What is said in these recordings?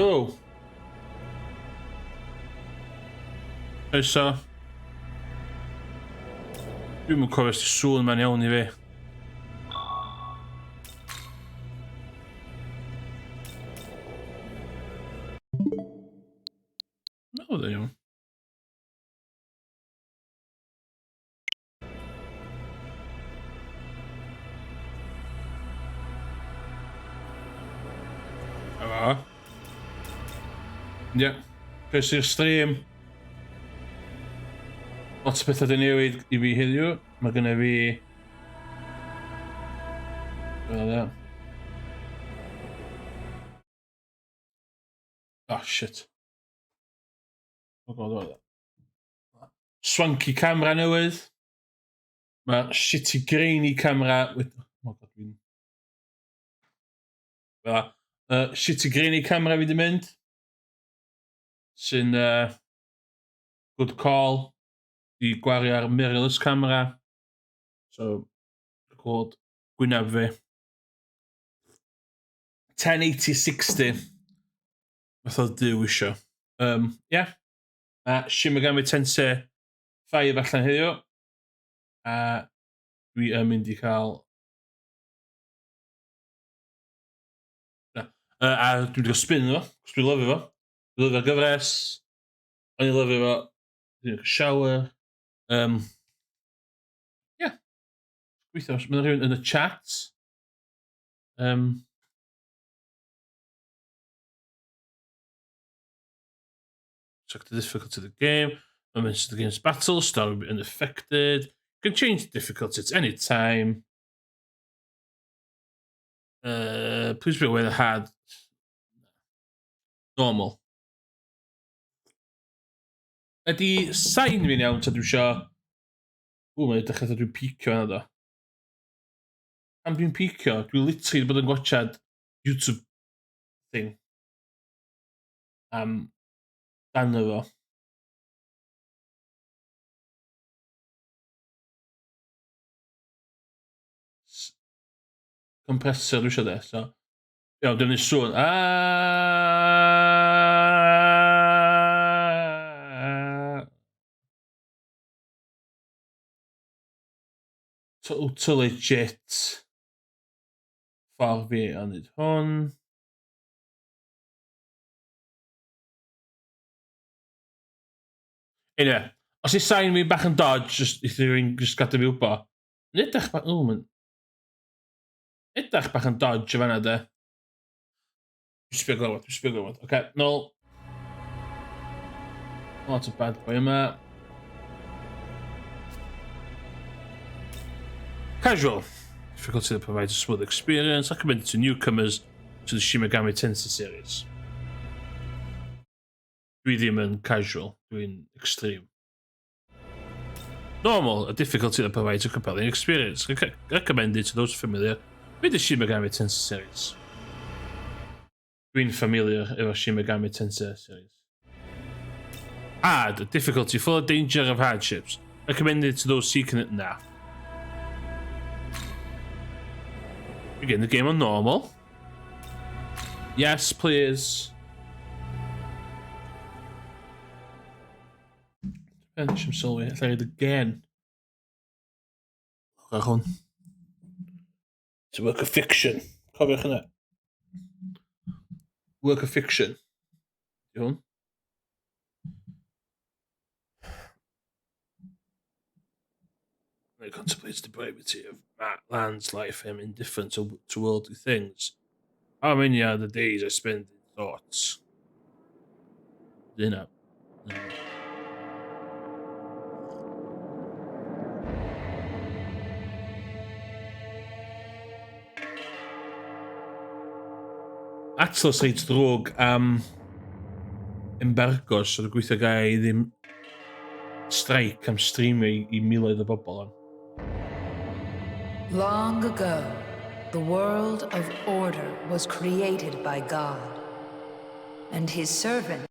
Oh. Croeso. Dwi'm yn cofio os 'di sŵn ma'n iawn i fi. No, oedd e iawn. Helo. Ie. Croeso i'r stream. Lot o bethau 'di newid i fi heddiw. Mae gynna fi... Oh, shit. Oh god, swanky camera newydd. Mae shitty grainy camera... Oh god, dwi'n... shitty grainy camera fi di mynd. Sy'n good call i gwario ar mirrorless camera. So, record gwynaf fi. 1080-60. Fath o dyw isio. Yeah. Shin Megami Tensei 5 allan heddiw. A dwi yn mynd i cael... a dwi'n mynd i gael spin efo. Dwi'n lyfio fo. Dwi'n lyfio gyfres. O'n i'n lyfio fo. Dwi'n shower. Yeah. Gweithio, mae'n rhywun yn y chat. Check the difficulty of the game. Moments of the game's battle. Story will be unaffected. You can change the difficulty at any time. Please be aware the hard. Normal. Ydy sain fi'n iawn ta dwi isio... mae'n dechrau ta dwi'n picio yna do. Am dwi'n picio, dwi'n literally bod yn gwachad YouTube thing. Dan efo. Compressor dwi isio de, so... Iawn, dwi'n ei sŵn. To legit ffordd fi a nid hwn. Anyway, os i sain fi bach yn dodge, just i rhywun just gadw fi wbo. Edrych bach... Edrych bach yn dodge o fanna de. Dwi'n sbio glywed. Oce, nôl. Not a bad boy yma. Casual. Difficulty that provides a smooth experience, recommended to newcomers to the Shin Megami Tensei series. Dwi ddim yn casual, dwi'n extreme. Normal, a difficulty that provides a compelling experience, recommended to those familiar with the Shin Megami Tensei series. Dwi'n familiar efo Shin Megami Tensei series. Add, a difficulty full of danger of hardships, recommended to those seeking it now. Begin the game on normal. Yes, please. Bench him sylwi, allai reid again. Lwch hwn. It's a work of fiction. Cofiwch hynna. Work of fiction. Di hwn. It contemplates the brevity of Land's life, him indifferent to worldly things. How many are the days I spend in thoughts? Dinner. Atlas reid drwg am embargos, so dwi'n gweithio gai ddim strike am streamio I miloedd o bobl on. Long ago, the world of order was created by God, and his servants,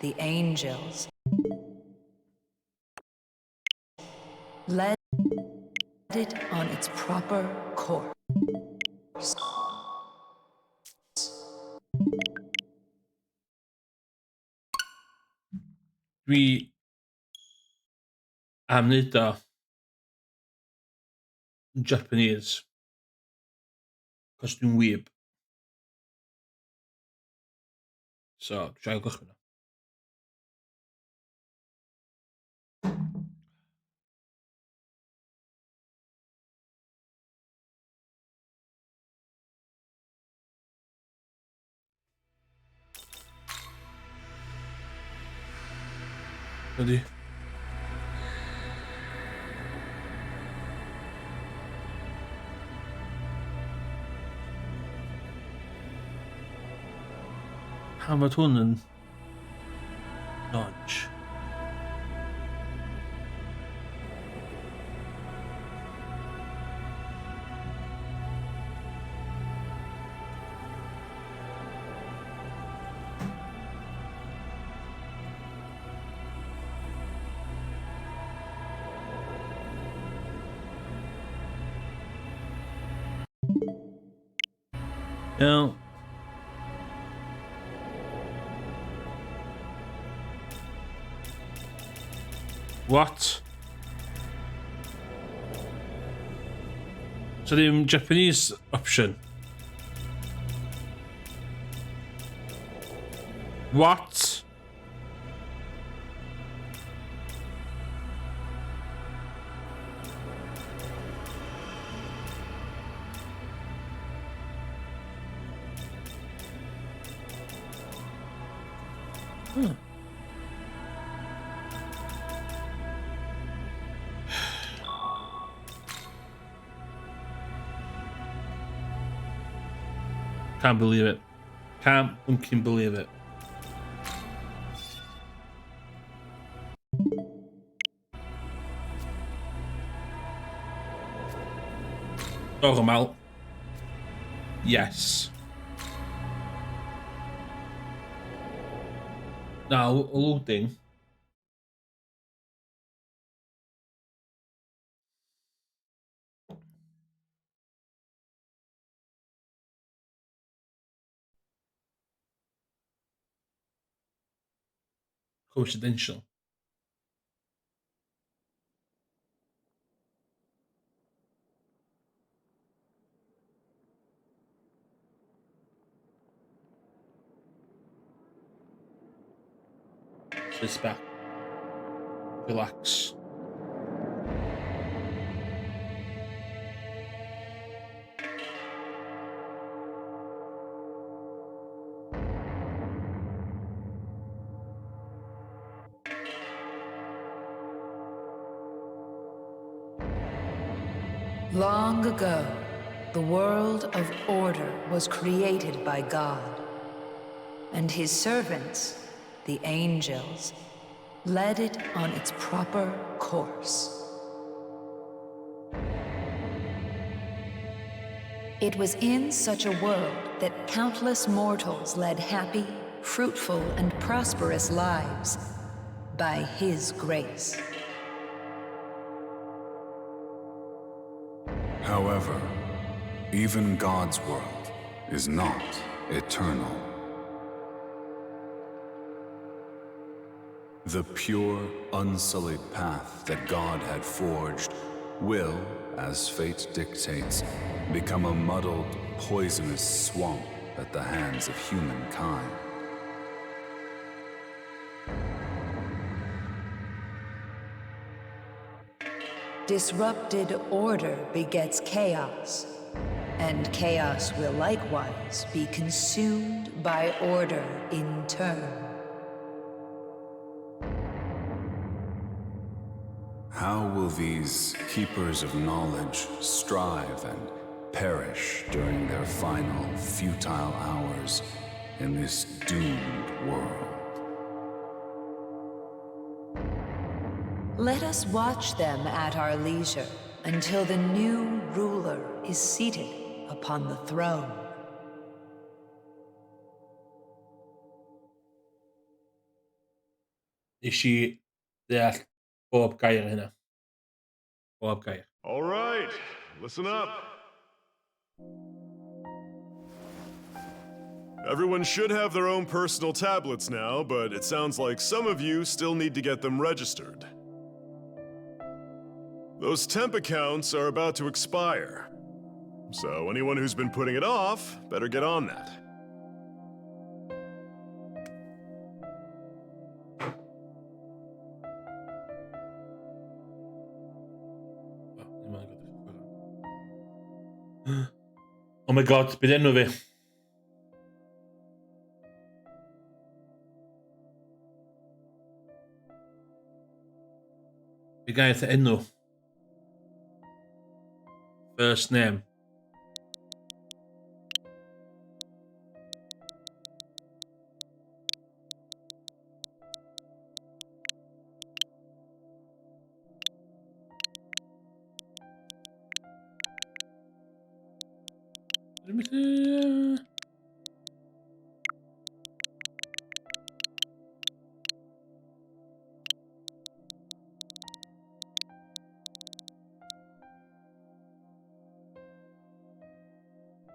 the angels, led it on its proper course. Dwi am neud o yn Japanese, cos dwi'n weeb. So, dwi'n siarad gwch fyna. Ydy. Pam fod hwn yn dodge? Iawn. What? So ddim Japanese option? What? Can't believe it. Can't fucking believe it. Normal. Yes. Now, loading. Coincidential. Sit back. Relax. Long ago, the world of order was created by God, and his servants, the angels, led it on its proper course. It was in such a world that countless mortals led happy, fruitful, and prosperous lives by his grace. However, even God's world is not eternal. The pure, unsullied path that God had forged will, as fate dictates, become a muddled, poisonous swamp at the hands of humankind. Disrupted order begets chaos, and chaos will likewise be consumed by order in turn. How will these keepers of knowledge strive and perish during their final, futile hours in this doomed world? Let us watch them at our leisure until the new ruler is seated upon the throne. Is she there? Bob Geyer hynna. Bob Geyer. All right, listen up. Everyone should have their own personal tablets now, but it sounds like some of you still need to get them registered. Those temp accounts are about to expire, so anyone who's been putting it off better get on that. Oh my god, bedenno vi. Vi guy heter Enno. First name.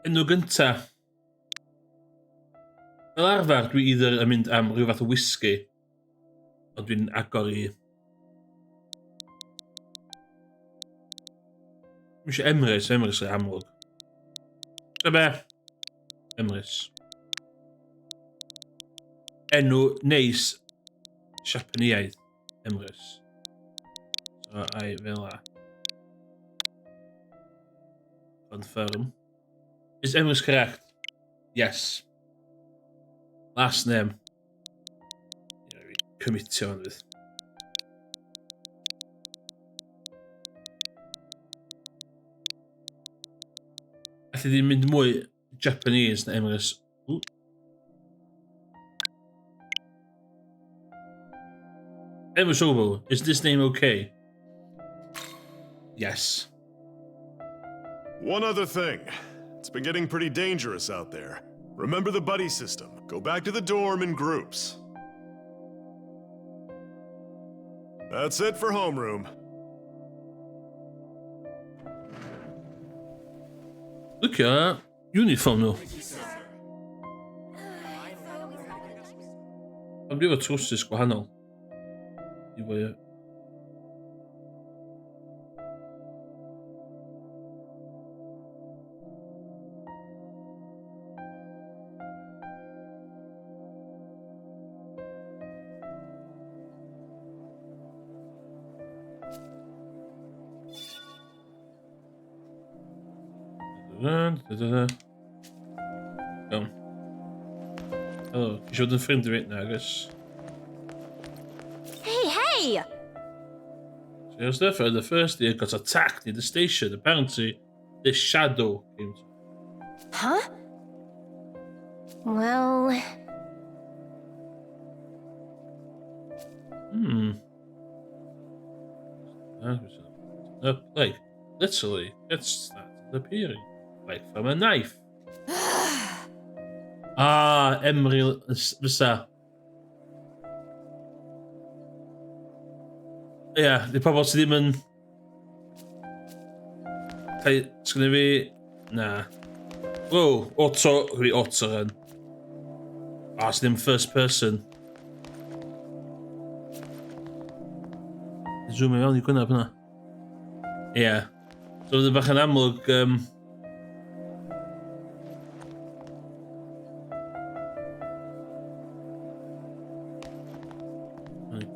Enw gynta. Fel arfer, dwi either yn mynd am rhyw fath o whisky, ond dwi'n agor i... Dwi'n eisiau Emrys yw amlwg. So be? Emrys. enw neis Siapaneaidd Emrys. So, ai fel la. Confirm. Is Emrys correct? Yes. Last name. Commitio on with. Alli di mynd mwy Japanese na Emrys. Emrys Obo, is this name okay? Yes. One other thing. It's been getting pretty dangerous out there. Remember the buddy system. Go back to the dorm in groups. That's it for homeroom. Look at that uniform though. Am di efo trowsus gwahanol? I fwy o... Iawn. Helo, isio bod yn ffrind i fi? Na, agos. Hey! Here's the first year got attacked near the station. Apparently, this shadow came to... Huh? Well... Like, literally, it started appearing. Like from a knife. Emery fysa. Ia, di pobl sydd ddim yn... Sgynnu fi... Na. Wow, auto... Gwy auto yn. Sydd ddim first person. Zoom i fewn i gwynaf hynna. Ia. So fydd yn bach yn amlwg...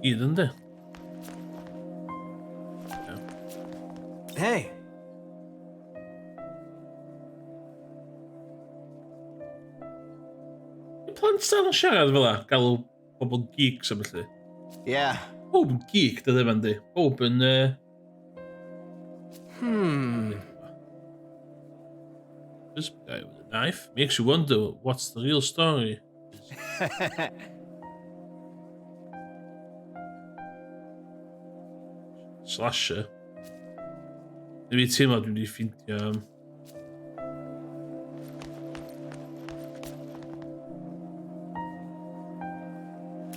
Gyd yn di. Hey! Plant dal yn siarad fel la, galw pobl geeks am felly. Yeah. Bob yn geek, dy ddim yn di. Bob yn... This guy with a knife makes you wonder what's the real story. Slasher. Maybe teimlo dwi'n wedi ffeindio...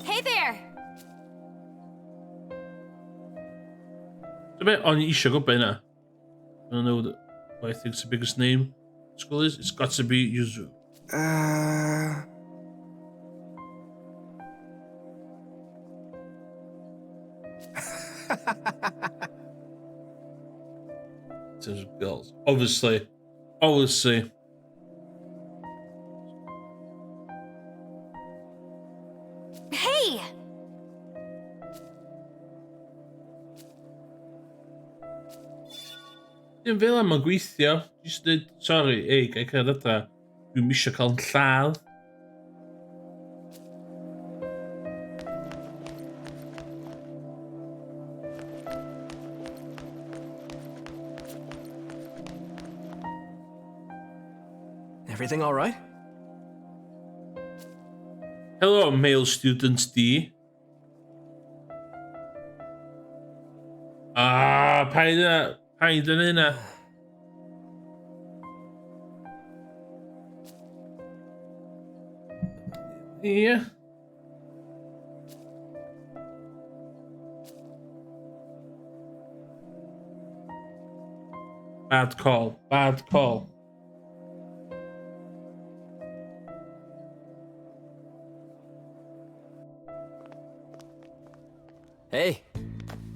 Hey there! So bit on eisiau gwybod hynna. I don't know what I think's the biggest name school is. It's got to be Yuzu. In terms of girls. Obviously. Hey! Dim fel am yn gweithio. Just dweud, sorry, ei, gai cyrraedd adra. Dwi'n misio cael yn lladd. Everything all right? Hello, male student D. Paid yn yna. Yeah. Bad call. Hey,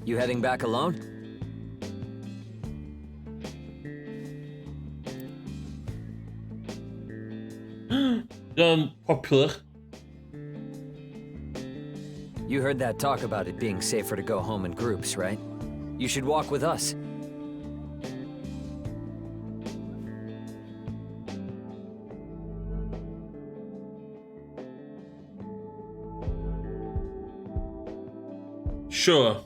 you heading back alone? Done popular. You heard that talk about it being safer to go home in groups, right? You should walk with us. Sure.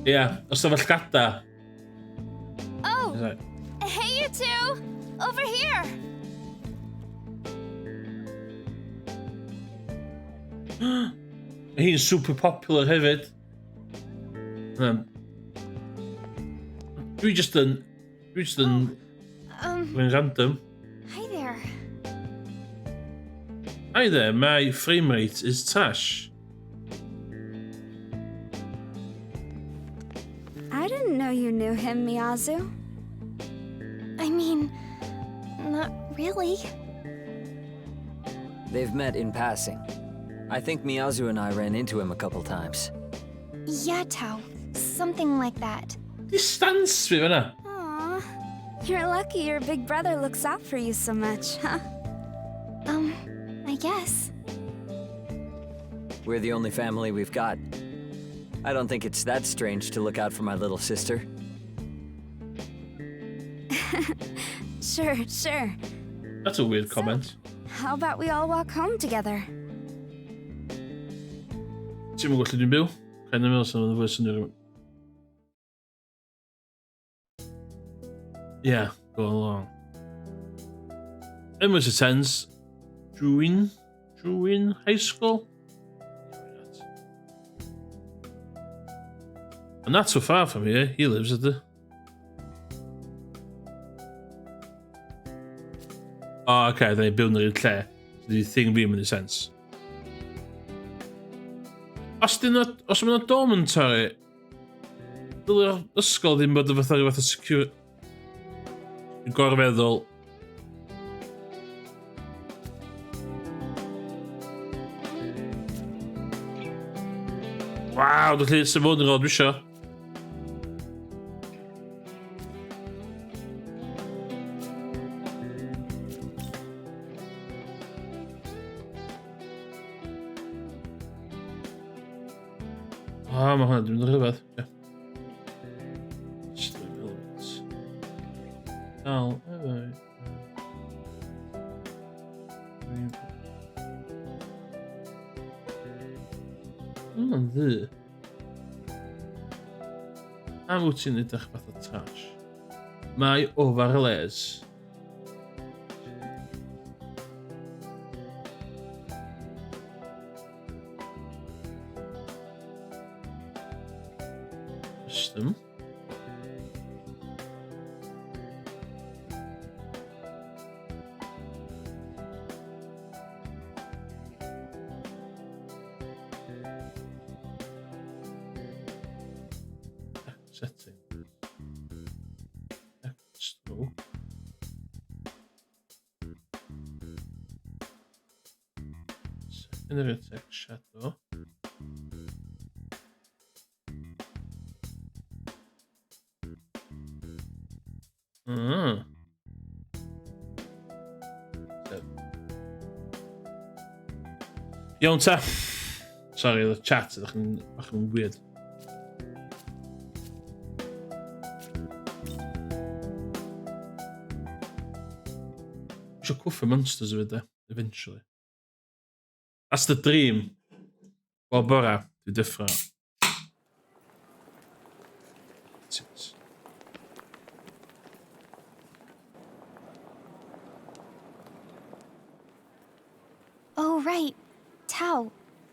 Yeah, os na fel gada. Oh, Is that- hey, you two! Over here! He's super popular hefyd. Dwi just yn Um, Mae'n random. hi there. Hi there, my frame rate is trash. I didn't know you knew him, Miyazu. I mean, not really. They've met in passing. I think Miyazu and I ran into him a couple times. Yeah, Tao. Something like that. Distance fi fanna. Aw, you're lucky your big brother looks out for you so much, huh? I guess. We're the only family we've got. I don't think it's that strange to look out for my little sister. Sure. That's a weird comment. How about we all walk home together? Ti'n mynd gwella dwi'n byw? Kind of meddwl sy'n mynd fwy sy'n Yeah, go along. It was a tense. Druin High School? And not so far from here. He lives at the... Oh, okay, they're building it lle. The thing being in a sense. Os mae'n dormitory, dylai'r ysgol ddim bod y fatha secure... Gorfeddol. Waw, dwi'n lle sef fod yn rod wisio. Mae hwnna, dwi'n rhyfedd. Stream elements. Dal, Hwna'n ddu. Am wyt ti'n edrych fath o trash. Mae overlays. System. Setting. Stroke. Secondary text shadow. Iawn ta. Sorry, the chat ydych yn weird. Eisiau cwffio monsters o fyd eventually. That's the dream. Wel, bora, dwi'n diffro. Oh, right. Tao,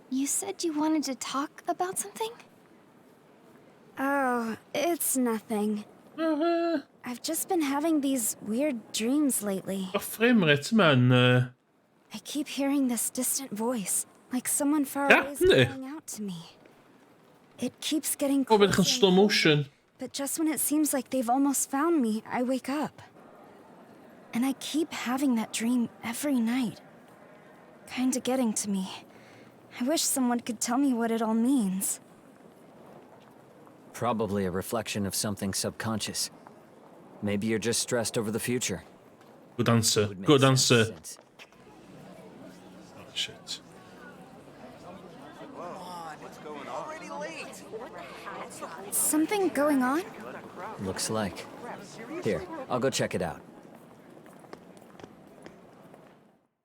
you said you wanted to talk about something? Oh, it's nothing. I've just been having these weird dreams lately. Frame rate, man. I keep hearing this distant voice, like someone far Yeah, away is nee. calling out to me. It keeps getting Oh, ben closer, gaan slow motion. but just when it seems like they've almost found me, I wake up. And I keep having that dream every night. Kinda getting to me. I wish someone could tell me what it all means. Probably a reflection of something subconscious. Maybe you're just stressed over the future. Good answer. Would make Good sense answer. since- Oh, shit. Something going on? Looks like. Here, I'll go check it out.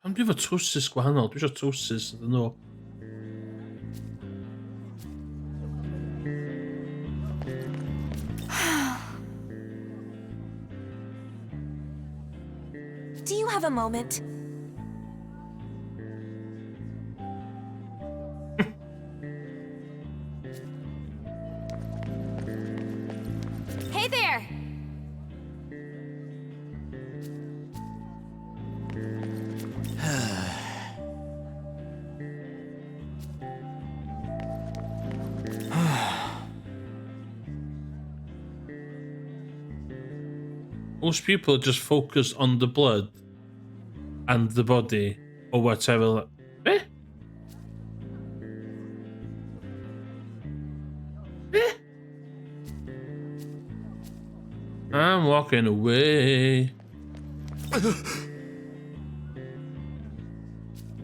Am dwi efo trowsus gwahanol? Dwi eisiau trowsus ydyn nhw. Do you have a moment? Hey there! Most people just focus on the blood and the body or whatever. Eh? Eh? I'm walking away.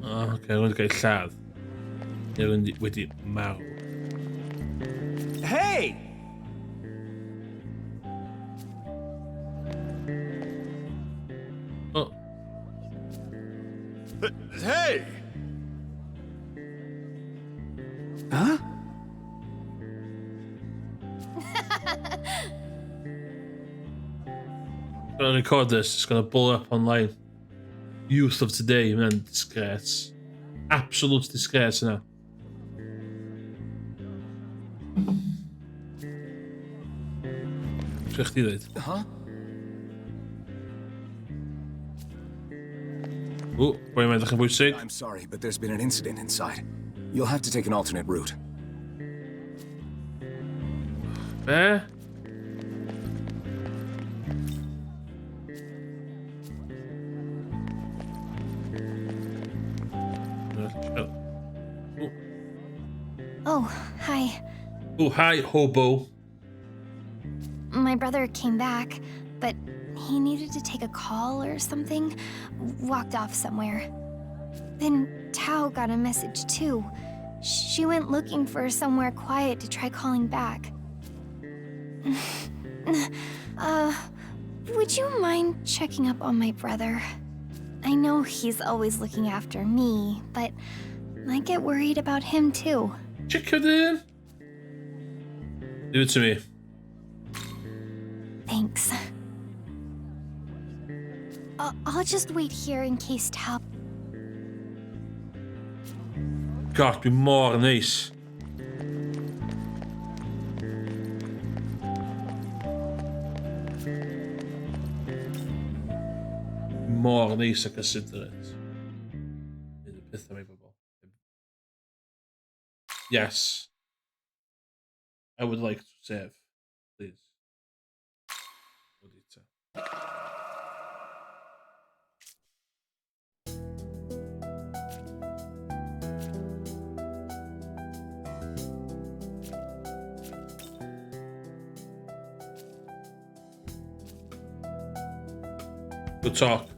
Oh, okay, I'm going to get lladd. Wedi marw. Hey! Oh, Hey! Huh? I'm going to record this. It's going to blow up online. Youth of today, man, disgrace. Absolute disgrace now. Zegt hij dit? Huh? Oeh, ben je met een gebouwd I'm sorry, but there's been an incident inside. You'll have to take an alternate route. Eh? Oh, hi. Oh, hi, hobo. My brother came back, but he needed to take a call or something. Walked off somewhere. Then Tao got a message too. She went looking for somewhere quiet to try calling back. Would you mind checking up on my brother? I know he's always looking after me, but I get worried about him too. Check it in. Do it to me. Thanks. I'll just wait here in case Tao... God, be more nice. More nice, I consider it. In the pith of Yes. I would like to save, please. Good talk.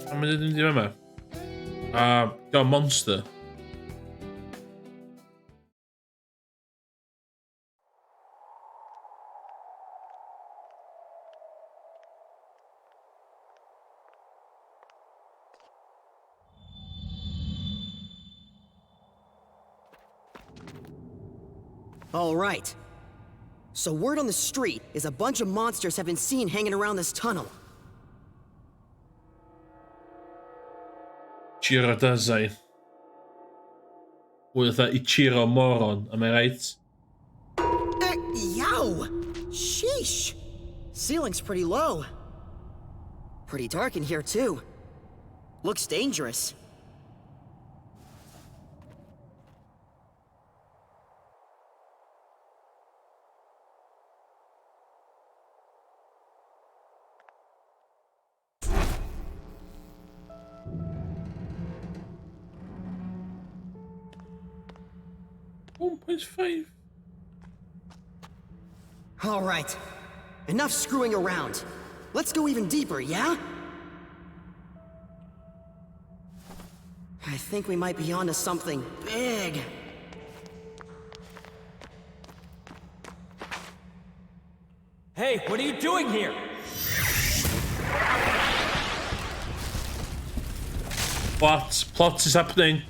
How many did you remember? Got a monster. All right. So word on the street is a bunch of monsters have been seen hanging around this tunnel. Ichiro does say. With that Ichiro moron, am I right? Yow! Sheesh! Ceiling's pretty low. Pretty dark in here, too. Looks dangerous. $1.5. All right. Enough screwing around. Let's go even deeper, yeah? I think we might be onto something big. Hey, what are you doing here? Plot is happening.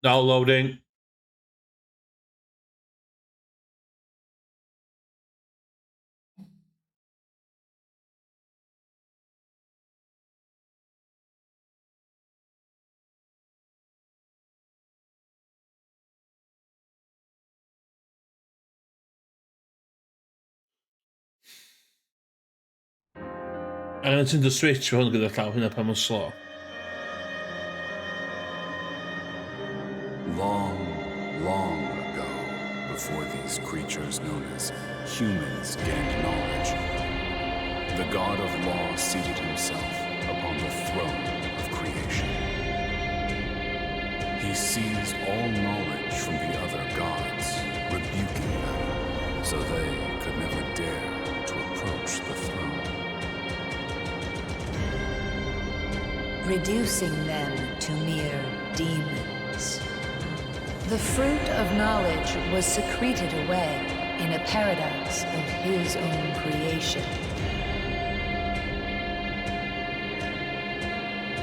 Downloading. Angen ti'n dy switch fe hwn gyda llaw hynna pan mae'n slo. Long, long ago, before these creatures known as humans gained knowledge, the god of law seated himself upon the throne of creation. He seized all knowledge from the other gods, rebuking them, so they could never dare to approach the throne. Reducing them to mere demons. The fruit of knowledge was secreted away in a paradise of his own creation.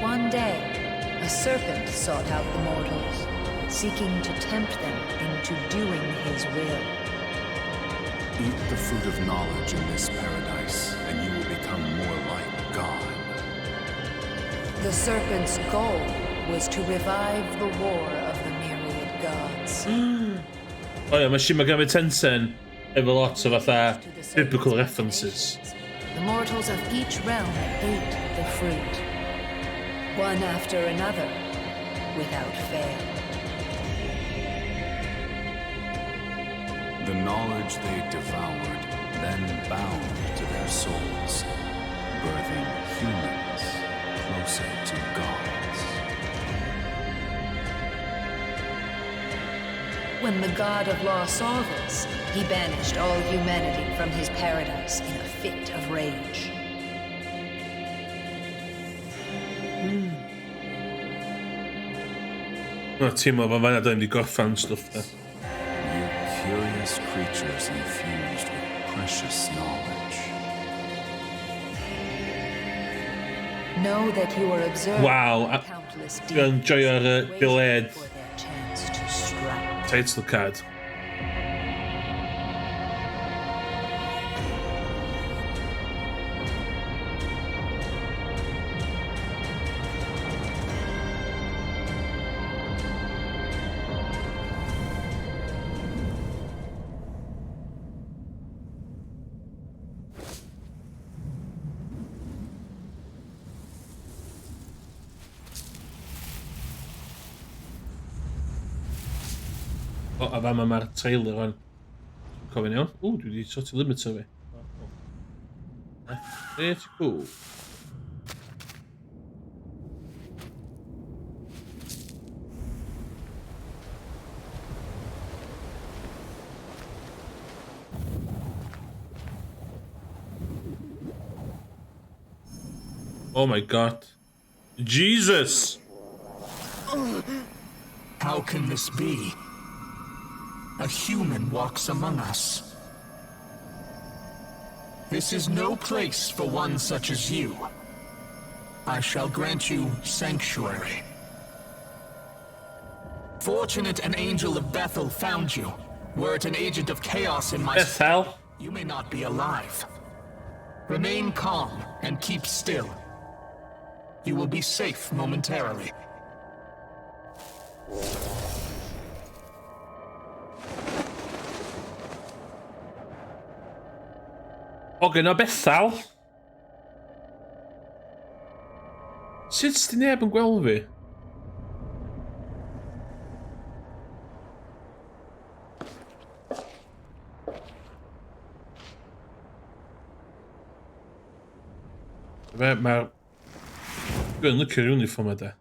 One day, a serpent sought out the mortals, seeking to tempt them into doing his will. Eat the fruit of knowledge in this paradise, and you will become more like God. The serpent's goal was to revive the war of the myriad gods. Oh yeah, mae Shin Megami Tensei efo lot o fatha biblical references. The mortals of each realm ate the fruit, one after another, without fail. The knowledge they devoured then bound to their souls, birthing humans closer to gods. When the god of law saw this, he banished all humanity from his paradise in a fit of rage. Mae'n teimlo fan fanna da ni wedi gorffan stwff da. You curious creatures infused with precious knowledge. Know that you are observed Wow, by countless Dwi'n demons joio'r waiting delayed for their chance to strike. title card. O, a fama mae'r trailer hwn. Cofyn iawn. O, dwi wedi sort of limiter fi. Pretty cool. Oh my god. Jesus! How can this be? A human walks among us. This is no place for one such as you. I shall grant you sanctuary. Fortunate an angel of Bethel found you. Were it an agent of chaos in my... Bethel? You may not be alive. Remain calm and keep still. You will be safe momentarily. O, gyda Bethel? Sut di neb yn gweld fi? Mae'r Good, look at your uniform there.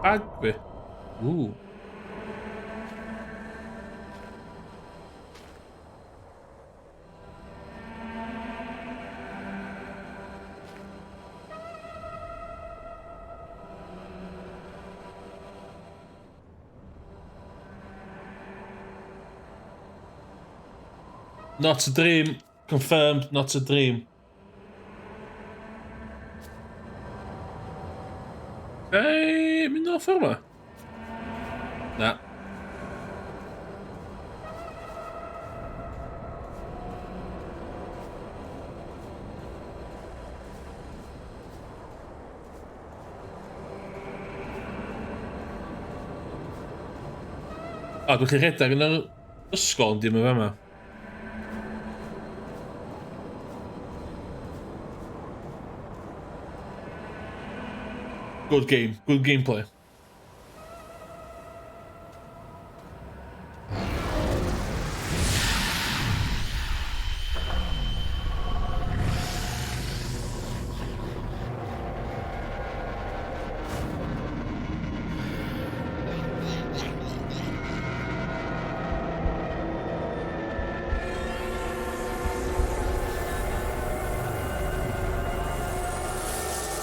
Bag with. Ooh. Not a dream. Confirmed, not a dream. Min några former? Nej. Dwi'n gallu rhedeg yn yr ysgol yn dim o fama. Good game, good gameplay.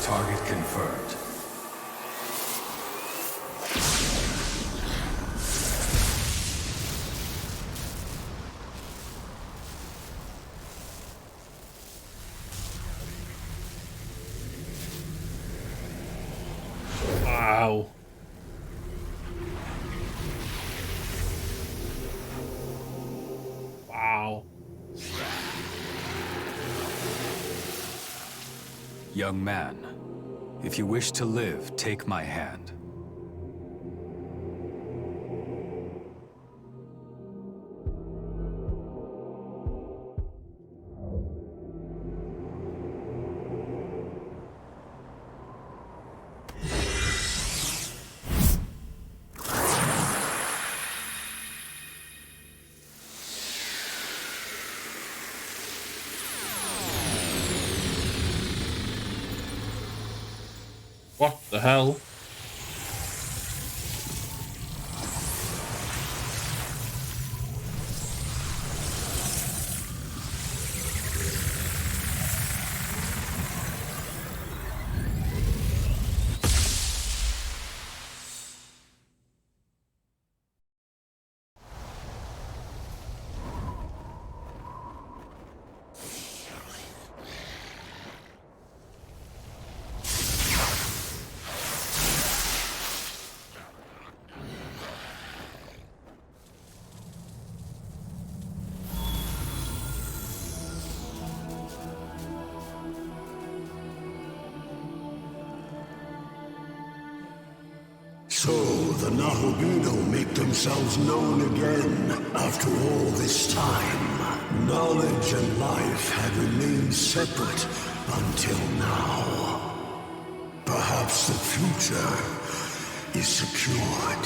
Target confirmed. Wow. Wow. Young man, if you wish to live, take my hand. What the hell? So the Nahobino make themselves known again after all this time. Knowledge and life had remained separate until now. Perhaps the future is secured.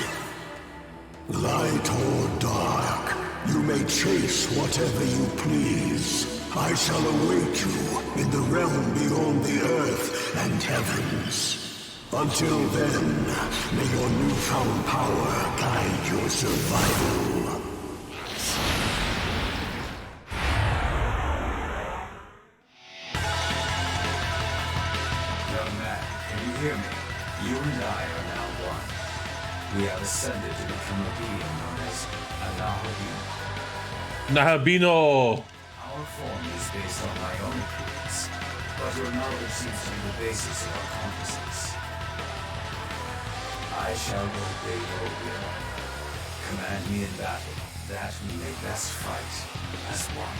Light or dark, you may chase whatever you please. I shall await you in the realm beyond the earth and heavens. Until then, may your newfound power guide your survival. Young man, can you hear me? You and I are now one. We have ascended to become a being known as a Nahobino. Nahabino! Our form is based on my own opinions, but your knowledge seems to be the basis of our compasses. I shall obey your will. Command me in battle, that we may best fight as one.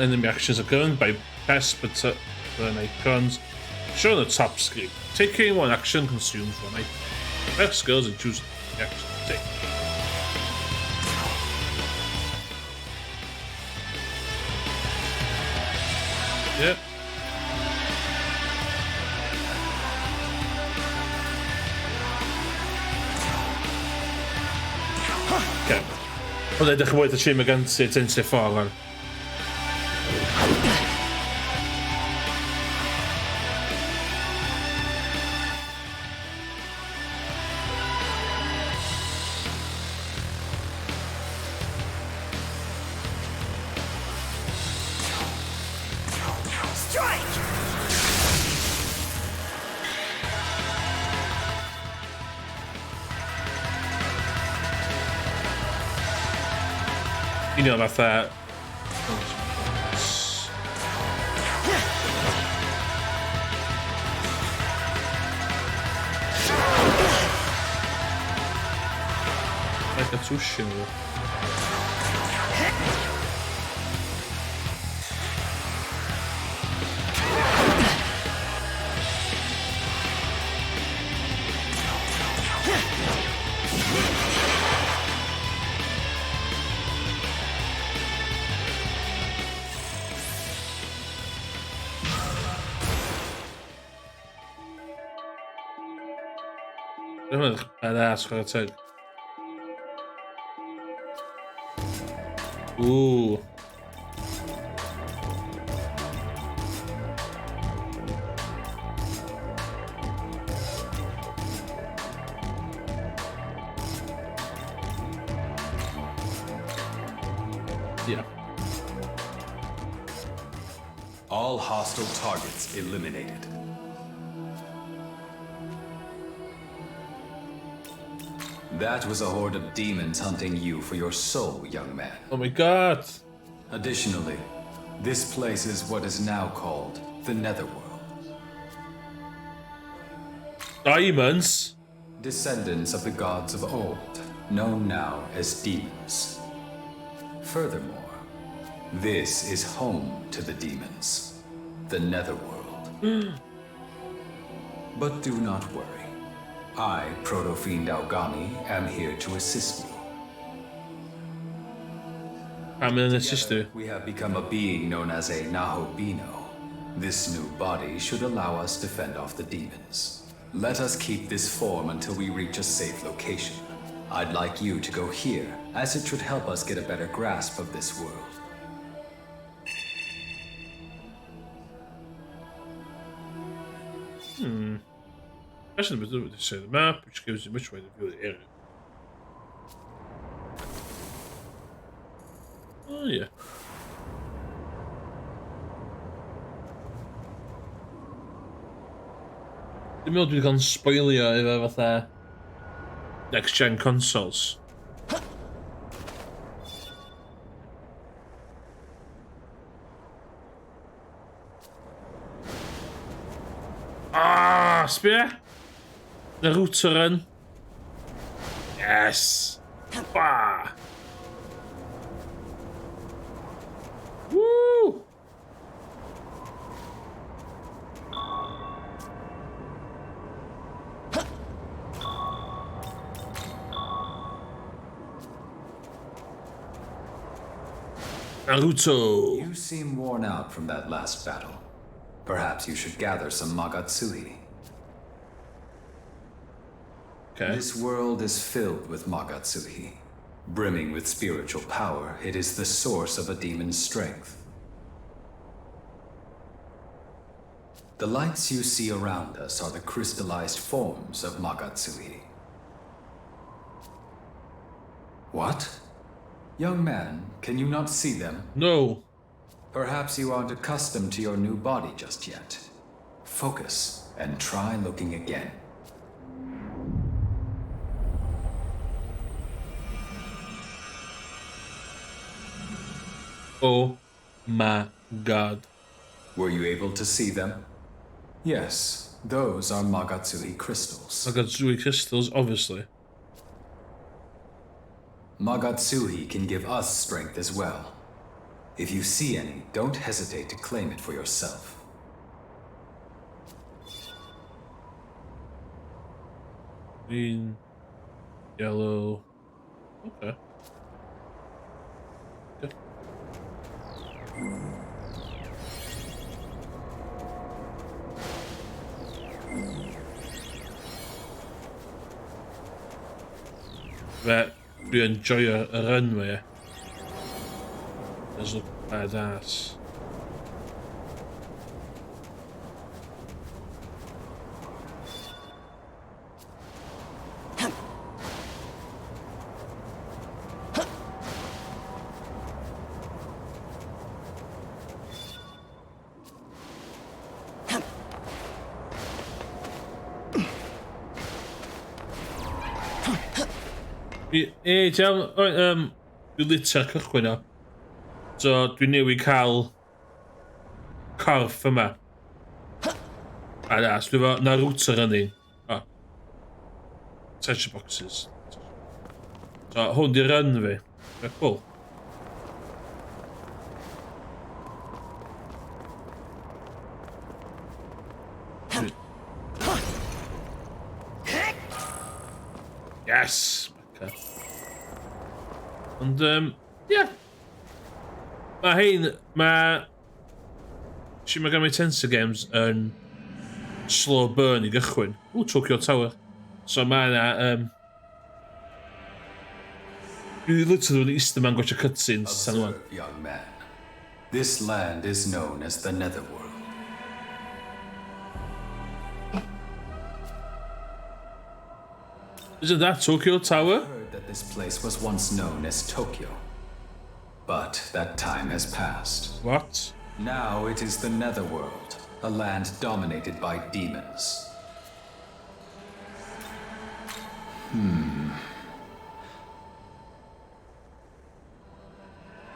Enemy actions are governed by past burn icons shown on the top screen. Taking one action consumes one item. Press skills and choose the action to take. Yep. Okay. Oedd edrych yn y Shin Megami Tensei 4 lan. You know about that. Like a Tsushin. Badass, gotta tell. Ooh. Yeah. All hostile targets eliminated. That was a horde of demons hunting you for your soul, young man. Oh my god. Additionally, this place is what is now called the Netherworld. Diamonds? Descendants of the gods of old, known now as demons. Furthermore, this is home to the demons, the Netherworld. But do not worry. I, Proto-Fiend Aogami, am here to assist you. I'm an assistant. We have become a being known as a Nahobino. This new body should allow us to fend off the demons. Let us keep this form until we reach a safe location. I'd like you to go here, as it should help us get a better grasp of this world. Pressing the button to show the map, which gives you which way to view the area. Oh yeah. Dim ond dwi 'di cael yn spoilio efo fatha next gen consoles. Ah, sbia? Naruto run. Yes. Bah. Woo. Naruto. You seem worn out from that last battle. Perhaps you should gather some Magatsuhi. Okay. This world is filled with Magatsuhi. Brimming with spiritual power, it is the source of a demon's strength. The lights you see around us are the crystallized forms of Magatsuhi. What? Young man, can you not see them? No. Perhaps you aren't accustomed to your new body just yet. Focus and try looking again. Oh my god. Were you able to see them? Yes, those are Magatsuhi crystals. Magatsuhi crystals, obviously. Magatsuhi can give us strength as well. If you see any, don't hesitate to claim it for yourself. Green, yellow. Okay. Good. But we enjoy a runway. Does look badass. Ie, ti'n dwi'n liter cychwyn o. So, dwi'n newid cael corff yma. A na, so dwi'n fo Naruto running. O. Treasure boxes. So, hwn di run fi. Cool. Yes! Okay. Ond, yeah. Mae Shin Megami Tensei games yn slow burn I gychwyn. Ooh, Tokyo Tower. So mae yna, dwi literally easter man gwacha cutscenes. Observe, young man. This land is known as the Netherworld. Isn't that Tokyo Tower? I heard that this place was once known as Tokyo. But that time has passed. What? Now it is the Netherworld, a land dominated by demons.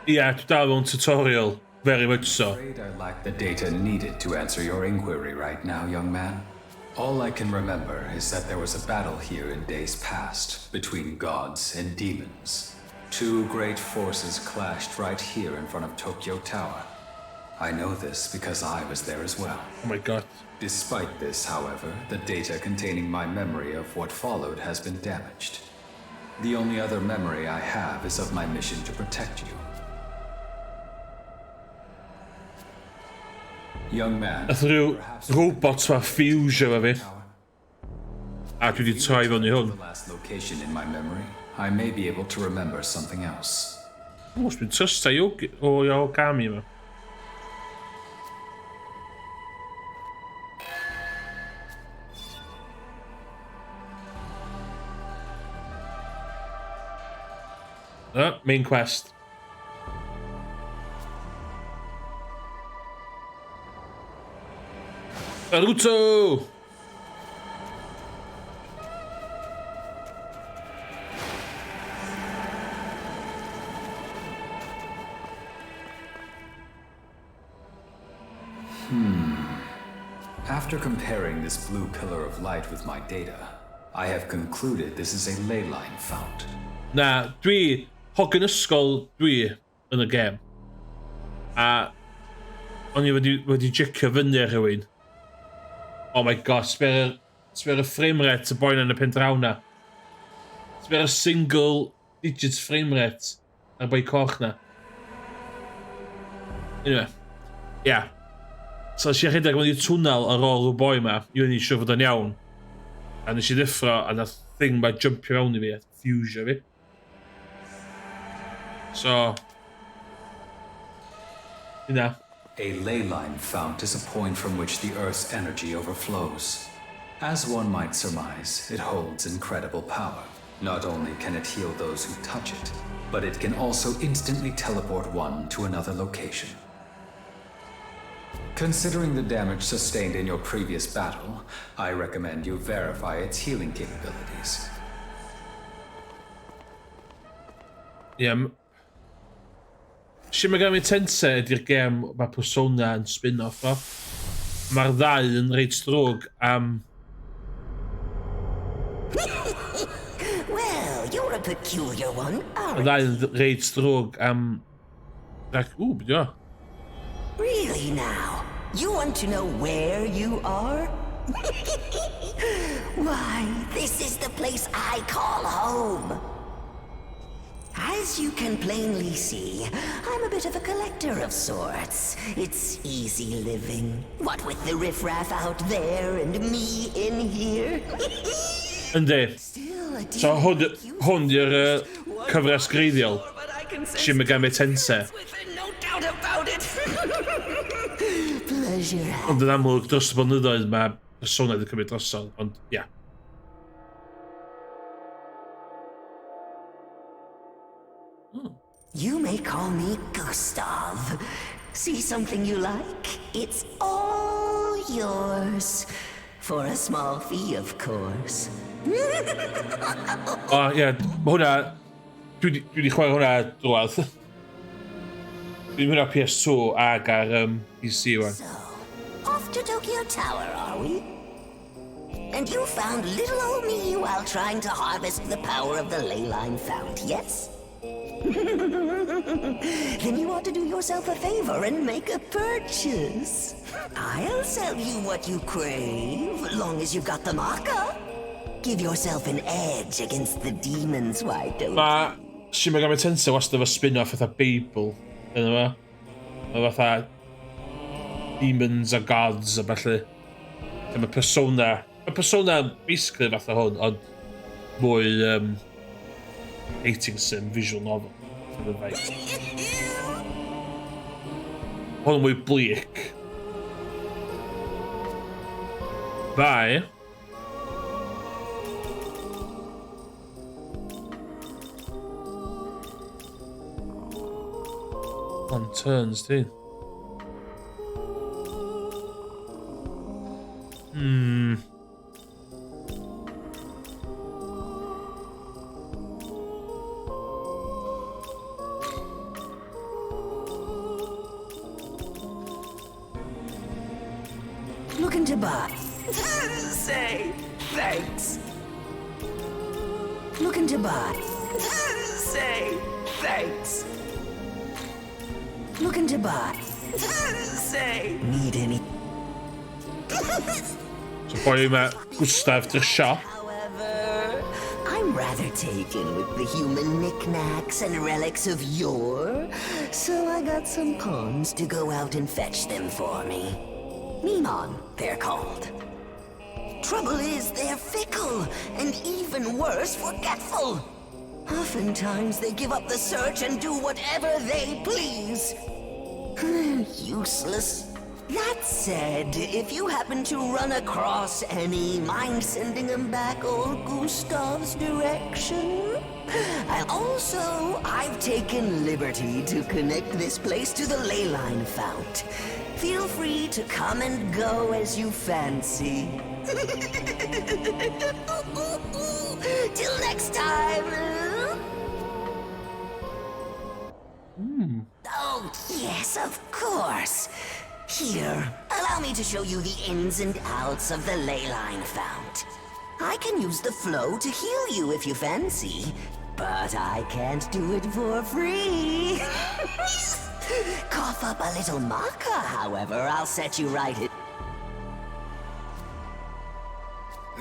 Yeah, dwi'n dal mewn tutorial. Very much so. I'm afraid I lack the data needed to answer your inquiry right now, young man. All I can remember is that there was a battle here in days past between gods and demons. Two great forces clashed right here in front of Tokyo Tower. I know this because I was there as well. Oh my god. Despite this, however, the data containing my memory of what followed has been damaged. The only other memory I have is of my mission to protect you. Young man. A rhyw robot fa fusion efo fi. A dwi wedi troi fewn I hwn. The last location in my memory, I may be able to remember something else. O, dwi'n trystau o Megami yma. Main quest. Naruto! After comparing this blue pillar of light with my data, I have concluded this is a ley line fount. Na, dwi hogyn ysgol dwi yn y gêm. A o'n I wedi jicio fyny ar rhywun. Oh my god, sber y frame rate y boen yn y pen draw na. Sber y single digit frame rate ar boi coch na. Anyway, yeah. So nes I rhedeg mewn I twnal ar ôl y boi ma, I o'n I siŵr fod yn iawn. A nes I ddeffro, a nath thing ma jumpio fewn I fi, a fusio fi. So, yna. A ley line fount is a point from which the Earth's energy overflows. As one might surmise, it holds incredible power. Not only can it heal those who touch it, but it can also instantly teleport one to another location. Considering the damage sustained in your previous battle, I recommend you verify its healing capabilities. Yeah. Shin Megami Tensei ydy'r gêm mae Persona yn spin-off o. Mae'r ddau yn reit drwg am... Well, you're a peculiar one, aren't you? Mae'r ddau yn reit drwg am... Ooh, bydyo. Really now? You want to know where you are? Why, this is the place I call home. As you can plainly see, I'm a bit of a collector of sorts. It's easy living. What with the riffraff out there and me in here. Yndi. So hwn di'r cyfres greiddiol. Shin Megami Tensei. No doubt about it. Pleasure. Ond yn amlwg dros y blynyddoedd mae personau wedi cymryd drosodd, ond ia. You may call me Gustav. See something you like? It's all yours. For a small fee, of course. O, ie, mae hwnna... Dwi wedi chwarae hwnna drwadd. Dwi'n hwnna PS2 ag ar PC wan. Off to Tokyo Tower, are we? And you found little old me while trying to harvest the power of the ley line fount, yes? Then you ought to do yourself a favor and make a purchase. I'll sell you what you crave, long as you've got the marker. Give yourself an edge against the demons, why don't you? Mae Shin Megami Tensei wastad efo spin-off fatha Bible, yna fa. Mae fatha demons a gods a felly. Mae persona... Mae persona basically fatha hwn, ond mwy dating sim, visual novel. Hwn yn mwy bleak. Bye. On turns, too. Looking to buy. Say thanks. Looking to buy. Say thanks. Looking to buy. Say. Need any. So boy mae Gustav to shop. However, I'm rather taken with the human knickknacks and relics of yore, so I got some pawns to go out and fetch them for me. Memon, they're called. Trouble is, they're fickle, and even worse, forgetful. Oftentimes, they give up the search and do whatever they please. Useless. That said, if you happen to run across any, mind sending them back old Gustav's direction? I've taken liberty to connect this place to the ley line fount. Feel free to come and go as you fancy. Till next time. Oh, yes, of course. Here, allow me to show you the ins and outs of the ley line fount. I can use the flow to heal you if you fancy, but I can't do it for free. Cough up a little marker, however, I'll set you right.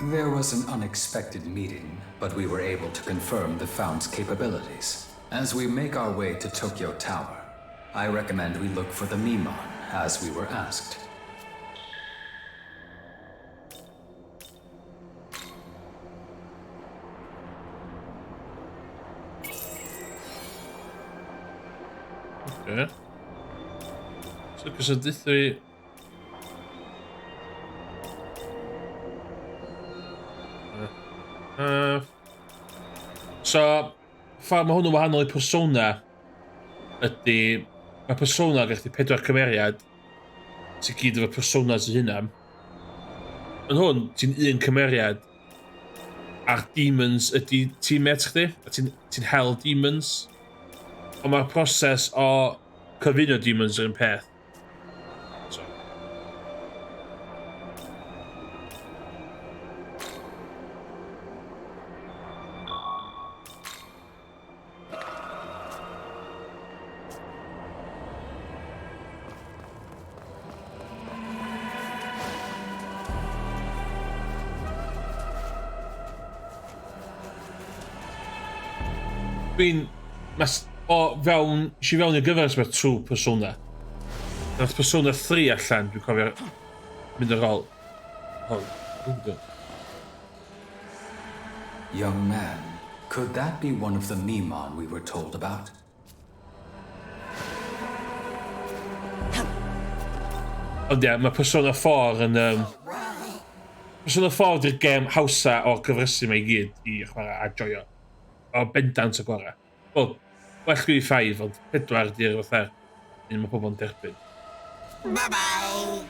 There was an unexpected meeting, but we were able to confirm the fount's capabilities. As we make our way to Tokyo Tower, I recommend we look for the Memon, as we were asked. Okay. So, because of this three... So, ffordd mae hwnnw wahanol I persona ydy... Mae persona gallu 4 cymeriad sy'n gyd efo personas eu hunan. Yn hwn, ti'n un cymeriad a'r demons ydy teammate chdi, a ti'n hel demons. Ond mae'r proses o cyfuno demons yr un peth. So. Dwi'n... Si fewn i'r gyfres mae trwy Persona. Nath Persona 3 allan, dwi'n cofio mynd ar ôl. Young man, could that be one of the Memon we were told about? Ond ie, mae Persona 4 yn... Persona 4 di'r gêm hawsa o'r gyfresu mae i gyd i chwarae a joio. O bendant o chwarae. Wel, well gwi 5, ond 4 di'r fatha un mae pobl yn derbyn. Bye-bye!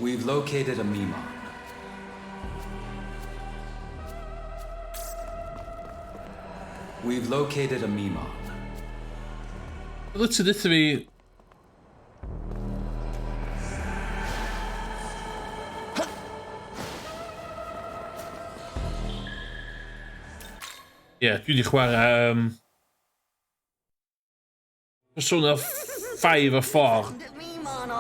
We've located a Memon. We've located a Memon. Let's do this to me. Yeah, dwi wedi chwarae Persona 5 a 4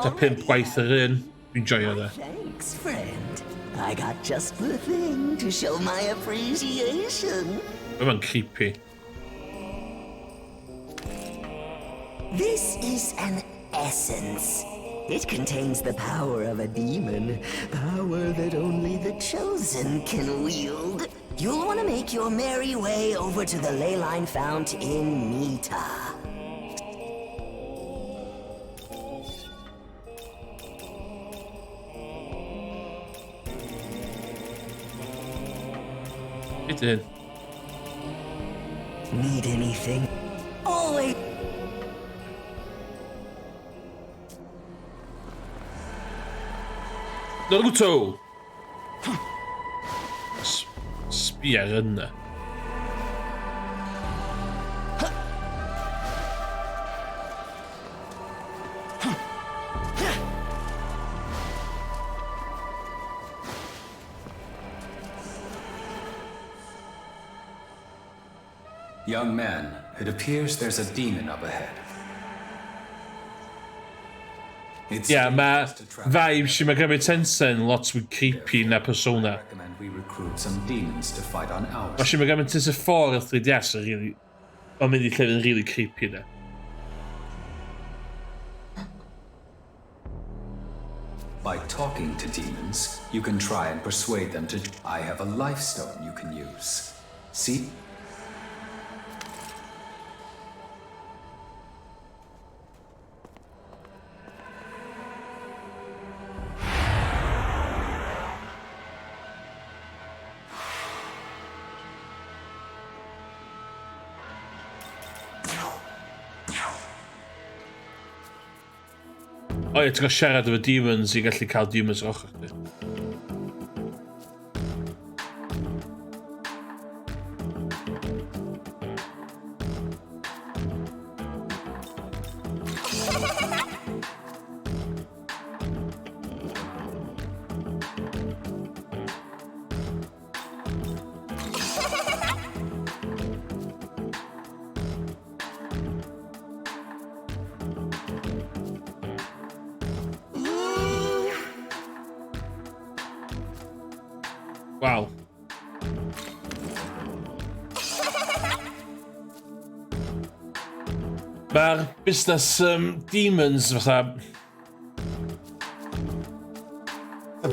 ta 5 gwaith yr un. Dwi'n joio dda. Thanks, friend. I got just the thing to show my appreciation. Mae'n creepy. This is an essence. It contains the power of a demon, power that only the chosen can wield. You'll want to make your merry way over to the ley line fount in Mita. It did. Need anything? Always. Naruto! Sbia ar yna. Young man, it appears there's a demon up ahead. Yeah, mae vibes Shin Megami Tensei yn lot fwy creepy na Persona. We recruit some demons to fight on our Mae Shin Megami Tensei 4 y 3DS yn really... Mae'n mynd i llefydd yn really creepy na. By talking to demons, you can try and persuade them to... I have a life stone you can use. See? O ie, ti'n cael siarad efo demons i gallu cael demons ar ochr chdi. Wow. Mae'r busnes demons fatha...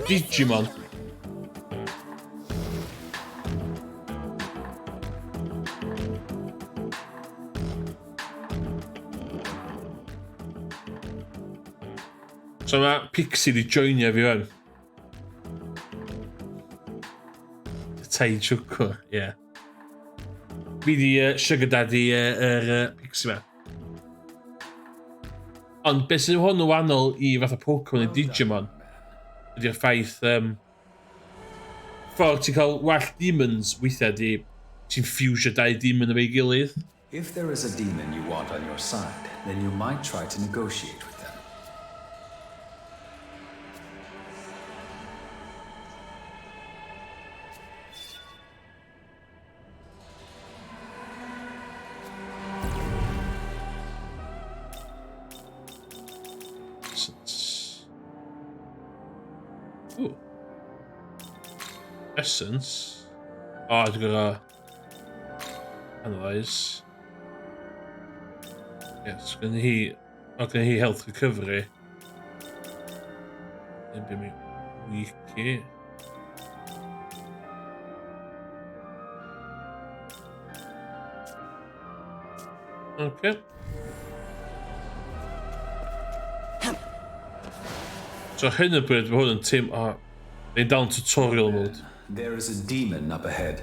Digimon. So mae Pixie di joinio fi fan. Tai Chuko, ie. Fi di sugar daddy Pixie man. Ond beth sydd hwn yn wahanol i fatha Pokemon neu Digimon ydy'r ffaith ffordd ti'n cael well demons weithiau di ti'n ffiwsio dau demon efo'i gilydd. If there is a demon you want on your side, then you might try to negotiate with them. Ooh. essence. Oh, I've got to analyze. Yes, can he health recovery? Maybe me weak here. Okay. So hidden bird behouden team are they down tutorial mode. There is a demon up ahead.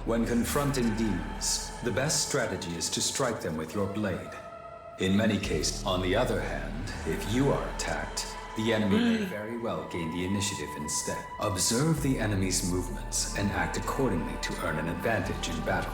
When confronting demons, the best strategy is to strike them with your blade. In many cases, on the other hand, if you are attacked, the enemy may very well gain the initiative instead. Observe the enemy's movements and act accordingly to earn an advantage in battle.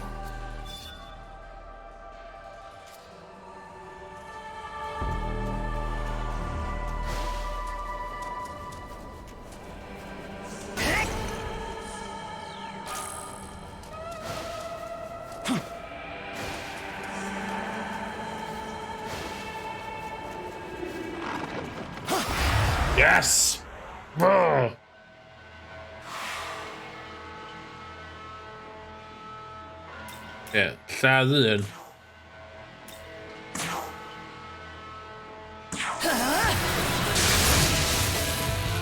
Yes! Brr. Yeah, lladd un.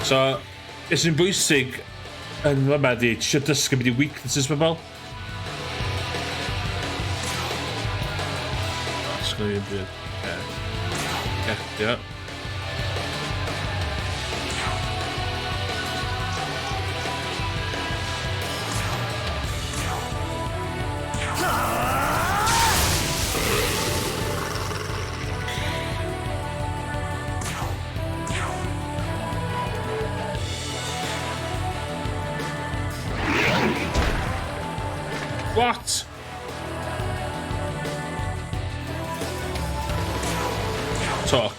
So, it's bwysig yn fama di, ti eisiau dysgu beth i weaknesses pobl? It's going to be good. Yeah. What? Talk.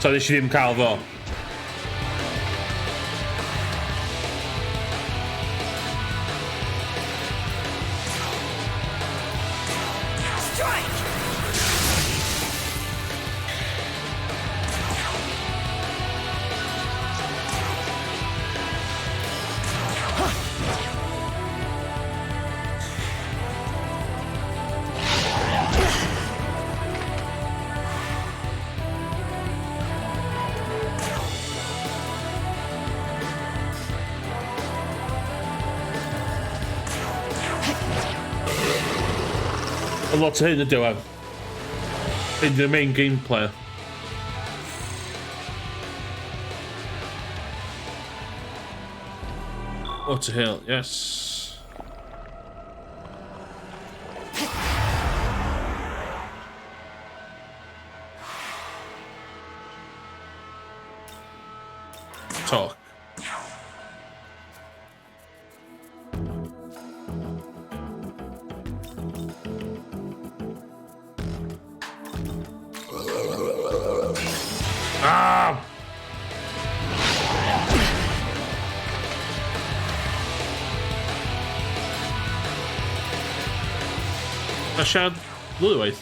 So nes i ddim cael fo. A lot to hit the duo in the main gameplay. What the hell? Yes. Talk. Siarad ddwywaith.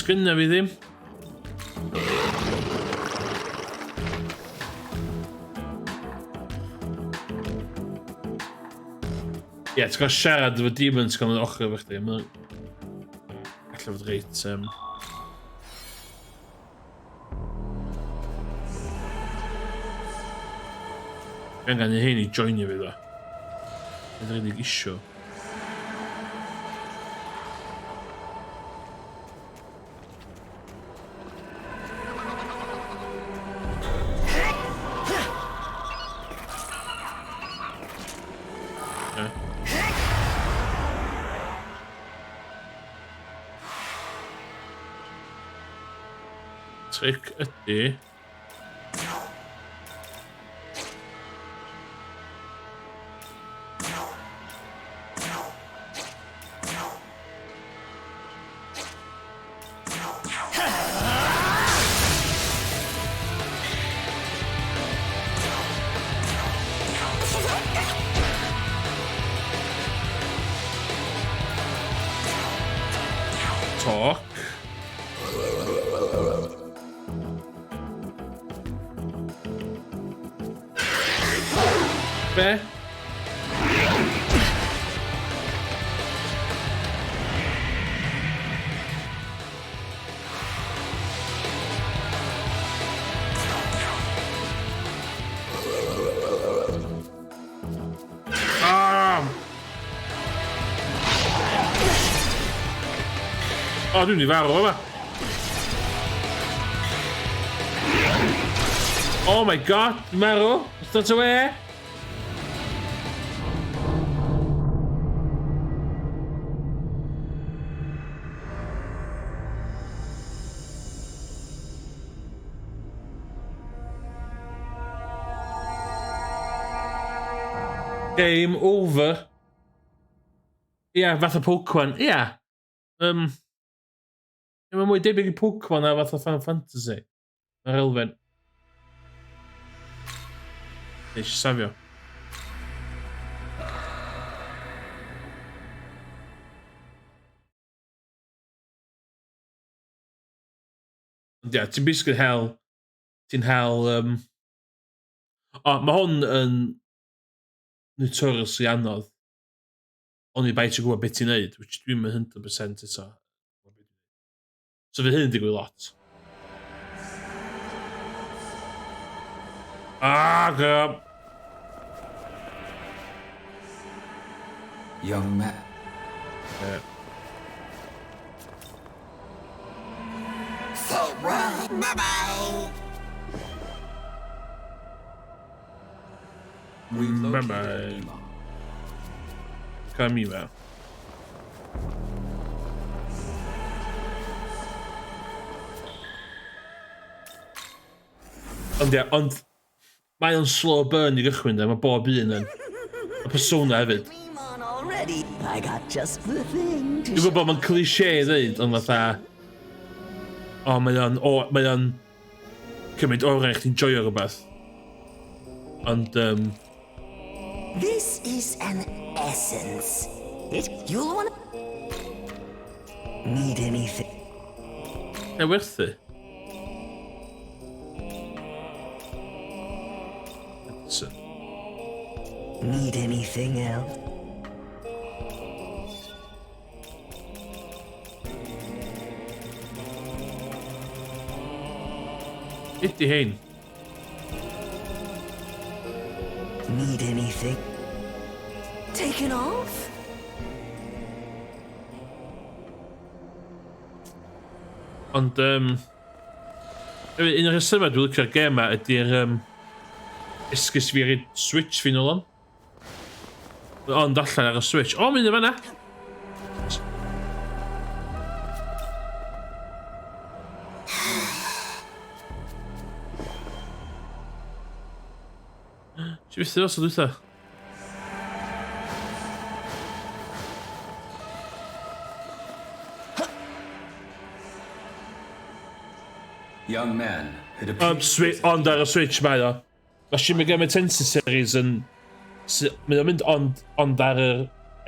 Sgynna fi ddim. Ie, ti'n cael siarad efo demons gan yn ochr efo chdi. Mae'n gallu fod reit... Gan gan i hyn i joinio fi dda. Mae'n rhaid isio. Trick ydy... Talk. Be? O, dwi'n i farw yma. Oh my god, dwi'n marw. Wrth o we. Game over. Ia, fath o Pokemon. Ia. Mae'n mwy debyg i Pokemon a fath o Final Fantasy. Mae'r elfen. Eisiau safio. Ond ia, ti'n basically hel... Ti'n hel... O, mae hwn yn... notoriously anodd. Ond i bai ti'n gwybod beth ti'n neud, which dwi'n mynd 100% eto. So fydd hyn yn digwydd lot. God. Young man. So run, bye-bye. Bye-bye. Come here. Ond mae o'n slow burn i gychwyn da, mae bob un yn y persona hefyd. Dwi'n gwybod mae'n cliché i ddweud, ond fatha... O, mae o'n cymryd oren i chdi'n joio rhywbeth. Ond... This is an essence. You'll want need anything. Werthu. Need anything else? Ydy hein. Need anything? Taken off? Ond, un o'r rhesymau dwi'n licio'r gem ma ydy'r esgus fi ar y Switch fi nôl on. Ond allan ar y Switch. O, mynd yma na! Ti fyth os o dwytha? Young man, ond ar y Switch mae o. Mae Shin Megami Tensei series yn... Mae o'n mynd ond ar y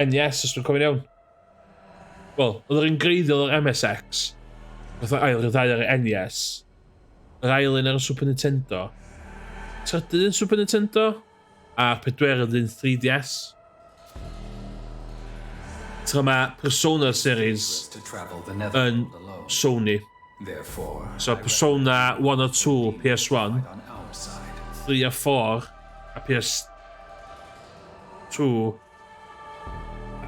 NES os dwi'n cofio'n iawn. Wel, oedd yr ingreiddiol o'r MSX. fatha ail ryddhau ar y NES, yr ail un ar y Super Nintendo, trydydd un Super Nintendo, a pedwerydd un 3DS. Tra mae Persona series yn Sony. So Persona 1 or 2 PS1, 3 or 4 a PS2,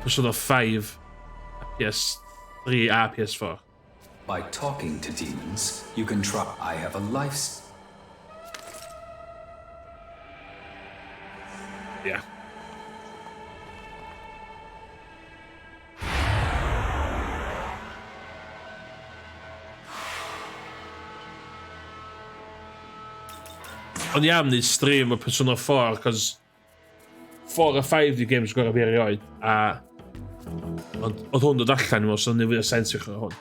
Persona 5 a PS3 a PS4. By talking to demons, you can try. I have a life. Yeah. Ond i am wneud stream o Persona 4, cos 4 a 5 di games gorau fi erioed, a oedd hwn dod allan i mo, so nid fwy o sens i'ch o hwn.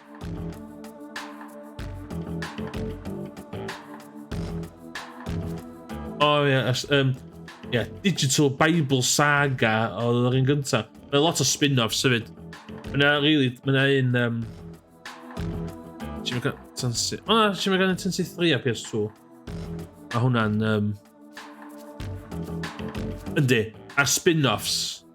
O ie, Digital Bible Saga oedd yr un gynta. Mae lot o spin-offs hefyd. Mae'n un... Tensei... O na, Shin Megami Tensei 3 a PS2. A hwnna'n... Yndi, a spin-offs.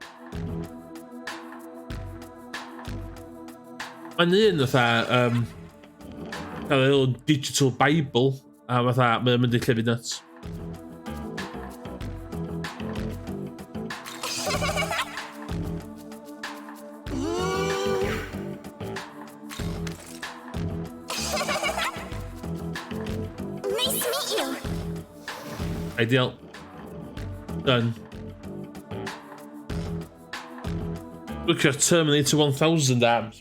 Mae'n un fatha... cael ei Digital Bible, a fatha, mae'n mynd i llefydd nuts. Ideal. Done. Look at Terminator 1000 arms.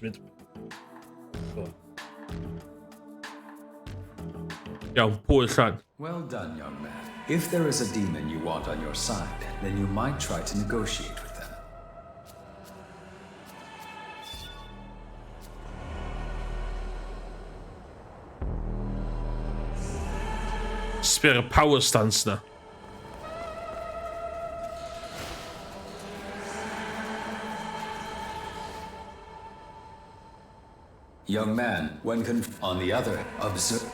Iawn, pwy allan? Well done, young man. If there is a demon you want on your side, then you might try to negotiate with them. Spare a power stance na. Young man, when on the other, observe.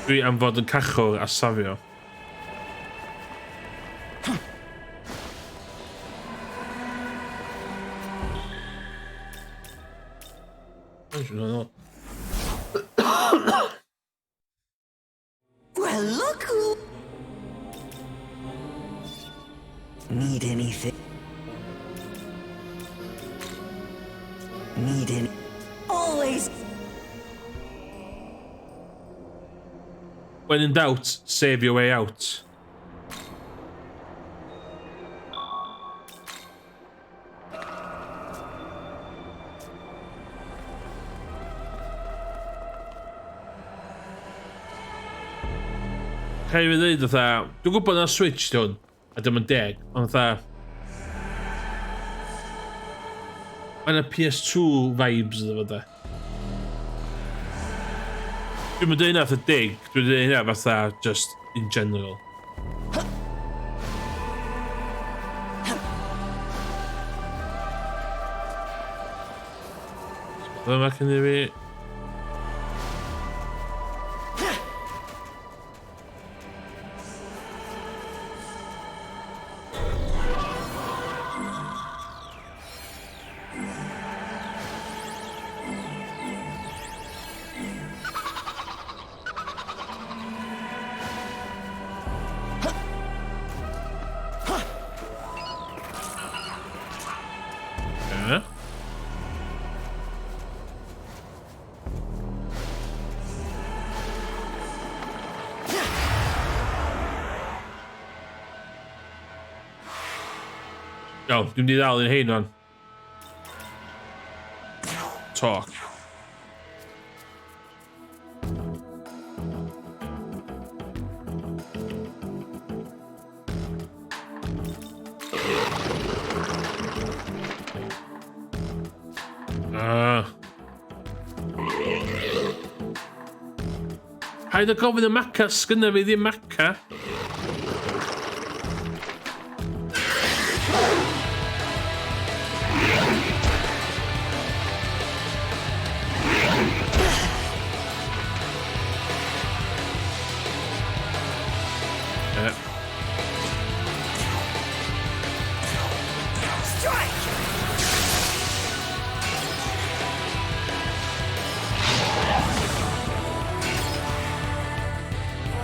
Dwi am fod yn cachwr a safio. Well, look who... Need anything? Need any... Always... When in doubt, save your way out. Ca i fi ddweud fatha, dwi'n gwybod na Switch di hwn, a dim yn deg, ond fatha... Mae'n PS2 vibes iddo fo de. Dwi'n mynd hynna fatha dig, dwi'n dweud hynna fatha just in general. Dyma cyn i fi... Iawn, dwi'n mynd i ddal i'n hein o'n. Talk. Paid o gofyn y maca, sgynna fi ddim maca.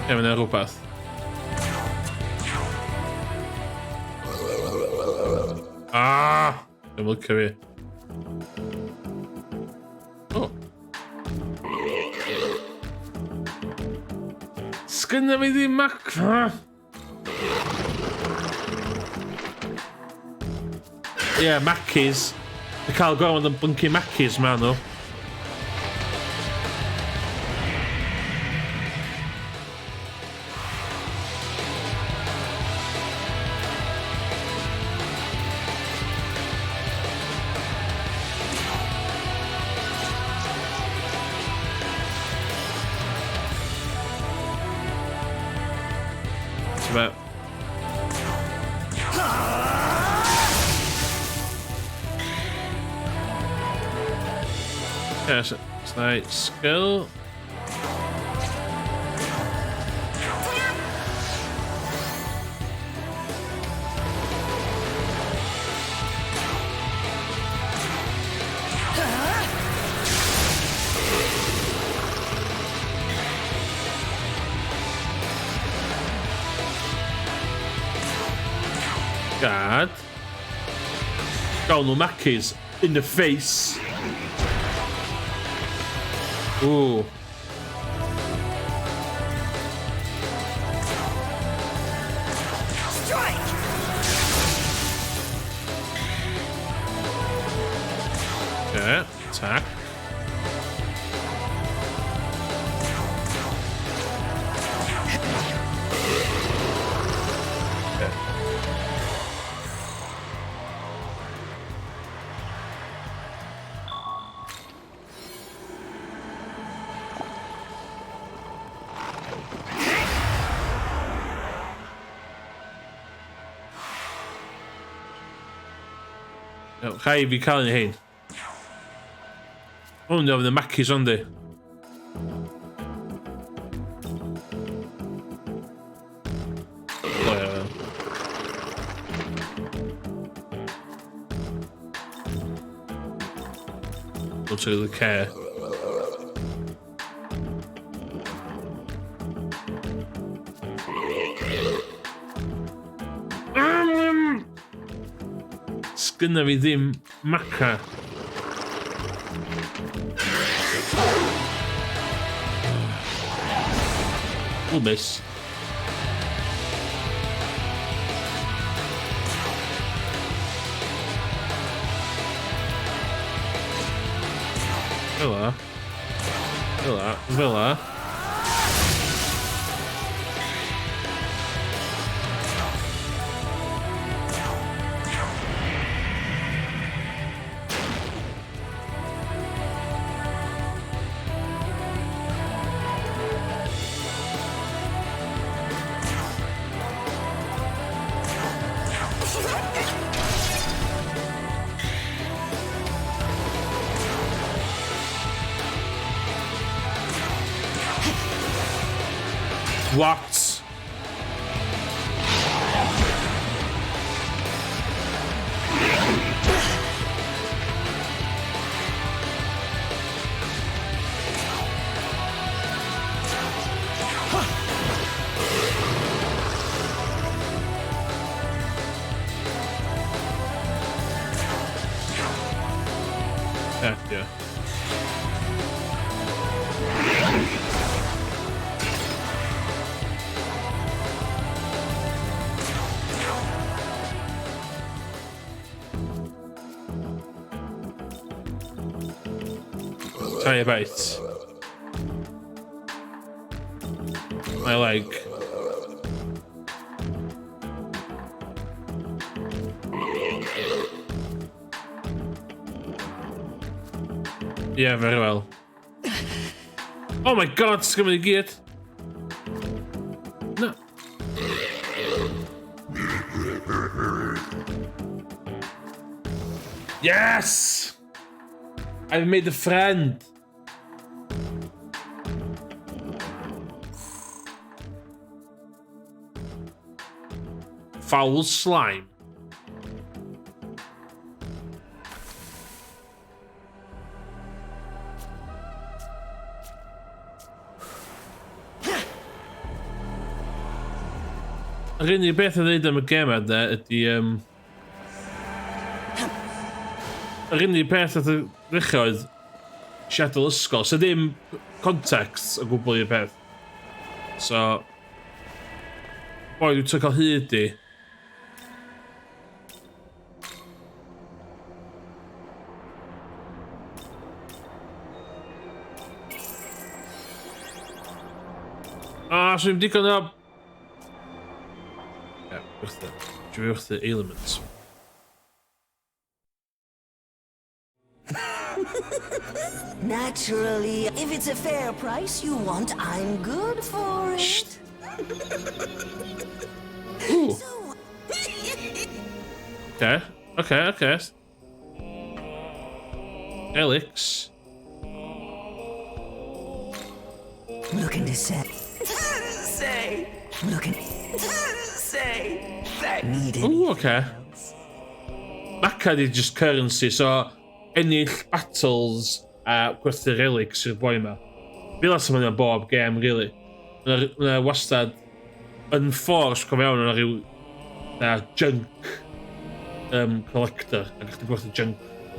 Ie, fyna rhywbeth. Dwi'n lycio fi. O. Sgynna fi ddim macra. Ie, macis. Dwi'n cael gormod yn blyncu macis ma nhw. About yes, it's like skill. God. Oh no, Mackey's in the face. Ooh. Strike! Yeah, attack. Rhaid fi cael ein hyn. Hwn oedd y macis ond di. Go to the care. Sgynna fi ddim maca. O, miss. Villa. Villa. Villa. What? Yeah. Tell you about my leg. Yeah, very well. Oh my god, it's gonna be good. Yes! I've made a friend. Foul slime. Yr unig beth yn dweud am y gem yna ydy yr unig beth oedd y ddechrau oedd siadol ysgol, so ddim context o gwbl i'r peth. So boi dwi'n cael hyd i. So ddim digon o... Dwi wrth y elements. Naturally, if it's a fair price you want, I'm good for it. Ooh. Okay. Alex. Looking to say. Looking that needed. Ooh, okay. Maca di just currency, so ennill battles a gwerthu relics i'r boi ma. Fel as yma bob game, really. Yna wastad yn ffors go fewn yna rhyw junk collector a gach di gwerthu junk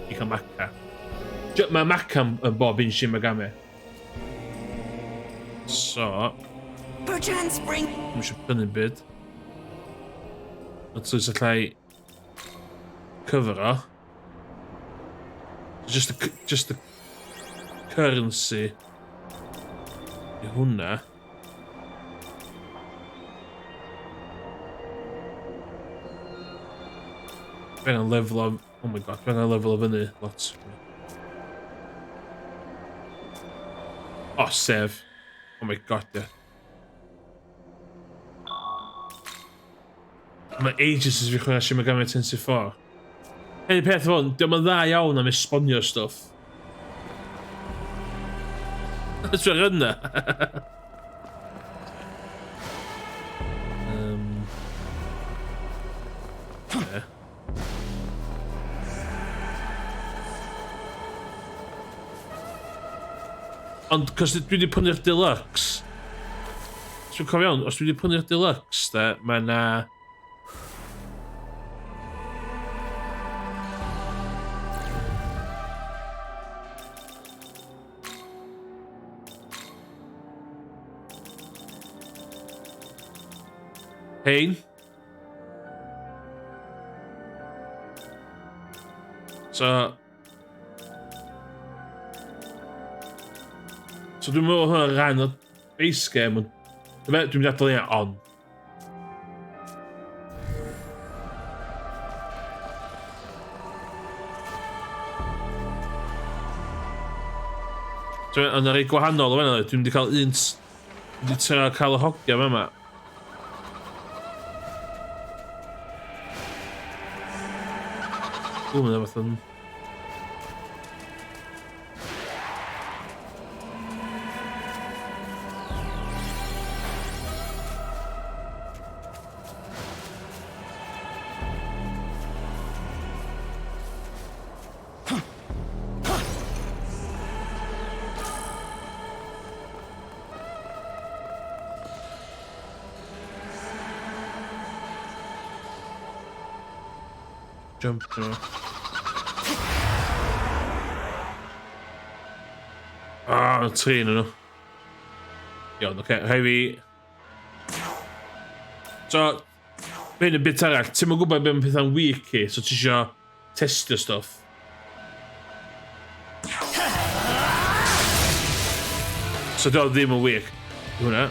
i cael Maca. Mae Maca yn bob un Shin Megami. So... Perchance bring... Dwi'n eisiau prynu byd. Ond dwi'n allai... Cyfer o. Just the currency i hwnna. Fe'n yn level o... Oh my god, fe'n yn level o fyny lot. Oh, save. Oh my god, yeah. Mae ages ys fi chwarae Shin Megami Tensei 4. Hyn peth fo'n, diolch yn dda iawn am esbonio stwff. Dwi'n rhywun yna. Ond, cos dwi wedi pwnu'r deluxe. Os dwi'n cofio iawn, os dwi wedi pwnu'r deluxe, mae yna... Hein. So dwi'n meddwl hwnna rhan o base game, ond dwi'n mynd adael ei on. Ond ar ei gwahanol o fanna, dwi'n mynd i cael un... Dwi'n mynd i cael y hogia fe yma. Dwi'n mynd fath yn... Jump through. Tri yn nhw. Iawn, oce, rhai fi... So, fe'n y bit arall, ti'n mwyn gwybod beth pethau'n weak i, so ti isio testio stuff. So, dwi'n ddim yn weak. Hwna.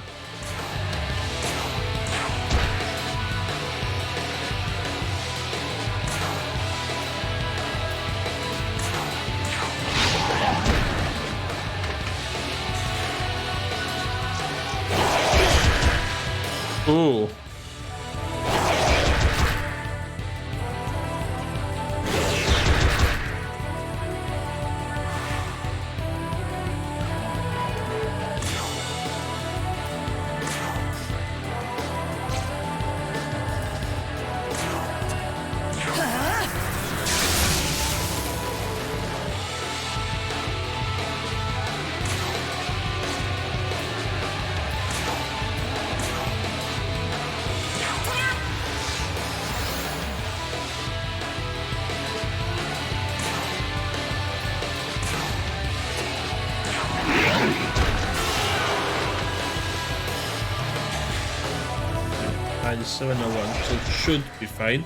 This 701, so it should be fine.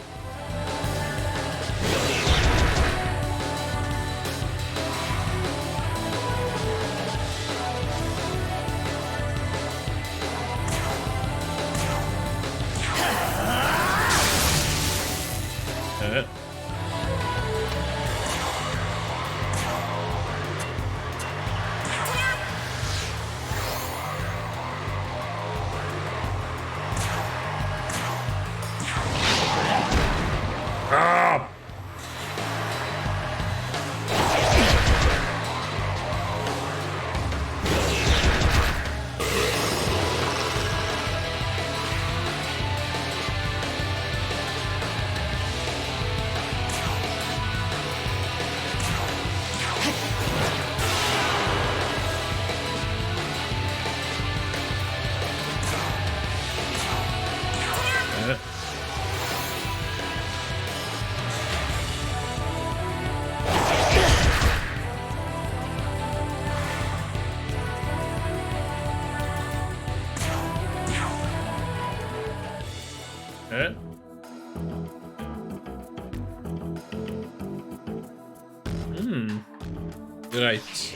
Right.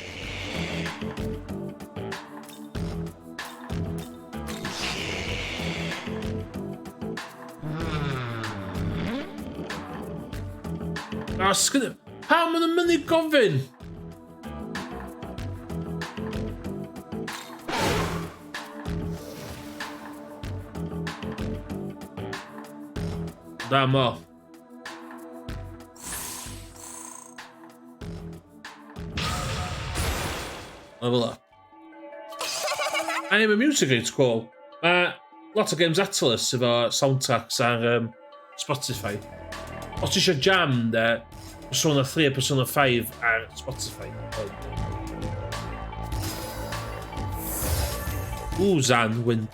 How many money gofyn? Damn off. Level up. I am a music it's called. Lots of games Atlas efo soundtracks ar Spotify. Os ti eisiau jam Persona 3 a Persona 5 ar Spotify. Ooh, Zan win.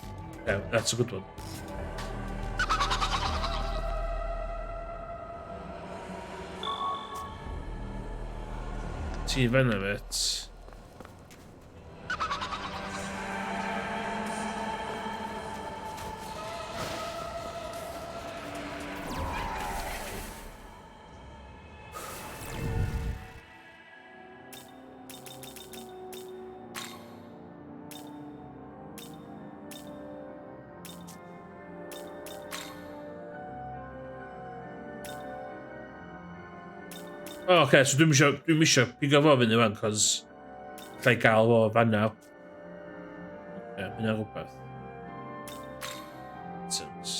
Yeah, that's a good one. Ti fan of it. Okay, so dwi'n misio pigo fo fyny fan, cos llai gael fo fan naw. Okay, mynd ar rhywbeth. Items.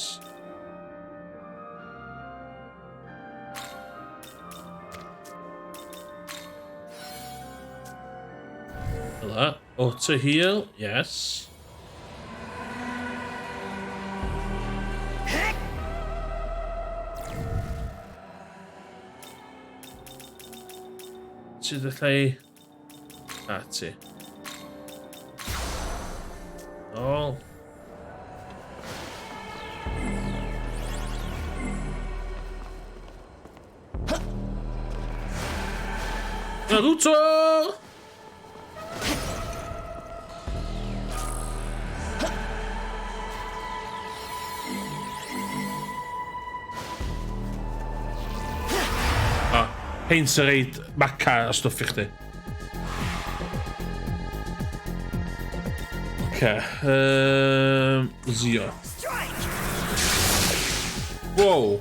Hello. Auto heal, yes. Sydd allai... ti. Ôl. Naruto! Hein sy'n reid maca a stwff I chdi. Zio. Wow.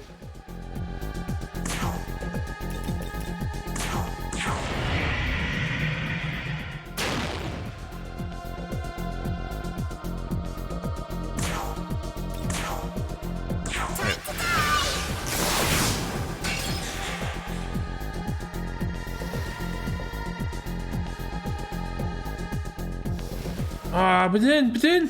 Bedin.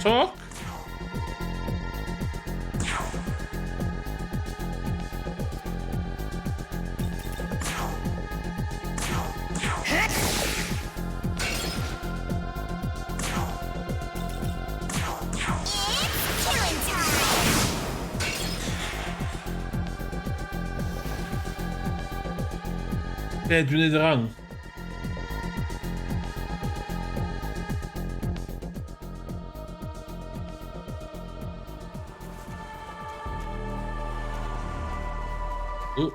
Talk. Be dwi'n neud y rang? Ooh.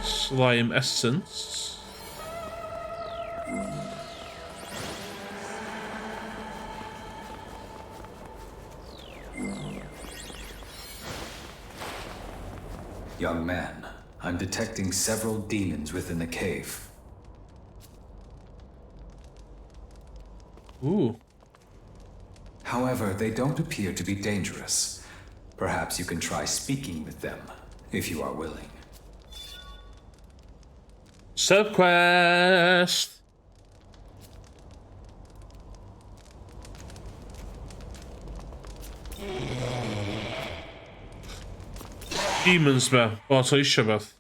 Slime essence. Young man, I'm detecting several demons within the cave. Ooh. However, they don't appear to be dangerous. Perhaps you can try speaking with them, if you are willing. Subquest. Demons be, o to eisiau beth.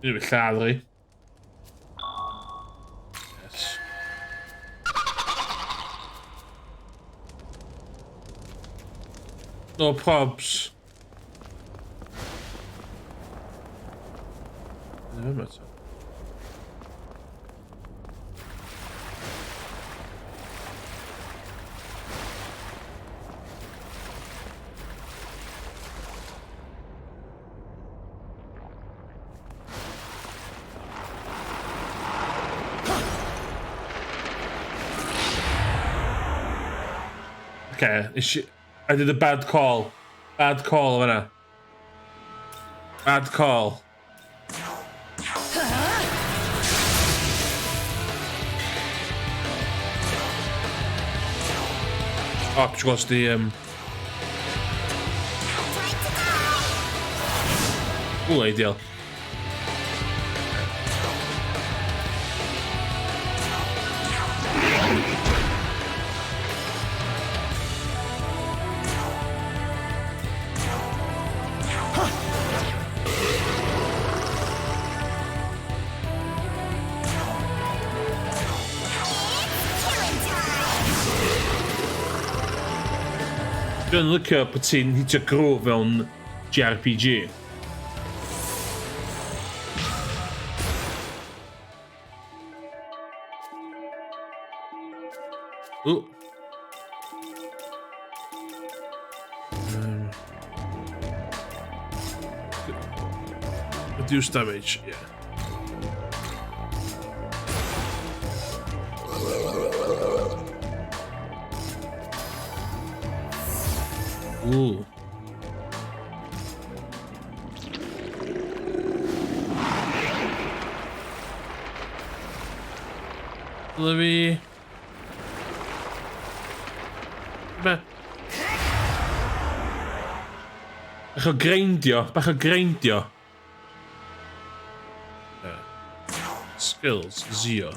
Dwi'n mynd lladri. Yes. No probs. Never matter. Okay, I did a bad call. Bad call, innit? Bad call. Oh, because the Oh, ideal. Dwi'n licio bod ti'n hitio gro fewn JRPG. Ooh. Reduce damage, yeah. Ooh. Livy. Bach o grindio, bach o grindio. Skills, 0.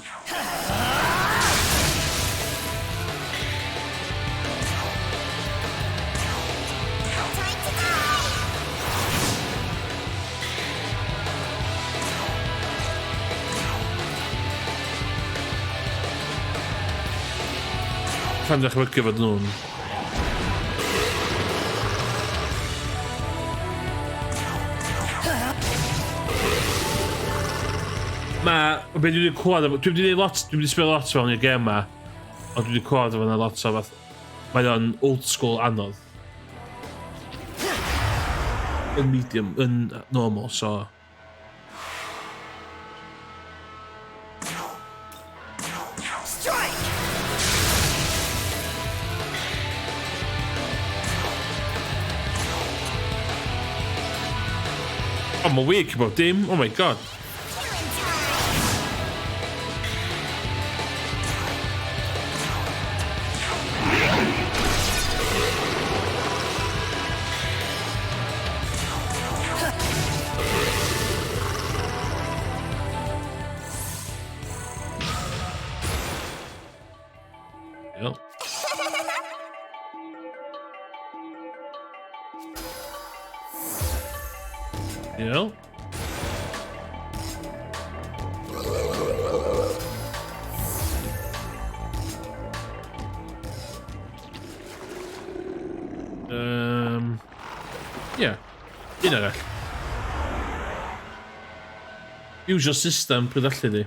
Fan dychmygu fod nhw'n be dwi wedi clywed efo... Dwi wedi sbio lot fewn i'r gêm ma, ond dwi wedi clywed efo yna lot o fath... Mae o'n old school anodd. Yn medium, yn normal, so... I'm awake about dim. Oh my god. Yep. You know? Yeah. Un arall. Usual system, pryd allu di.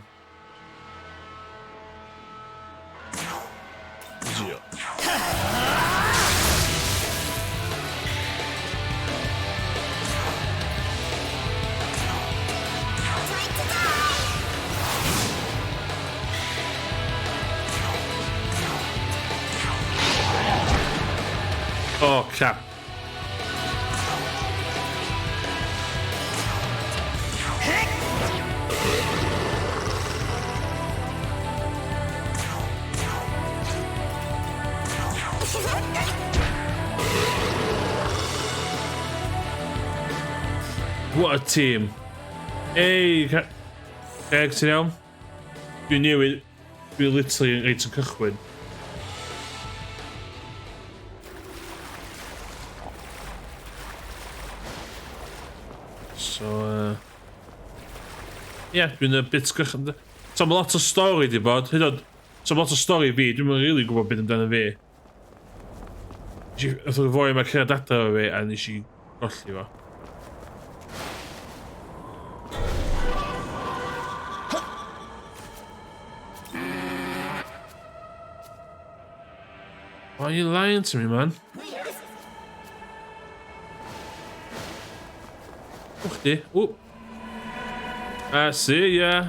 Oh, crap. What a team. Hey, Greg, ti'n iawn? Dwi'n newid, dwi'n literally reit yn cychwyn. So, yeah, dwi'n a bit cychwyn. So, mae lot o stori di bod. Hyd oed, so lot o stori fi, dwi'n mynd really gwybod beth amdano fi. Oedd o'r fwy mae cyrraedd adra o fi, a nes i golli fo. Why are you lying to me, man? Chdi. Oh. See ya.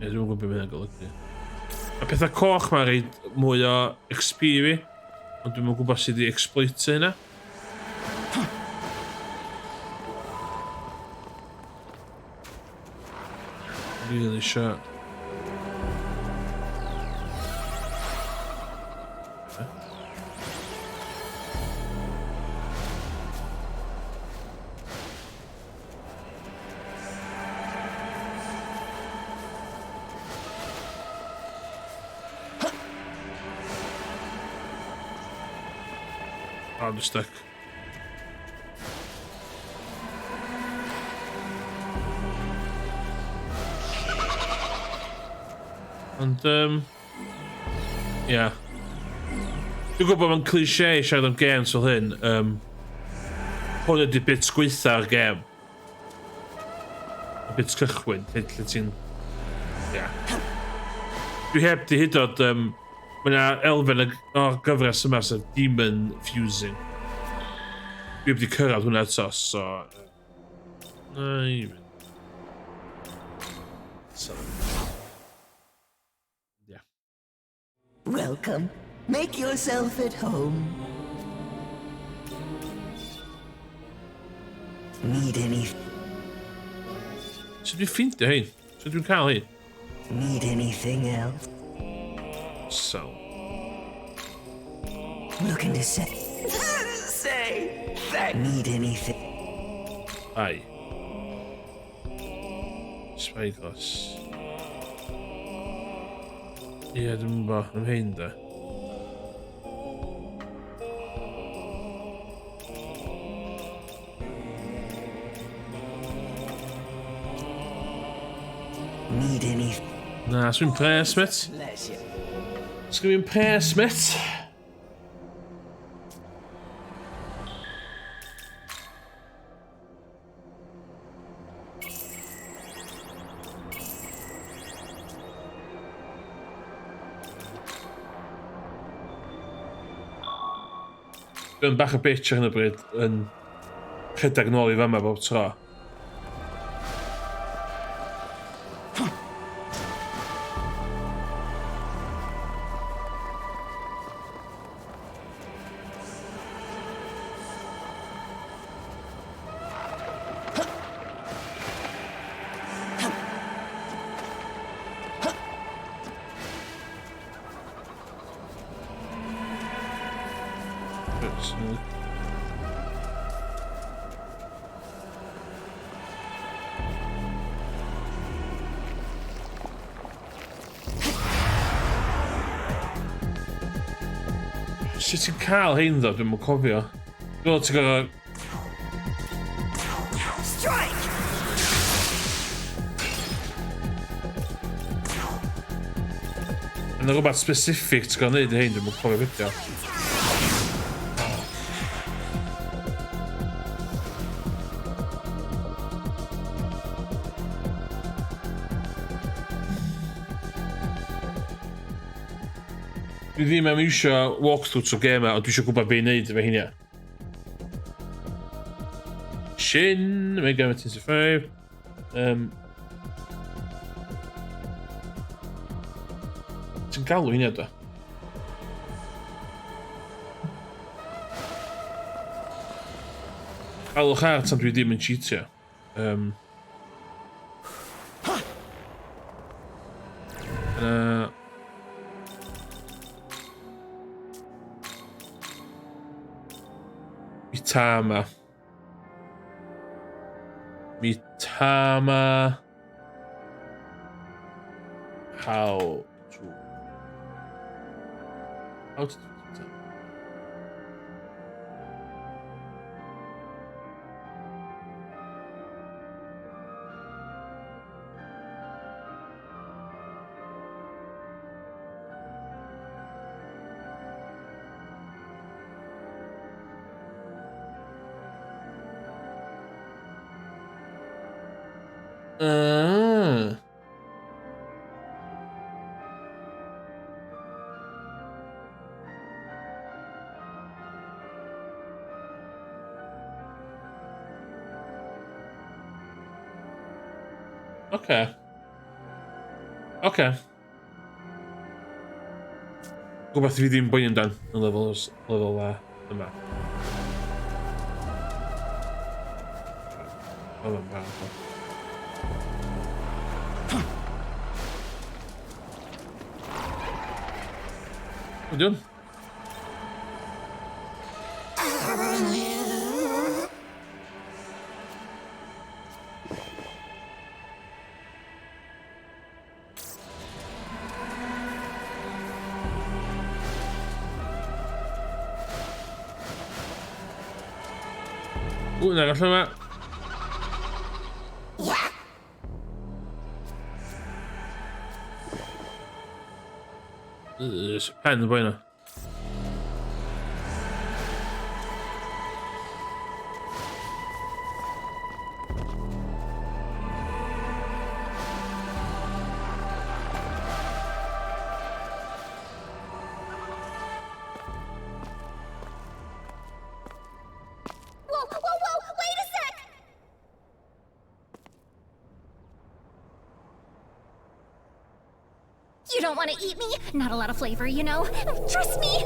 Dwi'n gwybod beth mae'n golygu. A pethau coch mae'n reid mwy o XP fi, ond dwi'n gwybod sydd i exploit hynna. Really sure. I'm stuck. And yeah. Dwi'n gwybod mae'n cliché siarad am games fel hyn. Hwn ydi bit gweitha'r gêm. Y bit cychwyn, lle ti'n... Yeah. Dwi heb di hyd oed... Mae'n elfen o'r gyfres yma sef Demon Fusing. Dwi heb di cyrraedd hwnna eto, so... Welcome. Make yourself at home. Need anything? So dwi'n ffeindio hyn? So dwi'n cael hyn? Need anything else? So. Looking to say. Say. Need anything? Aye. Spyglass. Ie, dwi'n gwybod am hyn da. Need anything? Na, sgwyn pres, met. Sgwyn pres, met. Dwi'n bach o bitch ar hyn o bryd yn rhedeg nôl i fama bob tro. Sut ti'n cael hein ddo? Dwi'n mwyn cofio. Dwi'n ti'n gorau... Strike! Yna rhywbeth specific ti'n gorau neud i hein, dwi'n mwyn cofio fideo. Dwi ddim am iwsio walkthrough trwy gêm ond dwi eisiau gwybod be i wneud efo hynny. Shin, Megami Tensei 5. Ti'n galw hynny do? Alwch ar tan dwi ddim yn cheatio. Mitama. How to do that? Okay. Okay. Rhywbeth fi ddim boen dan y level yma. Yun. Nagall yma. Pen y boi yna. You don't want to eat me? Not a lot of flavor, you know? Trust me!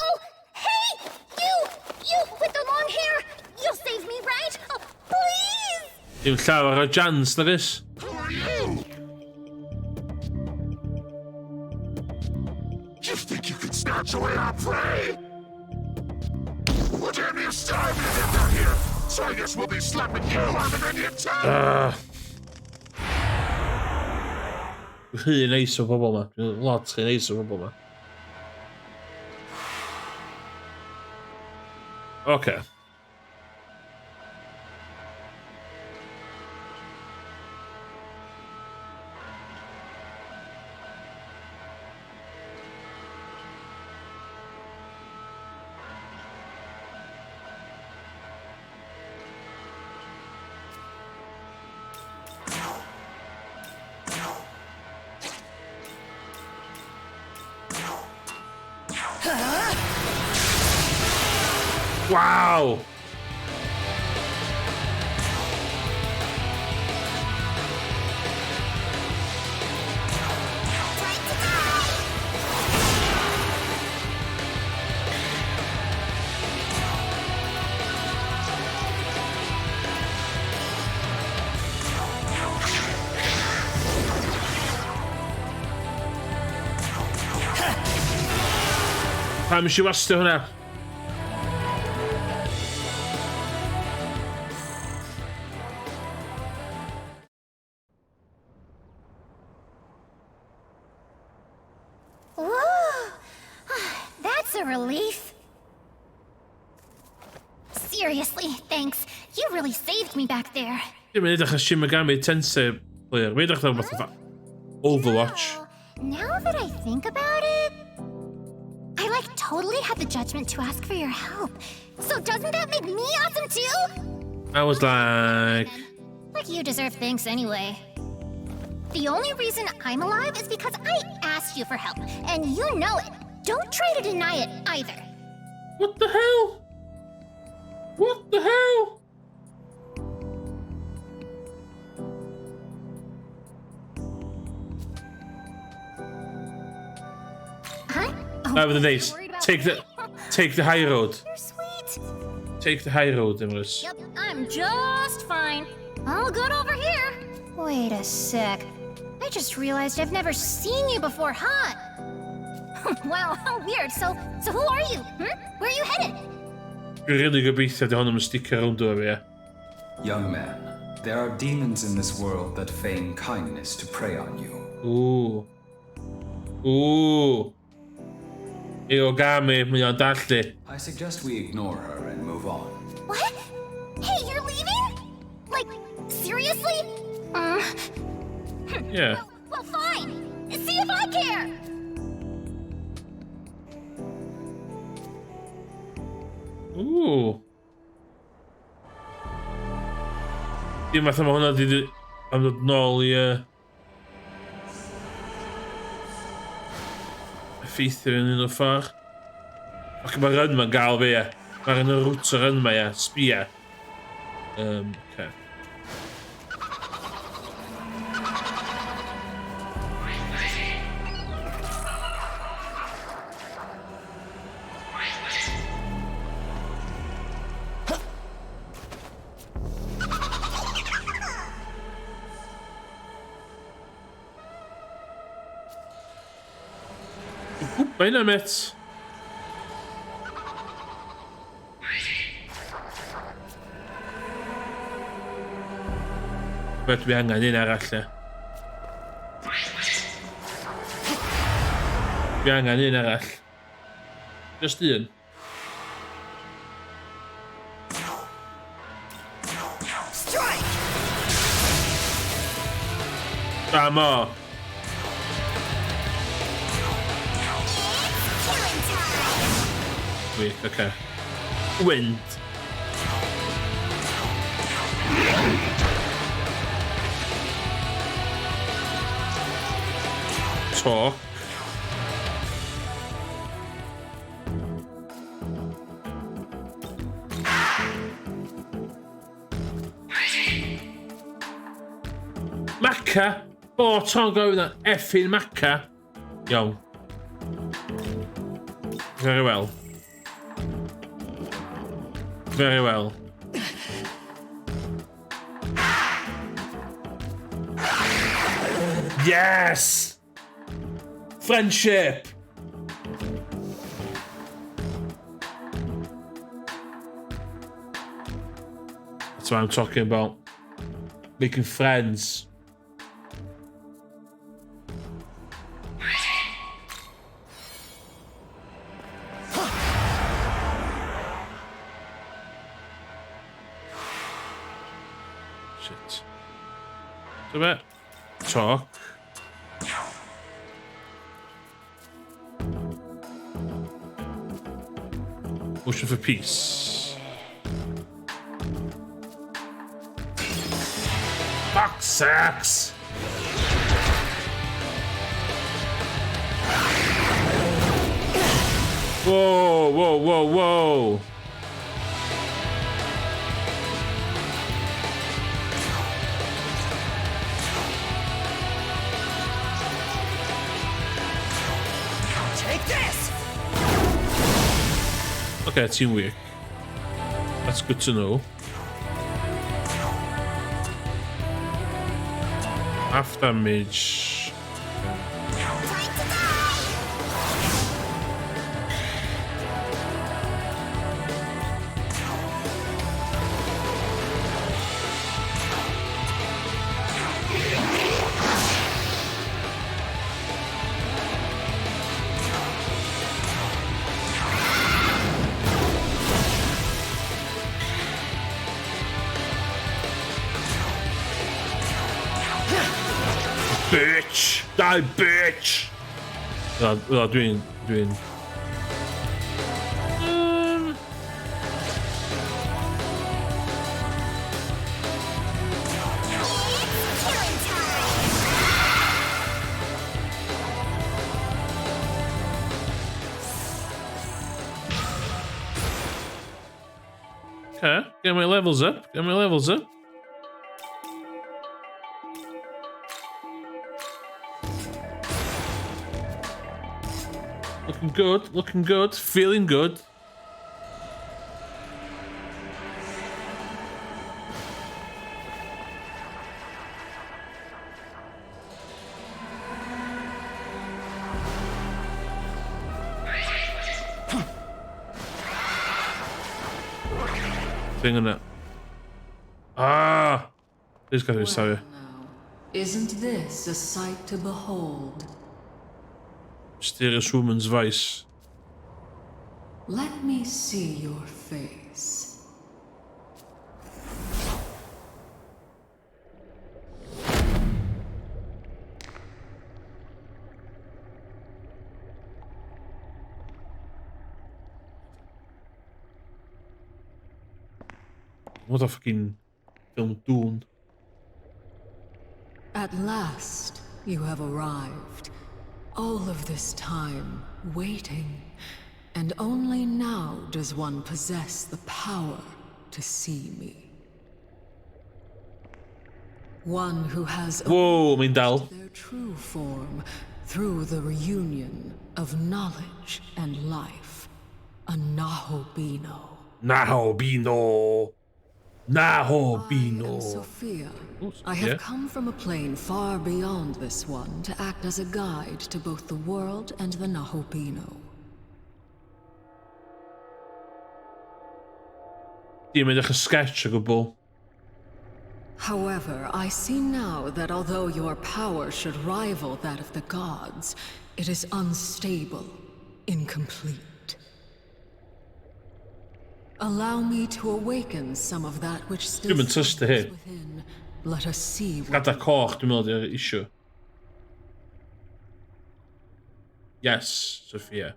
Oh, hey! You with the long hair! You'll save me, right? Oh, please! Dim llawer o jans, nagos? Who are you? You think you can snatch away our prey? Well, damn, you're starving to get down here. So I guess we'll be slapping you on the minion time. Dwi'n rhy neis o bobl ma. Dwi'n lot rhy neis o bobl ma. Okay. Wow! Pam eisiau wastio hwnna? a relief. Seriously, thanks. You really saved me back there. Dwi'n mynd edrych ar Shin Megami Tensei player. Mae'n edrych ar fatha Overwatch. Now that I think about it, I like totally had the judgment to ask for your help. So doesn't that make me awesome too? I was like you deserve thanks anyway. The only reason I'm alive is because I asked you for help, and you know it. Don't try to deny it either. What the hell? What the hell? Huh? That was nice. Take the high road. You're sweet. Take the high road, Emrys. Yep, I'm just fine. All good over here. Wait a sec. I just realized I've never seen you before, huh? Wow, how weird. So who are you? Where are you headed? Dwi'n really gobeithio di hwn yn sticio rownd o fi, Young man, there are demons in this world that feign kindness to prey on you. Ooh. Ooh. Megami, mae o'n dallu. I suggest we ignore her and move on. What? Hey, you're leaving? Like, seriously? Yeah. Well, fine. See if I care. Ooh. Dim fatha mae hwnna di am dod nôl i effeithio yn un o'r ffordd. Ac mae'r run ma'n gael fi, Mae'r yn y rwt o'r run ma, sbia. Okay. Mae'n amit. Bet fi angen un arall lle. Fi angen un arall. Just un. Damo. Weak, okay. Wind. Talk. Maca. Oh, Tom go with that effing Maca. Yo. Very well. Very well. Yes! Friendship! That's what I'm talking about. Making friends. Shit. So about talk. Motion for peace. Fuck sacks. Whoa, whoa, whoa, whoa. Take this! Okay, teamwork. That's good to know. Half damage. Die, bitch! Doing. Okay, get my levels up. Looking good, feeling good. Thing on it. Ah! This guy is sorry. Isn't this a sight to behold? Mysterious woman's voice. Let me see your face. What a fucking film doen. At last, you have arrived. All of this time, waiting. And only now does one possess the power to see me. One who has Whoa, Mindal. their true form through the reunion of knowledge and life. A Nahobino. Nahobino. I am Sophia. I have yeah. come from a plane far beyond this one to act as a guide to both the world and the Nahobino. Die met een sketch gwbl. However, I see now that although your power should rival that of the gods, it is unstable, incomplete. Allow me to awaken some of that which still slumbers within. Let us see what... Gaat akkoord, du meddwl i'r issue. Yes, Sophia.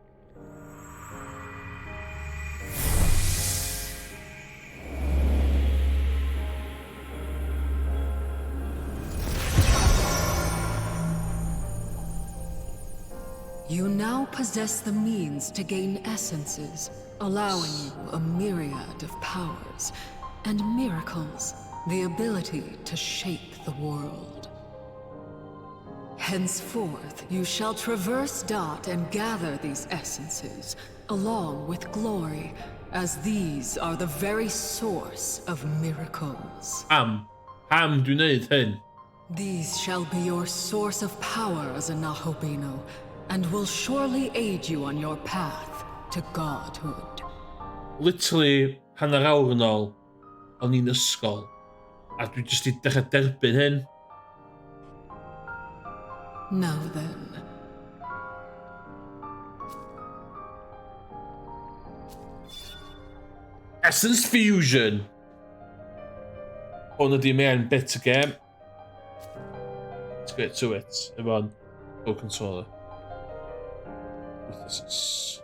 You now possess the means to gain essences, allowing you a myriad of powers and miracles, the ability to shape the world. Henceforth, you shall traverse Dot and gather these essences, along with glory, as these are the very source of miracles. Ham dwi'n neud hyn. These shall be your source of power as a Nahobino, and will surely aid you on your path to godhood. Literally, hanner awr yn ôl, o'n i'n ysgol, a dwi jyst i dechrau derbyn hyn. Now then. Essence Fusion! Hwn ydi main bit y game. Let's get to it. Efo'n Pro Controller. This is...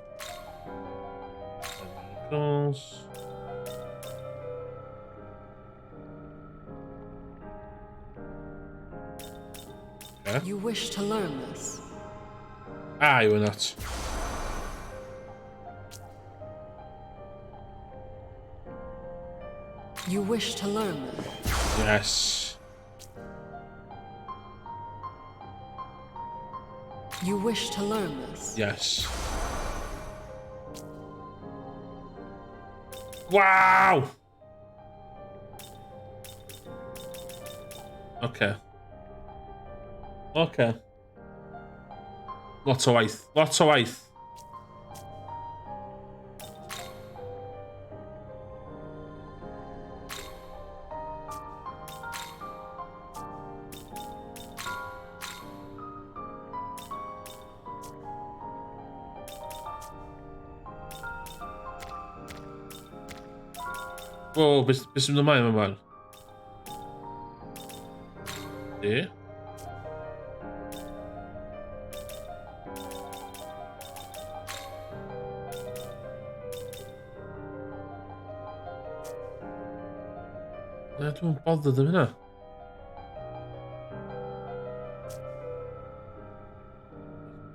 Okay. You wish to learn this? You were not. You wish to learn this? Yes. You wish to learn this? Yes. Wow! Okay. Okay. Lots of waith. Lots of waith. Wow, bist du normal, Mann? Nee. Dwi'n bothered am hynna.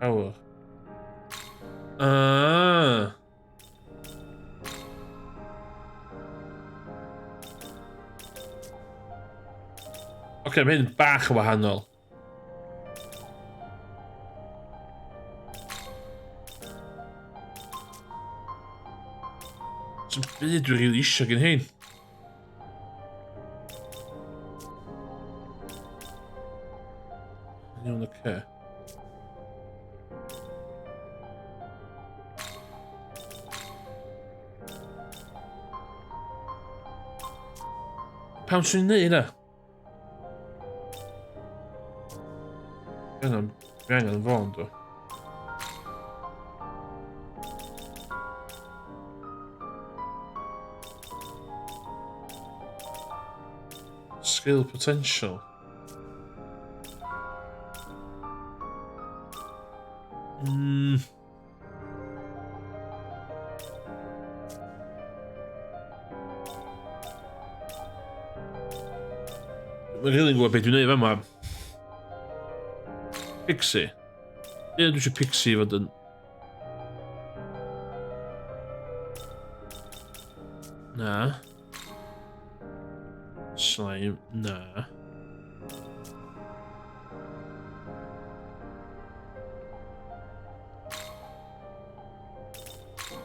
Power. Oce, mae hyn bach yn wahanol. Sy'n byd dwi'n rili isio gen hyn. Iawn, oce. Pam sy'n neud hynna? Dwi angen fo, ynddo. Skill potential. Mae'n rili'n gwybod beth dwi'n neud fe yma. Pixie. Ie, dwi eisiau Pixie fod yn... Na. Slime, na.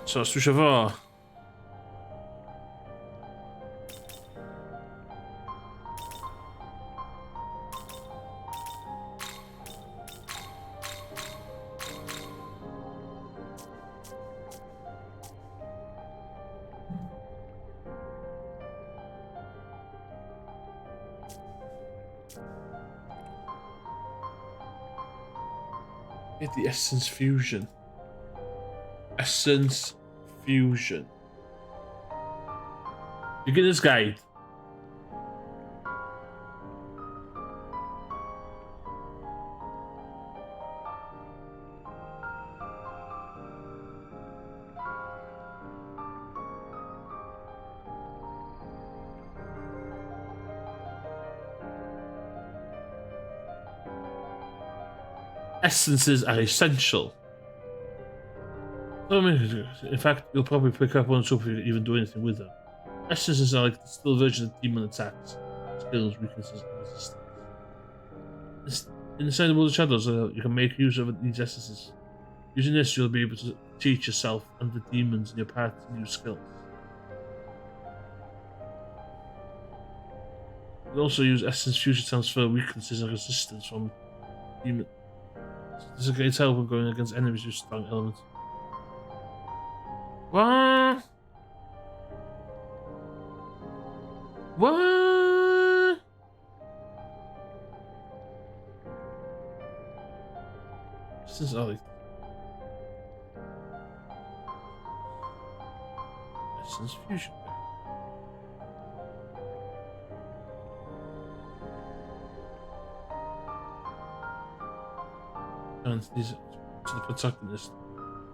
So, os dwi eisiau fo... Get the Essence Fusion. Essence Fusion. Beginner's Guide. Essences are essential. I mean, in fact, you'll probably pick up one if you even do anything with them. Essences are like the still version of demon attacks, skills, weaknesses, and resistance. Inside the World of Shadows, you can make use of these essences. Using this, you'll be able to teach yourself and the demons in your path new skills. You can also use Essence Fusion to transfer weaknesses and resistance from demons. This is a great help when going against enemies with strong elements. What? What? This is all like Essence Fusion. And these to the protagonist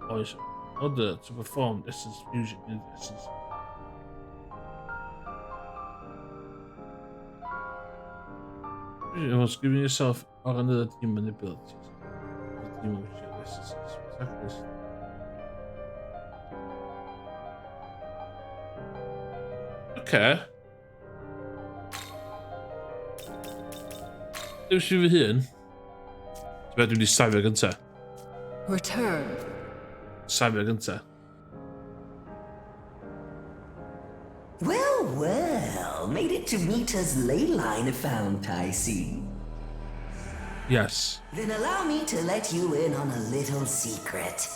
voice order to perform Essence Fusion in Essence. It was giving yourself or another demon abilities. The demon with your essences. Protagonist. Okay. There's over here. Dwi'n mynd i safio gynta. Return. Safio gynta. Well, made it to Mita's ley line fount, I see. Yes. Then allow me to let you in on a little secret.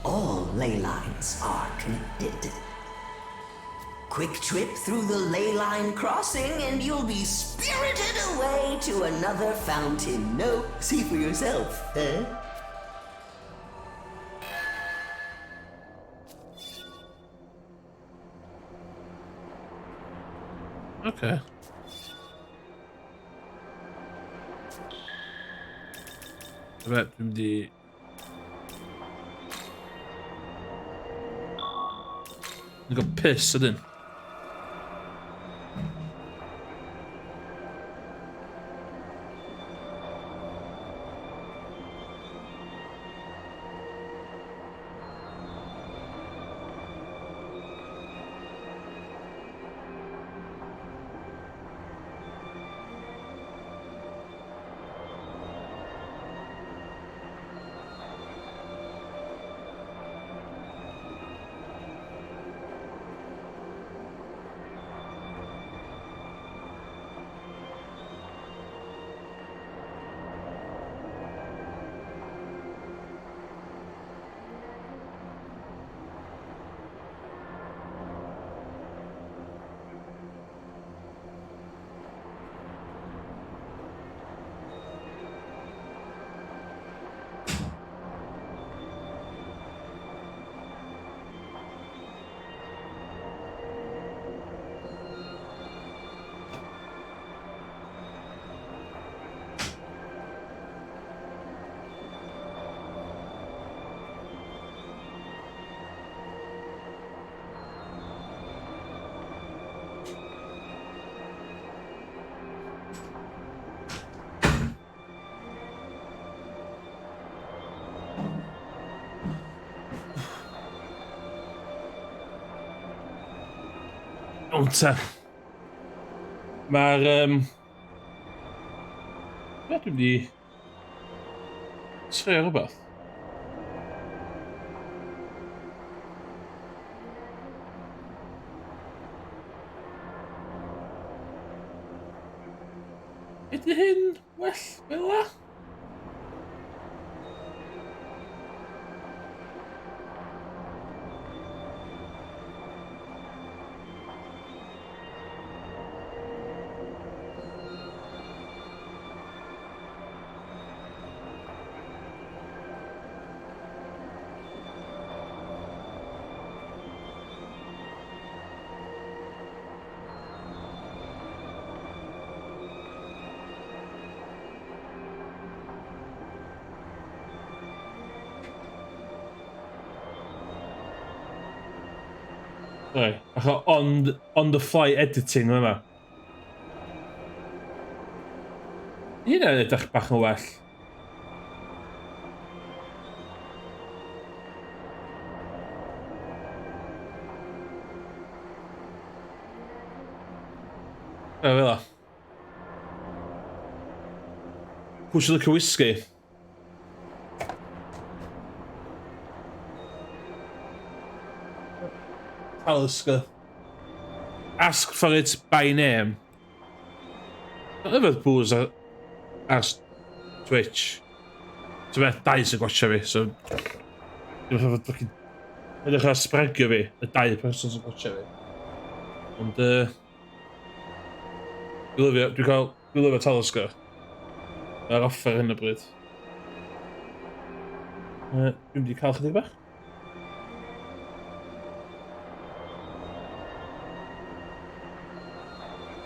All ley lines are connected. Quick trip through the ley line crossing and you'll be spirited away to another fountain. No, see for yourself, eh? Okay. Right, dwi'n mynd i... Dwi'n gael piss ydyn. Ond ta. Mae'r... Be dwi'n di... Srio rhywbeth. Ydy hyn well fel la? Sorry, on the fly editing yma. Hynna'n edrych bach yn well. Fel la. Pwy sy'n licio whisky? Talisker. Ask for its by name. Dwi'n meddwl booze ar Twitch. Dwi'n meddwl dau sy'n gwachio fi, so... Dwi'n meddwl edrych ar sbragio fi, y dau person sy'n gwachio fi. Ond, Dwi'n lyfio Talisker. Ar offer hyn o bryd. Dwi'n mynd i cael chydig bach.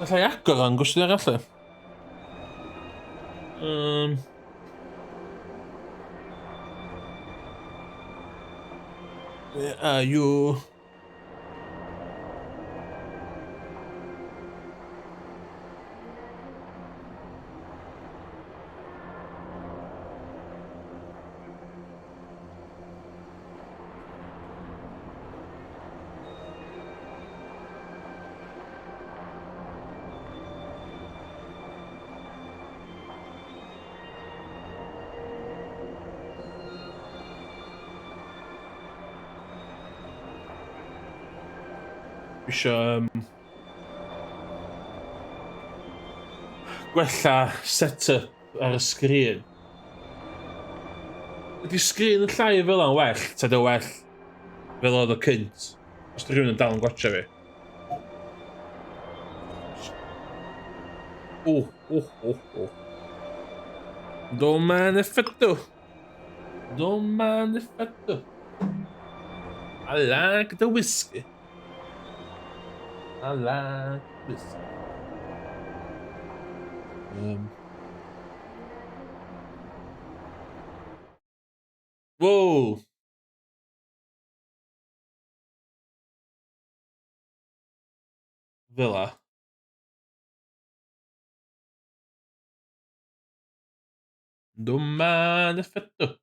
Allai agor o'n gwestiwn ar allu. Where are you? Isio gwella set-up ar y sgrin. Ydy sgrin y llai fel yna'n well, ta dy well fel oedd o cynt? Os dy rhywun yn dal yn gwachio fi. O. Don't effetto. I like the whiskey. I like whiskey. Whoa. Villa. Domani effetto.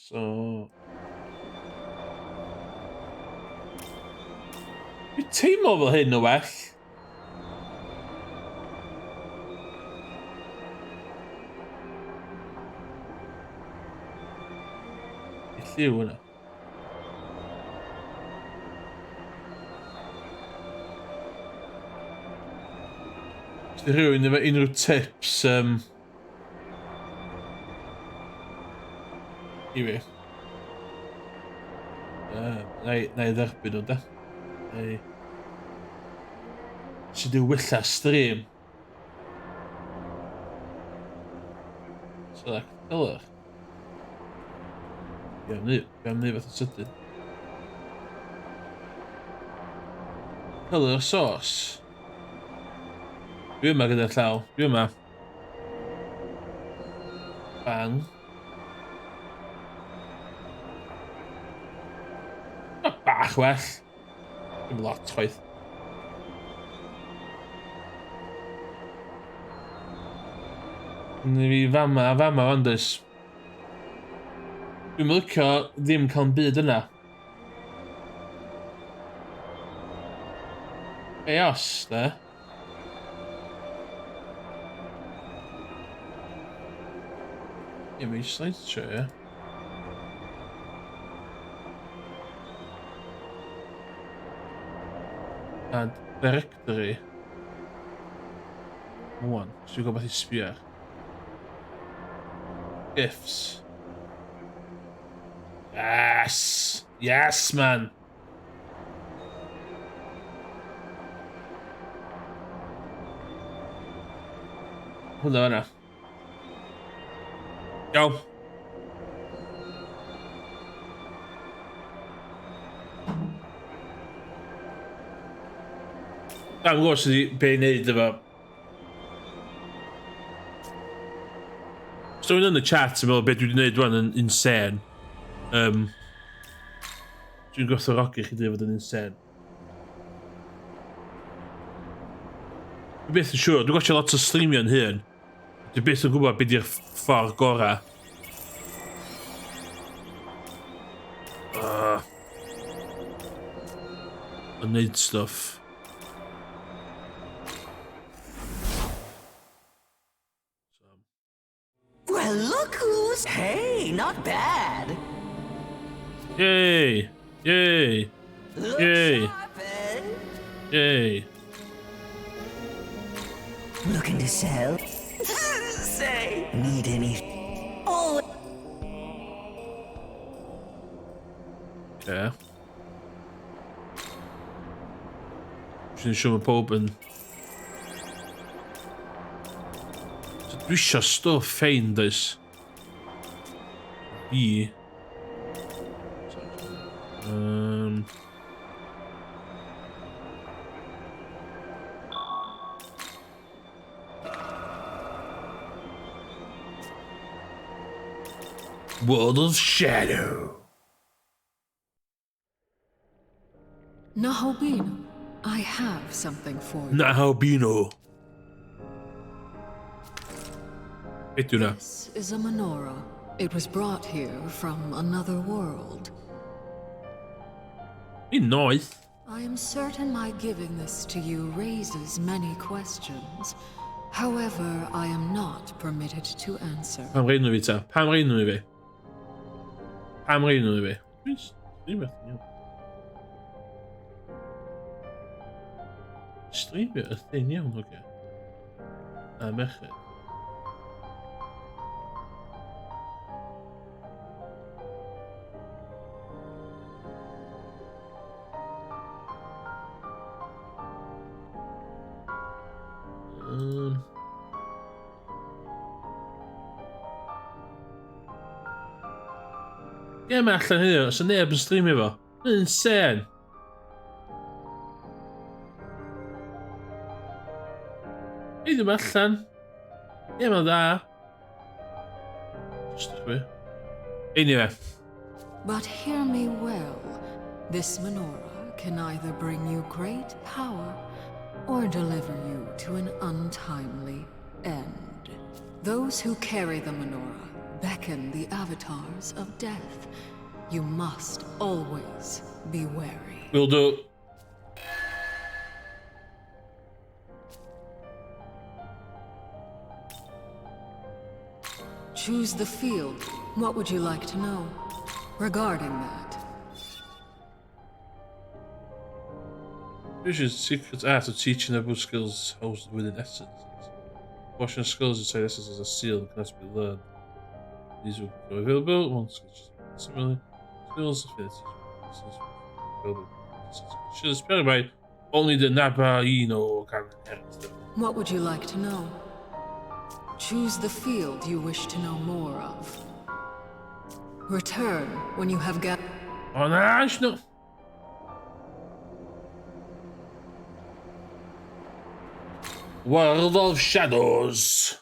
So... Dwi'n teimlo fel hyn o well. I lliw hwnna. Os di rhywun efo unrhyw tips i fi. Na i dderbyn nhw, da. Sut yw wylla stream? Select colour. Fi am neud fath o sydyn. Colour source. Dwi yma gyda'r llaw. Dwi yma. Bang. Bach well. Dim lot chwaith. Ni fi fama ondys. Dwi'n licio ddim cael yn byd yna. Chaos, de. Image slideshow, yeah. Add directory. One. So we've got about spear. Gifts. Yes! Yes, man! Hwnna fanna. Go. I'm gwybod sydd be i wneud efo. Os rwy'n yn y chat yn meddwl beth dwi wedi wneud rwan yn insane. Dwi'n gwerthfawrogi chi dweud fod yn insane. Dwi'n byth yn siŵr, dwi'n gwachio lot o streamio yn hyn. Dwi'n byth yn gwybod beth yw'r ffordd gorau. Yn neud stuff. Well, look who's... Hey, not bad. Yay! Yay! Look Yay! sharp, eh? Yay! Looking to sell? Say, need any... Oh! Okay. Dwi'n siŵr mae pob yn... Dwi isio stuff ffein, does? Fi. World of Shadow. Nahobino, I have something for you. Nahobino. This is a menorah. It was brought here from another world. Nice. I am certain my giving this to you raises many questions. However, I am not permitted to answer. Pam reid nhw fi ta? Pam reid nhw fi? Pam reid nhw fi? Streamio y thing iawn, oce. A merched. Ie, mae allan hynny, os yna neb yn streamio fo. Mae'n insane. Ei, ddim allan. Ie, mae'n dda. Just chwi. Anyway. But hear me well. This menorah can either bring you great power or deliver you to an untimely end. Those who carry the menorah beckon the avatars of death. You must always be wary. Will do. Choose the field. What would you like to know regarding that? Vision's secret art of teaching about skills hosted within essence. Washing skills inside essence as a seal that cannot be learned. These will be available once similarly. Skills affinities available. Should spell by only the Nabaino can inherit them. What would you like to know? Choose the field you wish to know more of. Return when you have gathered. Oh, nice, no. World of Shadows.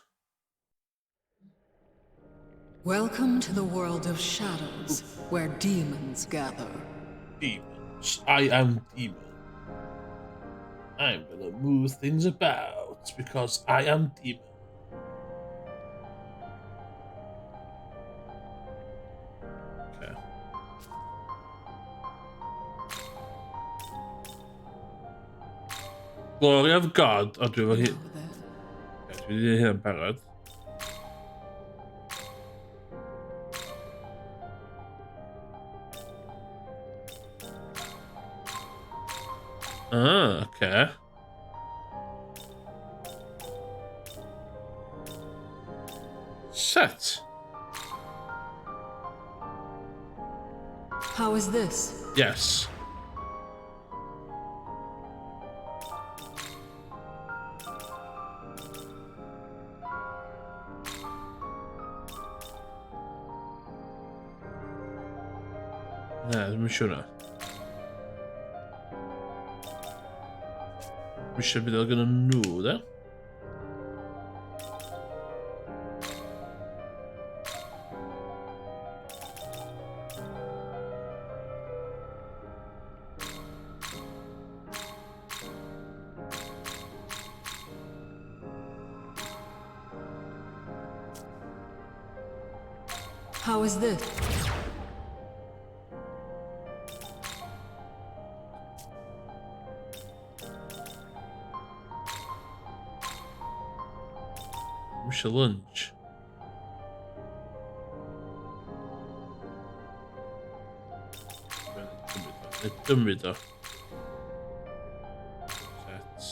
Welcome to the world of shadows, where demons gather. Demons. I am demon. I'm gonna move things about because I am demon. Glory of God. O, dwi efo hi... Dwi wedi hyn yn barod. Okay. Set. How is this? Yes. Ddim yn siŵr. Mi eisiau bydd o gyda nhw, da? How is this? Mi eisiau lunch. Gymryd o. Set.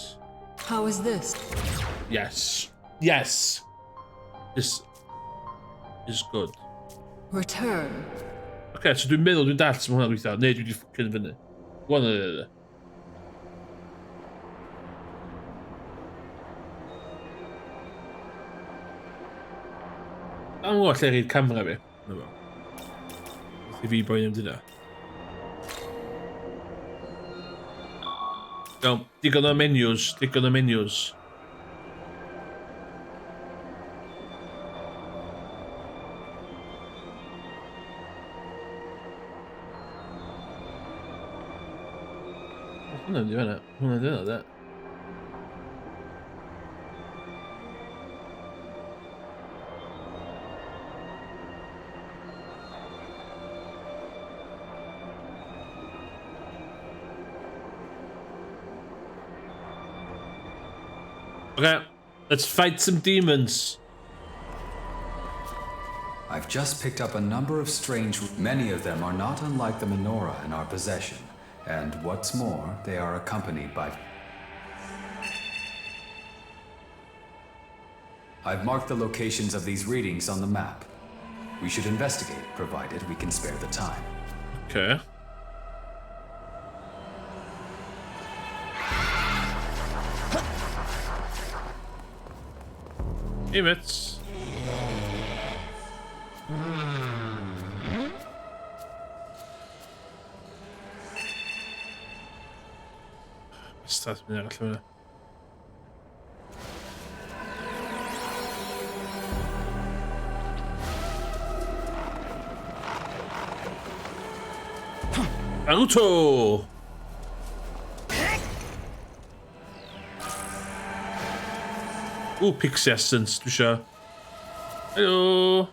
How is this? Yes. Yes. This is good. Return. Okay, so dwi'n meddwl dwi'n dall sy'n hwnna'n gweithio. Neu dwi wedi ffocin fyny. One or the other. Am gwybod lle reid camera fi. Na fo. Wrth i fi boi am dyna. Iawn, digon o menus, digon o menus. Hwnna'n di fanna. Hwnna'n di fanna, da. Okay, let's fight some demons. I've just picked up a number of strange... Many of them are not unlike the menorah in our possession. And what's more, they are accompanied by... I've marked the locations of these readings on the map. We should investigate, provided we can spare the time. Okay. Hey, mates. Start mewn arall fyna. Naruto! Ooh, Pixie Essence, dwi isio. Helo!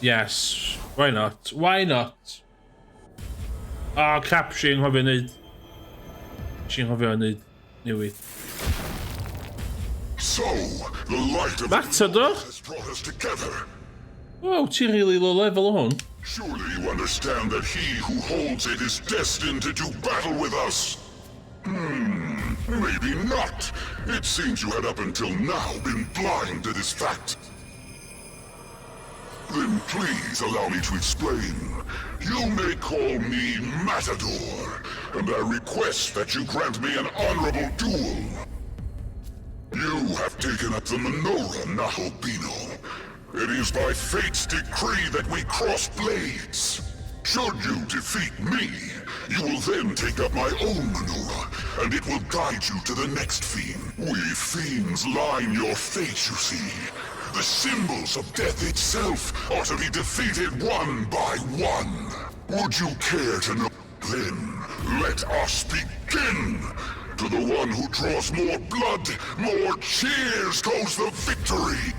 Yes, why not? Why not? Ah, crap, Shin hofio neud. Shin hofio neud newid. So, the light of Matador has brought us together. Oh, ti'n really low level on. Surely you understand that he who holds it is destined to do battle with us. Maybe not. It seems you had up until now been blind to this fact. Then please allow me to explain. You may call me Matador, and I request that you grant me an honorable duel. You have taken up the menorah, Nahobino. It is by fate's decree that we cross blades. Should you defeat me, you will then take up my own menorah, and it will guide you to the next fiend. We fiends line your fate, you see. The symbols of death itself are to be defeated one by one. Would you care to know? Then, let us begin! To the one who draws more blood, more cheers goes the victory!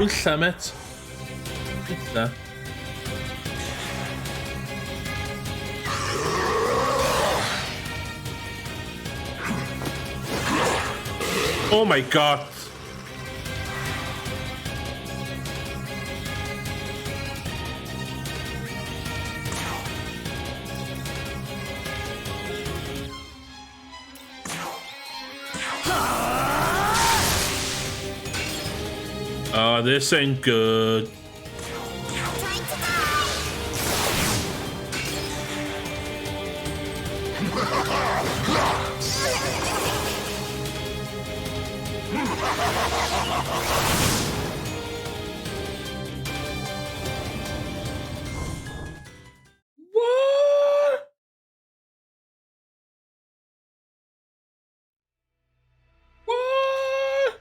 Ulla, met. Ulla. Oh my god. Oh, this ain't good. What? What?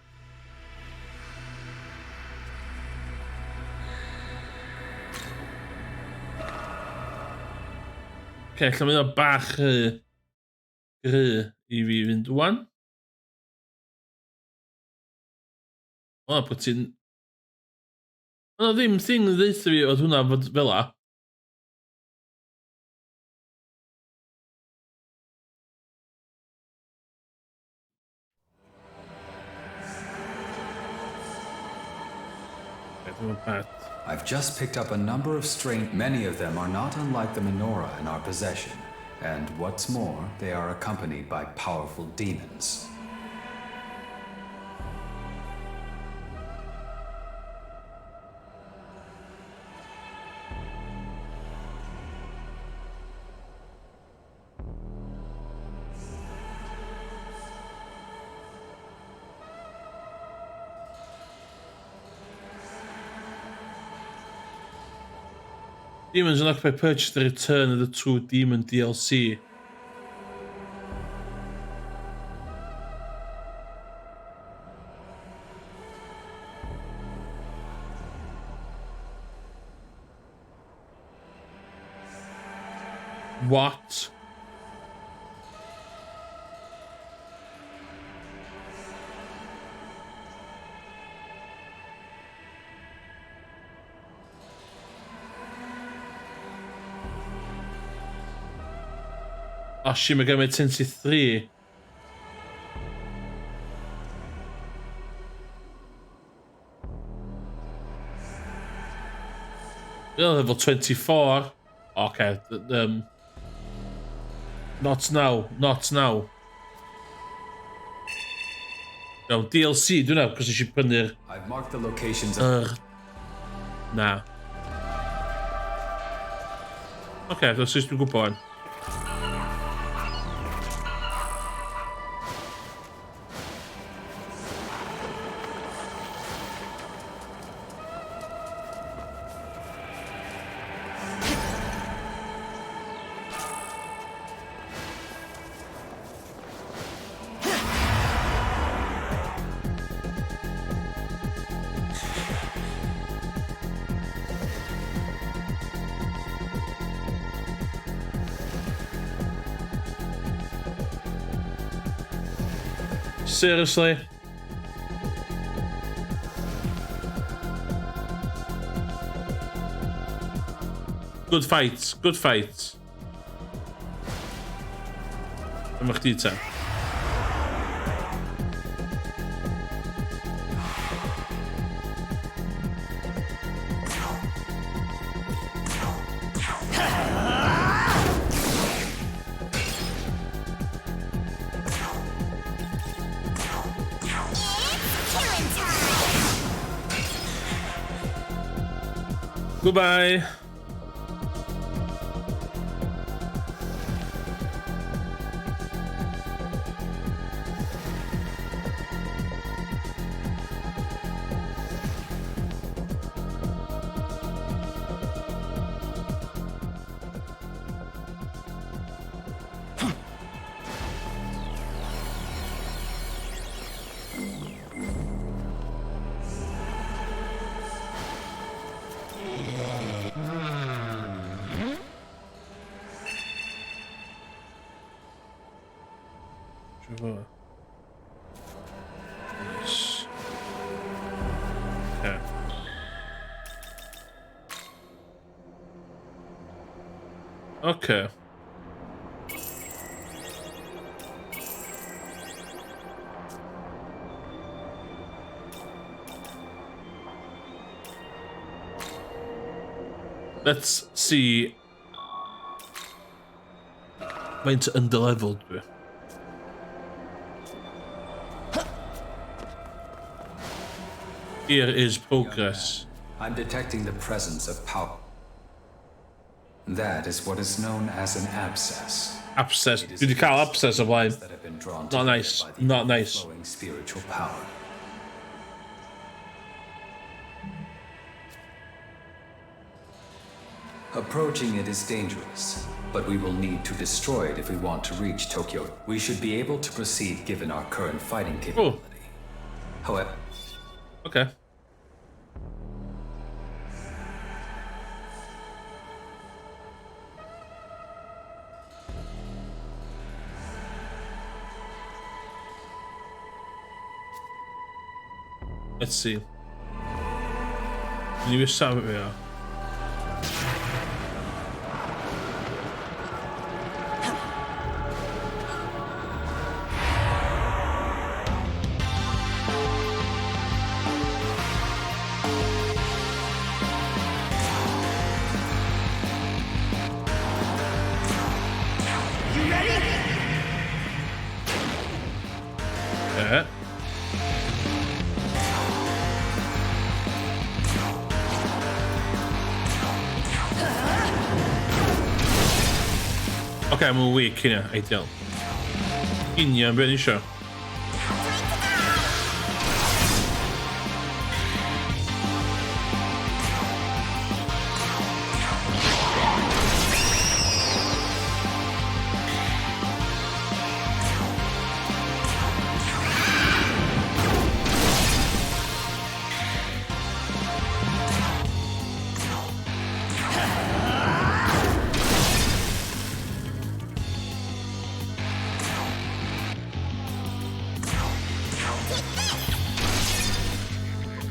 Okay, lle mynd o bach gry i fi fynd wan. O, bod ti'n... O, ddim thing ddeitha fi oedd hwnna fod fel la. I've just picked up a number of strange... Many of them are not unlike the menorah in our possession. And what's more, they are accompanied by powerful demons. Demons unlocked by purchase the return of the True Demon DLC. What? Oh, Shin Megami Tensei 3. Level 24. Okay. Not now. Not now. No, DLC, dwi'n know, cos eisiau prynu'r... I've marked the locations... Na. Okay, that's just dwi'n gwybod. Seriously? Good fight, good fight. Dyma chdi ta. Goodbye. Okay. Let's see. Mine's underleveled. Here is progress. I'm detecting the presence of power. That is what is known as an abscess. Abscess. Did you call abscess of line? Not nice. Not nice. Spiritual power. Approaching it is dangerous, but we will need to destroy it if we want to reach Tokyo. We should be able to proceed given our current fighting capability. However... Okay. Let's see. Nu is samen weer. Okay, I'm weak here, I tell. I'm pretty sure.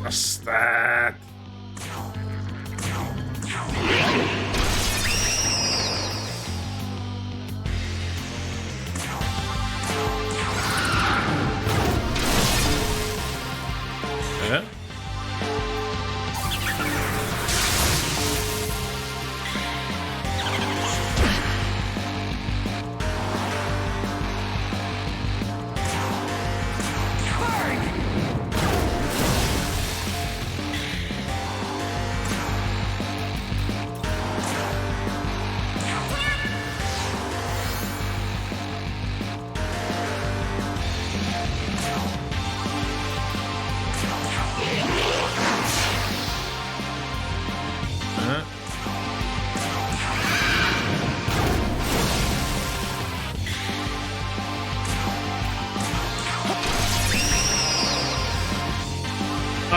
What's that? Yeah.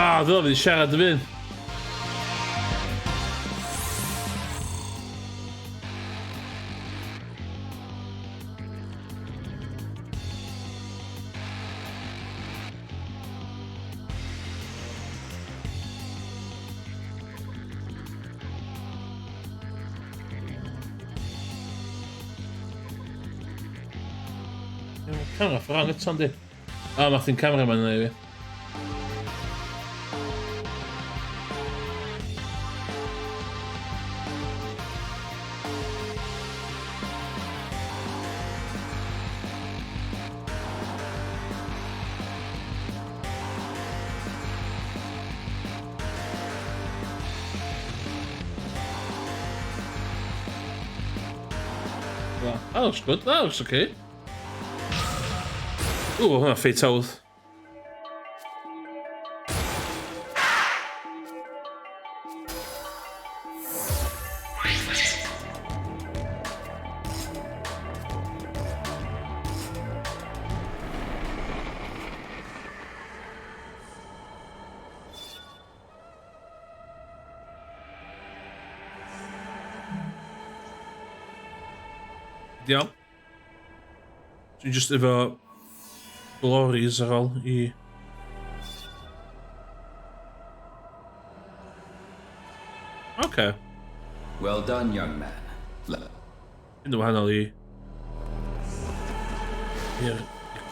Ah, då har vi kära Devin. Camera förranget som det. Ja, Martin kameraman är ju. Well, that looks good. That looks okay. Oh, fatal. Ja. So just efo glories ar ôl I... Okay. Well done, young man. Yn wahanol i'r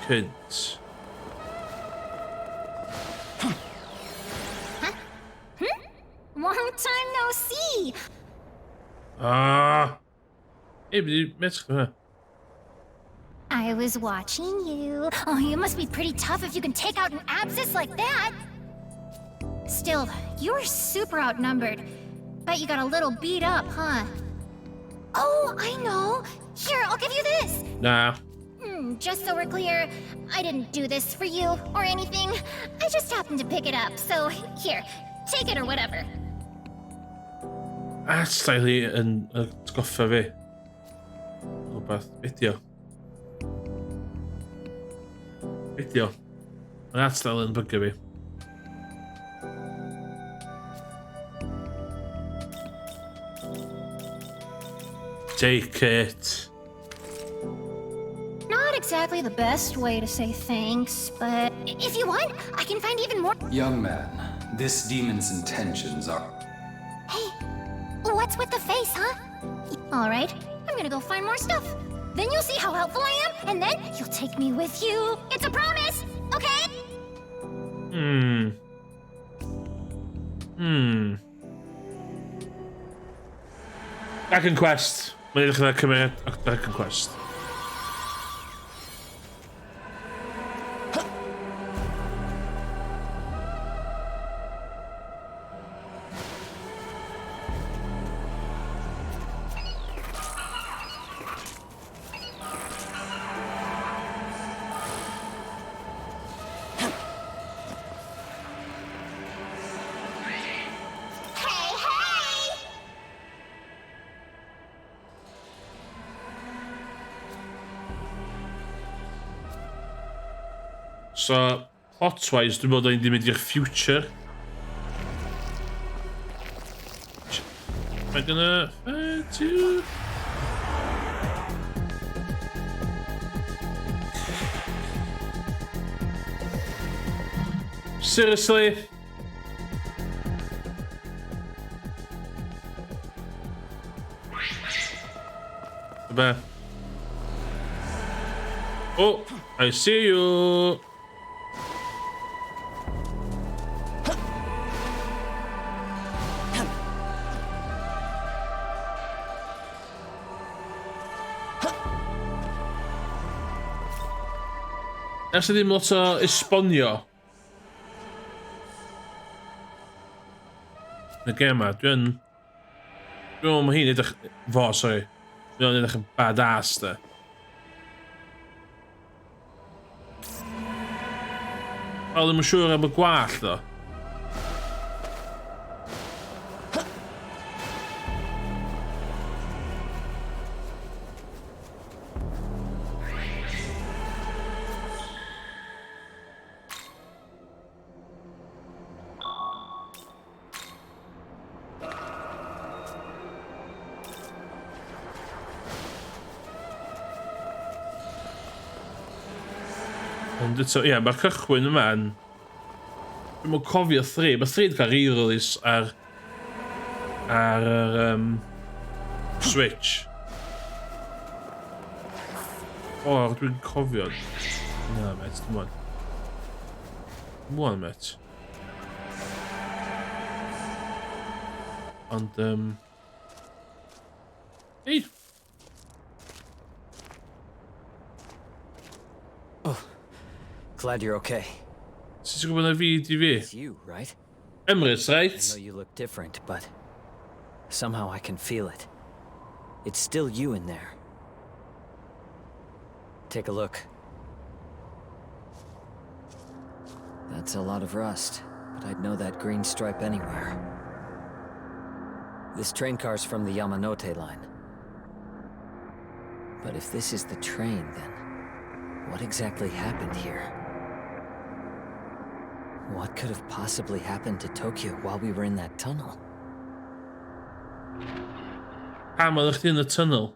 cynt. Long time no see. Ah! Hey, but met I was watching you. Oh, you must be pretty tough if you can take out an abscess like that. Still, you're super outnumbered. Bet you got a little beat up, huh? Oh, I know. Here, I'll give you this. Nah. Just so we're clear, I didn't do this for you or anything. I just happened to pick it up, so here, take it or whatever. Slightly yn atgoffa fi. Rhywbeth. Idio. Mae'n atstall yn bygio fi. Take it. Not exactly the best way to say thanks, but if you want, I can find even more. Young man, this demon's intentions are... Hey, what's with the face, huh? All right, I'm gonna go find more stuff. Then you'll see how helpful I am, and then you'll take me with you. It's a promise, okay? Dragon Quest. Mae'n edrych yna cymryd Dragon Quest. So, plot-wise, dwi'n meddwl ni'n mynd i'r future. Am I gonna fight you? Seriously? Be? Oh, I see you. Ers ddim lot o esbonio yn y gêm ma. Dwi'n meddwl mae hi'n edrych... Dwi'n meddwl edrych yn badass, da. O, ddim yn siŵr am y gwallt, ddo. Ond eto, ie, mae'r cychwyn yma yn... Dwi'n mwyn cofio 3. Mae 3 wedi cael re-release ar Switch. O, dwi'n cofio. Na, met, dim ond. Mwan, met. Ond, Ei! Glad you're okay. Sut ti'n gwybod na fi di fi? It's you, right? Emrys, right? I know you look different, but somehow I can feel it. It's still you in there. Take a look. That's a lot of rust, but I'd know that green stripe anywhere. This train car's from the Yamanote line. But if this is the train, then what exactly happened here? What could have possibly happened to Tokyo while we were in that tunnel? Hammer ligt in the tunnel.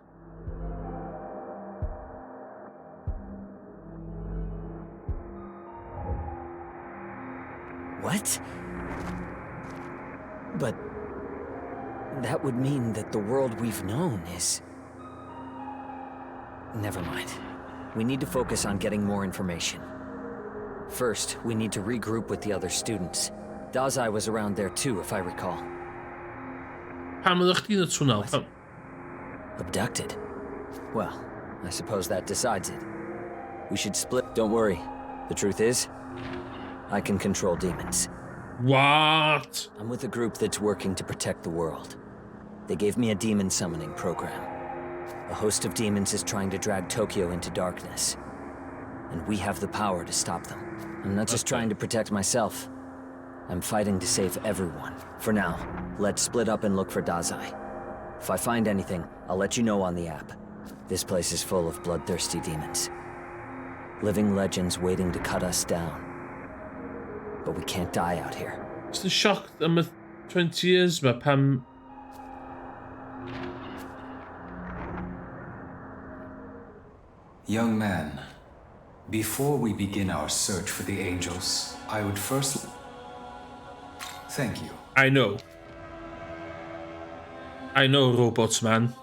What? But that would mean that the world we've known is... Never mind. We need to focus on getting more information. First, we need to regroup with the other students. Dazai was around there too, if I recall. Hammer ligt in the tunnel. Oh. Abducted? Well, I suppose that decides it. We should split. Don't worry. The truth is, I can control demons. What? I'm with a group that's working to protect the world. They gave me a demon summoning program. A host of demons is trying to drag Tokyo into darkness. And we have the power to stop them. I'm not just trying to protect myself. I'm fighting to save everyone. For now, let's split up and look for Dazai. If I find anything, I'll let you know on the app. This place is full of bloodthirsty demons. Living legends waiting to cut us down. But we can't die out here. It's the shock am 20 years ma pam. Young man, before we begin our search for the angels, I would first... Thank you. I know, robots, man.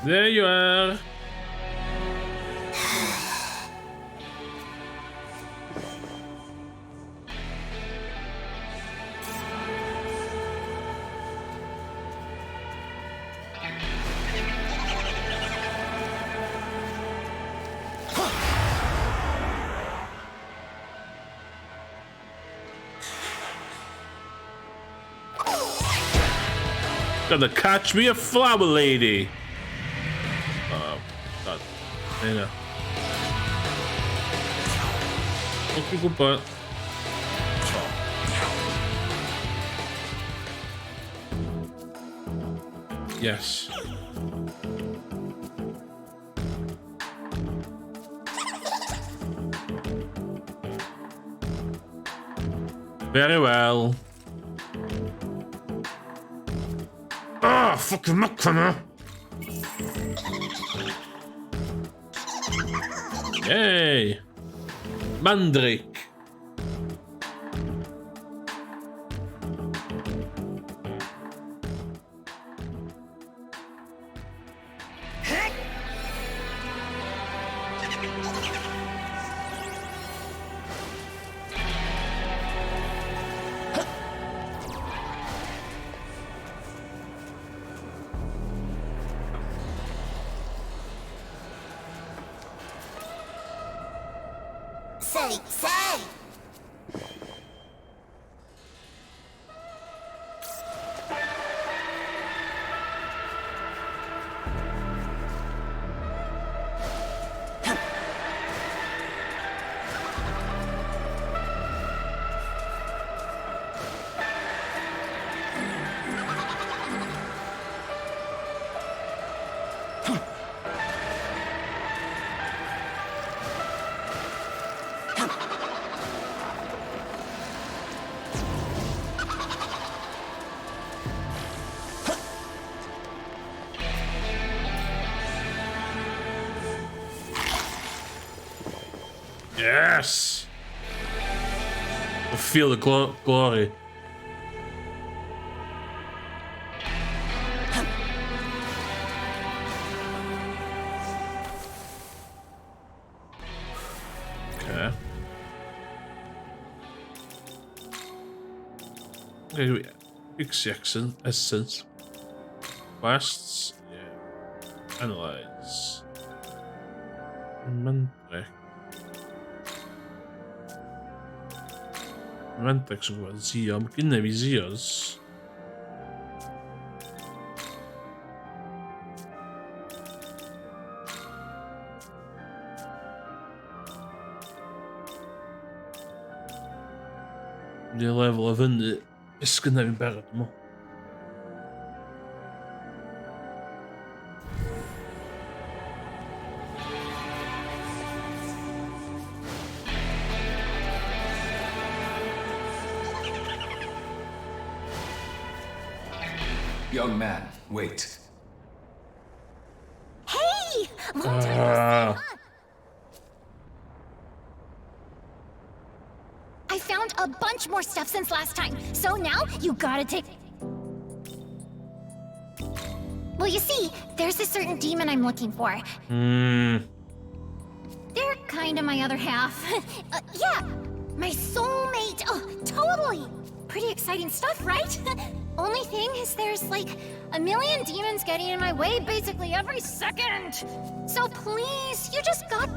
There you are. Gonna catch me a flower lady. God. You know. Okay, good point. Yes. Very well. Ah, fucking Makana. Yay. Mandrake. Say! Yes! I feel the glory. Okay. Pixie essence. Quests. Yeah. Analyze. Mantrek. Mantrek som går Zia. Beginner vi Zias. The level of under is gonna be better more. Young man, wait. Hey! Long time no see, huh? I found a bunch more stuff since last time, so now you gotta take... Well, you see, there's a certain demon I'm looking for. They're kind of my other half. Yeah, my soulmate. Oh, totally. Pretty exciting stuff, right? Only thing is there's like a million demons getting in my way basically every second. So please, you just got...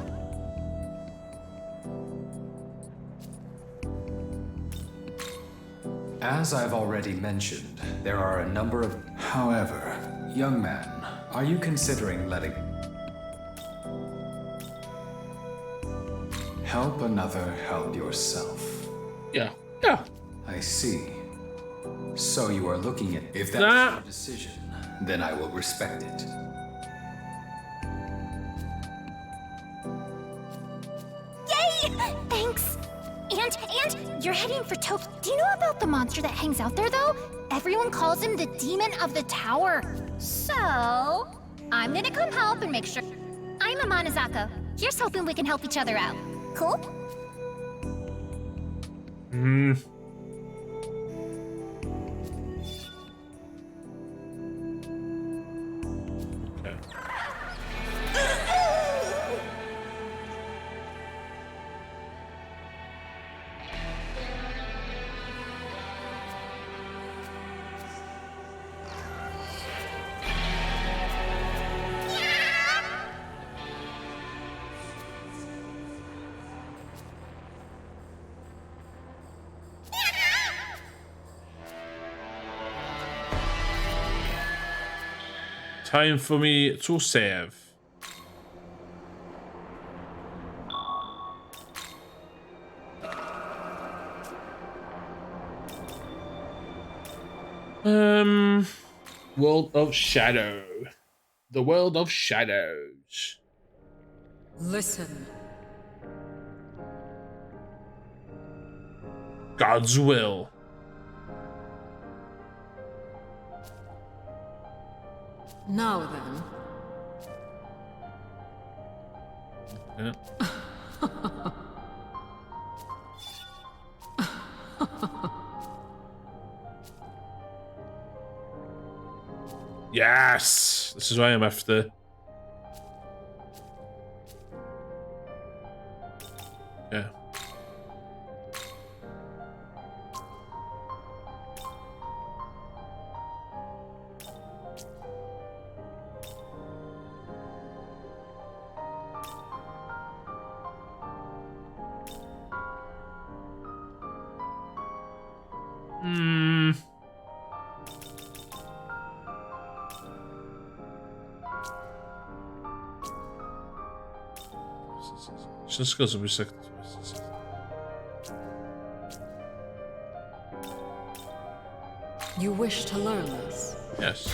As I've already mentioned, there are a number of... However, young man, are you considering letting... Help another, help yourself. Yeah. Yeah. I see. So you are looking at... If that's your decision, then I will respect it. Yay! Thanks! And you're heading for Tokyo. Do you know about the monster that hangs out there, though? Everyone calls him the Demon of the Tower. So, I'm gonna come help and make sure... I'm Amanazako. Here's hoping we can help each other out. Cool? Time for me to save. World of Shadow. The World of Shadows. Listen. God's will. Now then. Yeah. Yes! This is what I'm after. Yeah. Wszystko sobie sektor. You wish to learn this? Yes.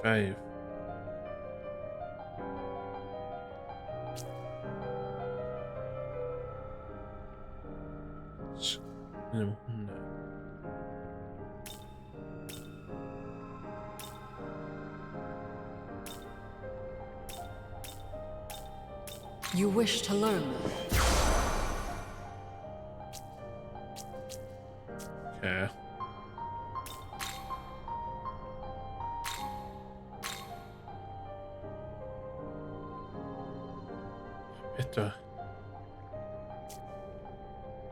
5. No. You wish to learn this? Okay.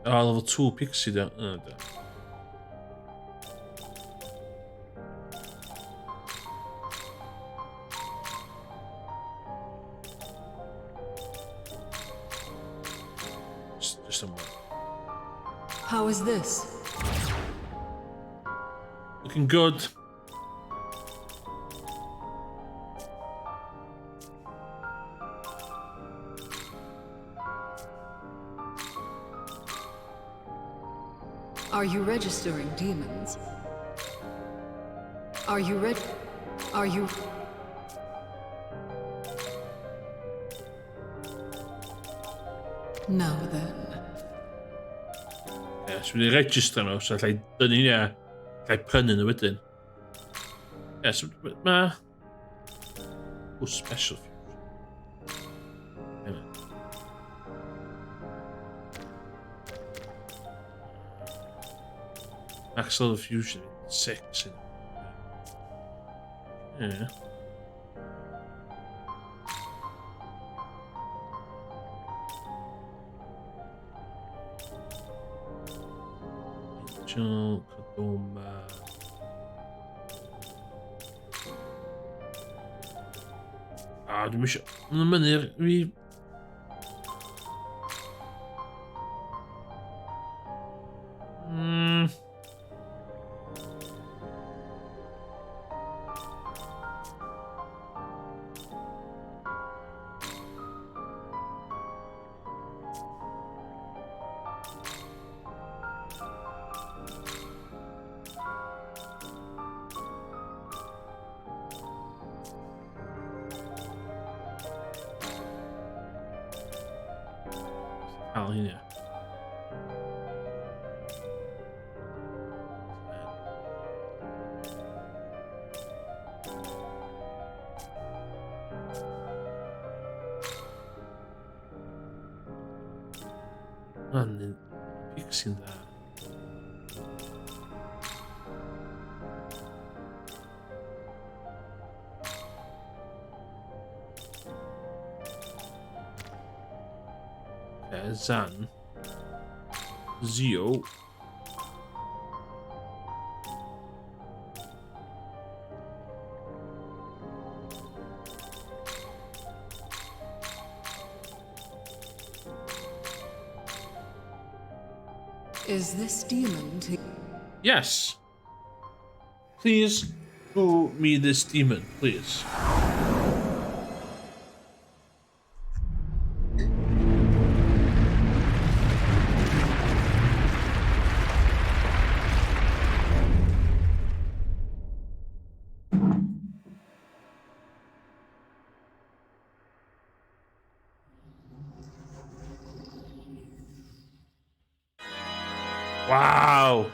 Level 2 pixie där. Just a moment. How is this? Looking good. Are you registering demons? Are you ready? Are you... Now then. So we register nhw, so allai dynnu ni a allai prynu nhw wedyn. So ma... Oh, special fusion. Max level fusion 6. Yeah. Kadoma. Dwi'n mysio... Mae'n mynnu'r... Cael hynny. Man, fixing that. Okay, Zan. Zio. Is this demon to... Yes. Please show me this demon, please. Wow.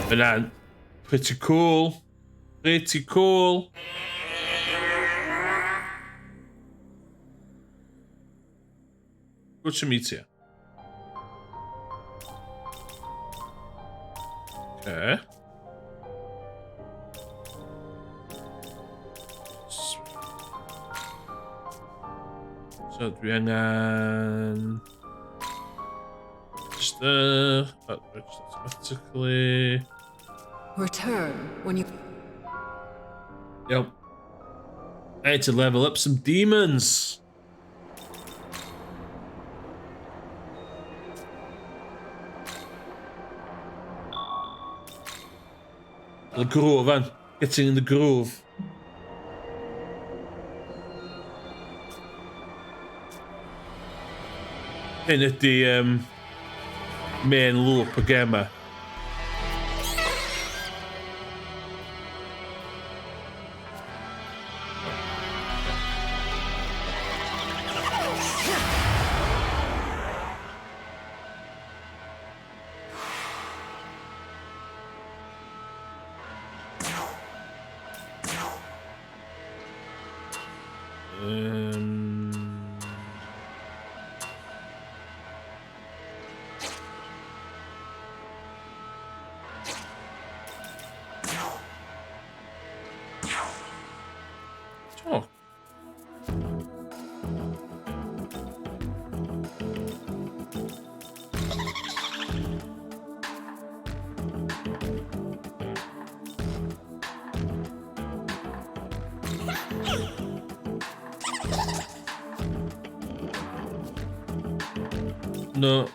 But pretty cool. Pretty cool. Good to meet you. Okay. So dwi angen just automatically. Return when you... Yep. I need to level up some demons. The groove, man. Getting in the groove. In at the main loop again. Oh. No.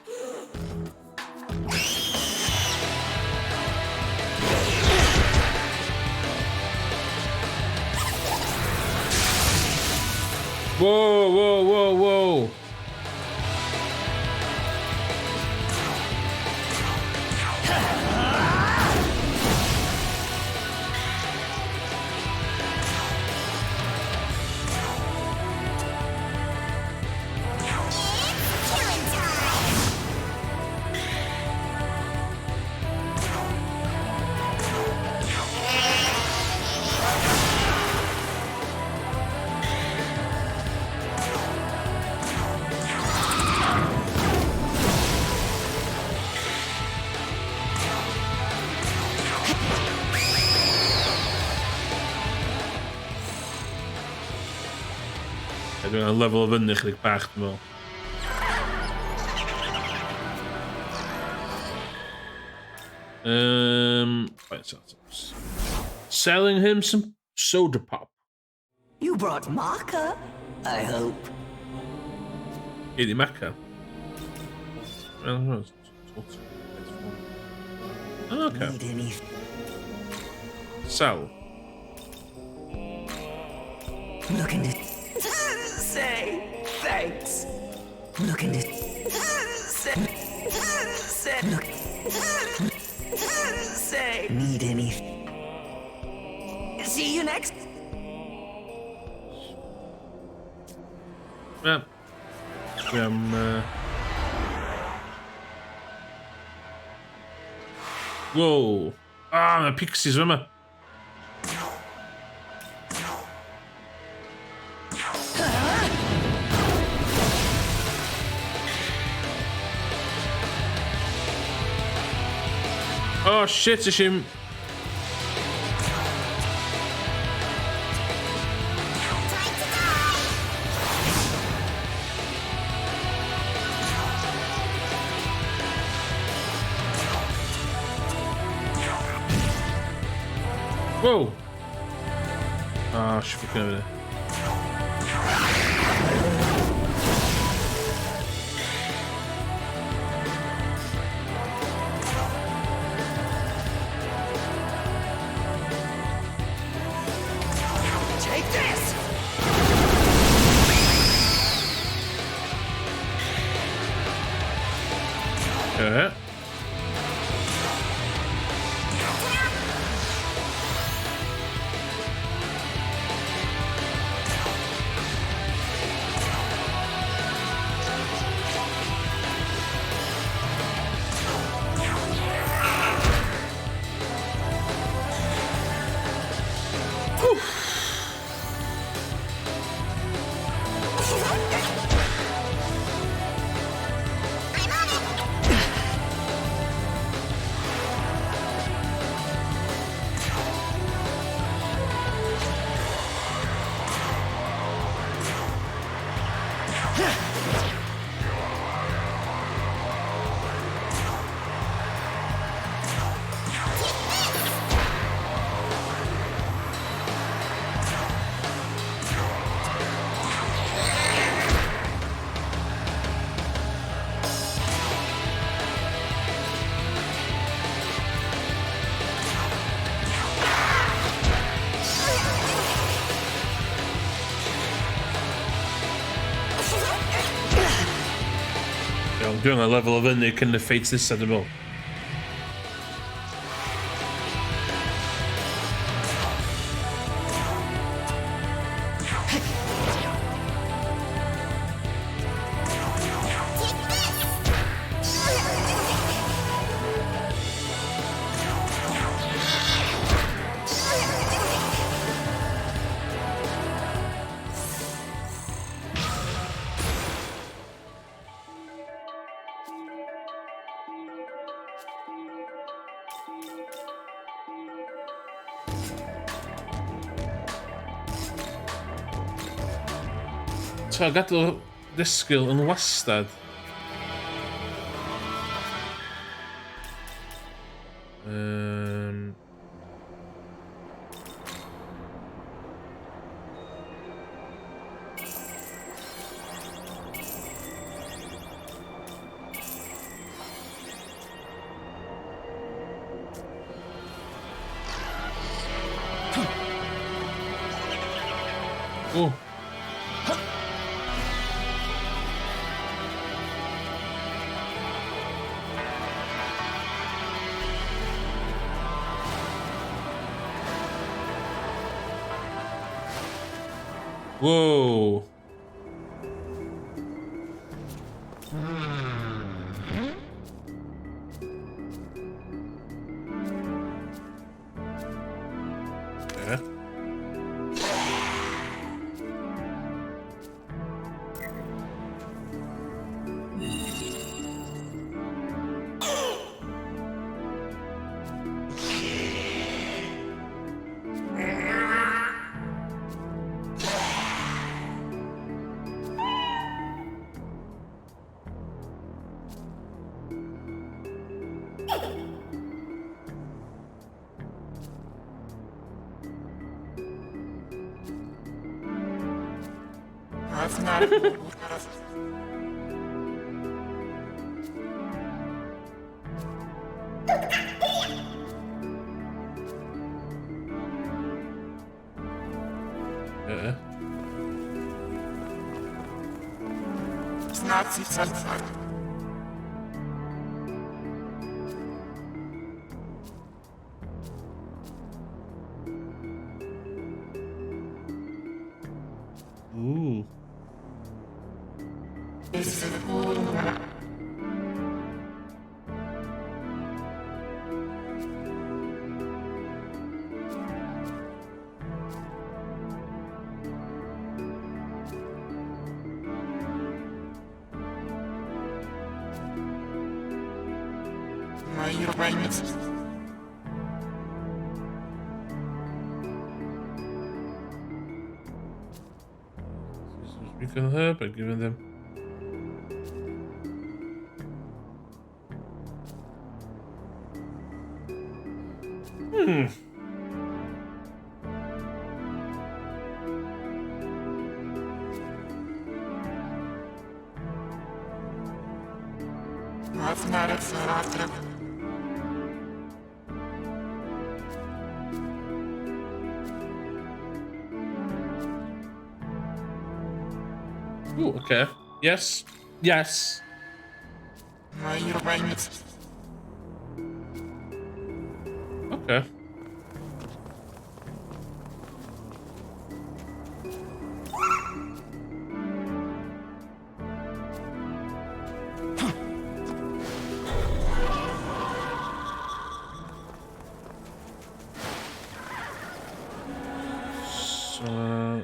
Whoa, whoa, whoa, whoa. I doen een level of ychydig bach dwi'n meddwl. Right, so selling him some soda pop. You brought Maka, I hope. Eddie Mecca. I don't know. Okay. Need anything? Sell. Looking to say thanks. Looking to say look. Say need anything? See you next. Ja. Wow. Ah, mijn pixie zwemmen. Oh shit, is hem. Whoa! Ah, shit, we kunnen. Take this. Okay. I'm doing a level of it can defeat this edible. So I gadw ddysgwyl yn wastad. Oh. Whoa. Yeah. That's not It's not successful. Ooh. We can help by giving them. That's not a fair. Ooh, okay. Yes. Yes. Okay. So...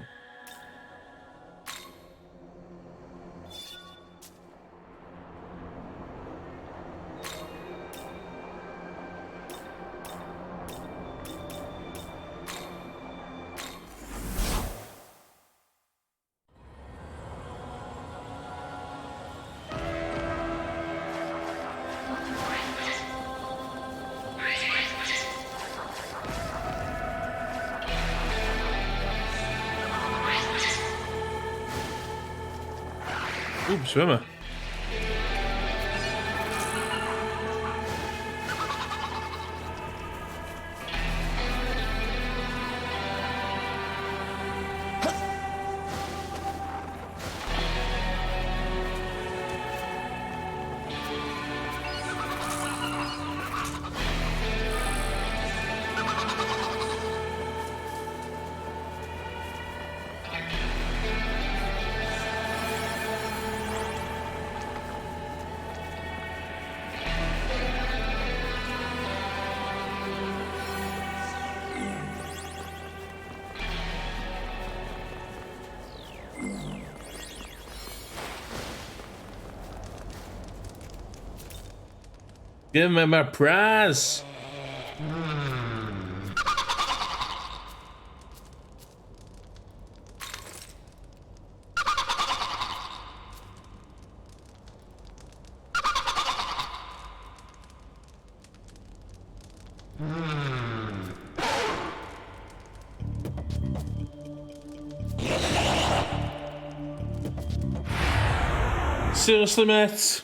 Ooh, swimmer. Give me my prize. Seriously, mate?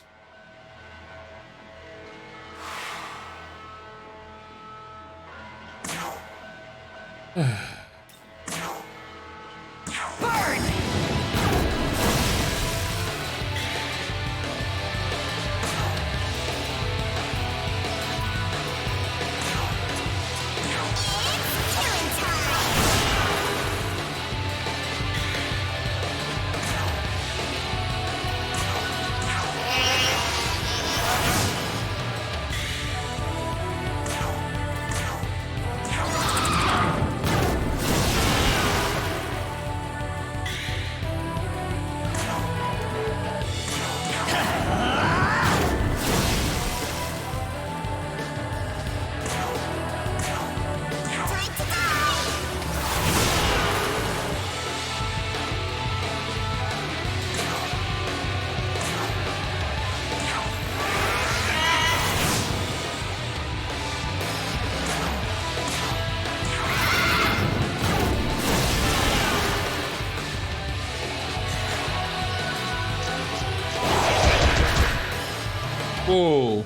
Whoa.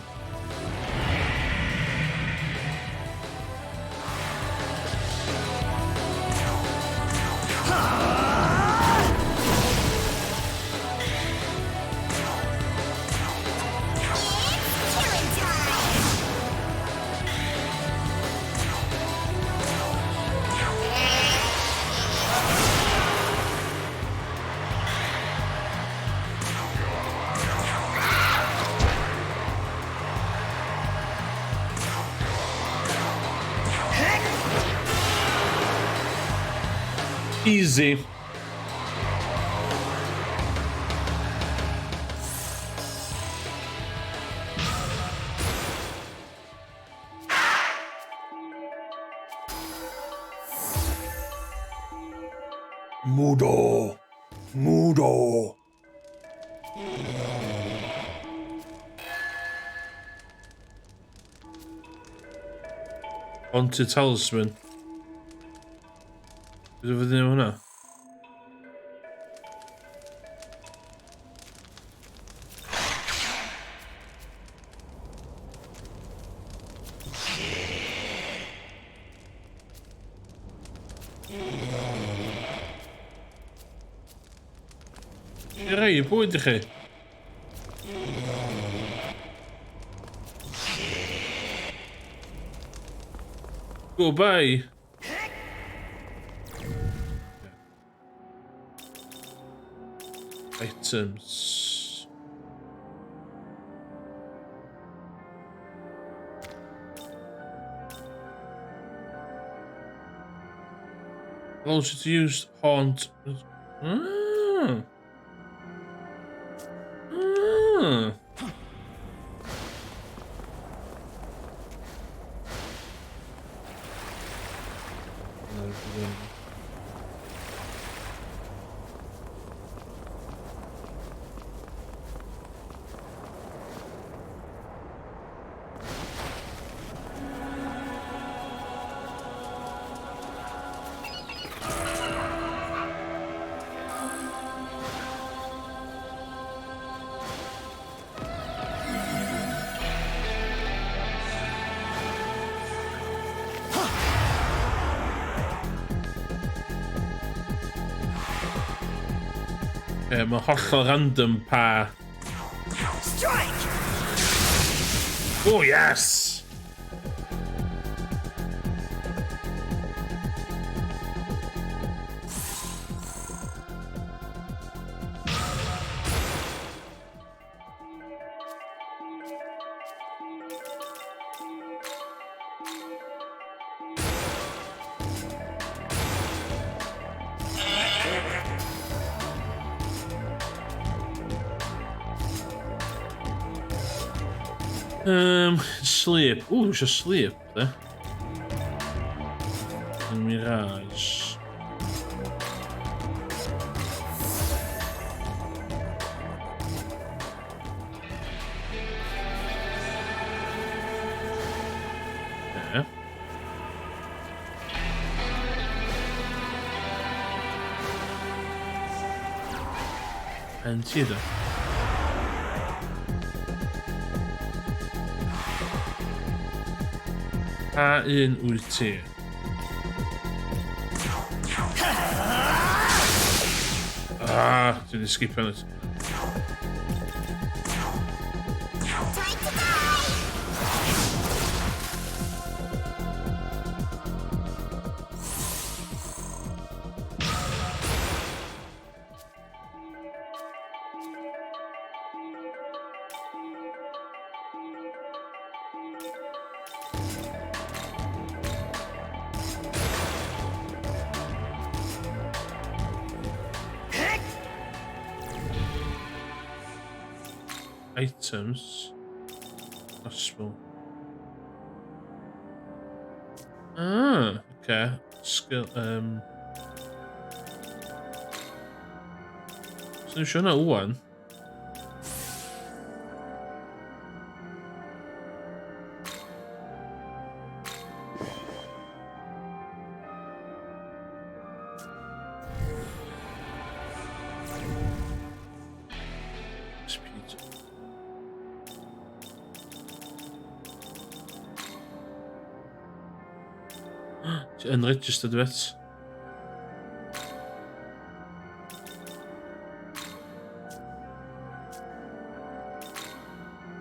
Easy. Mudo. Mudo. On to talisman. Is everything on now? Ray, pode ir. Go by. Items. Also to use haunt. Ah. Ah. Mae'n hollol random pa. Strike! Oh yes! Sleep. Ooh, we should sleep there. Mirage. Yeah. And see that. Pa un wyt ti? Dwi'n skipio hwnna. Items. Possible. Okay. Skill. So siwr na wan. Unregistered vet.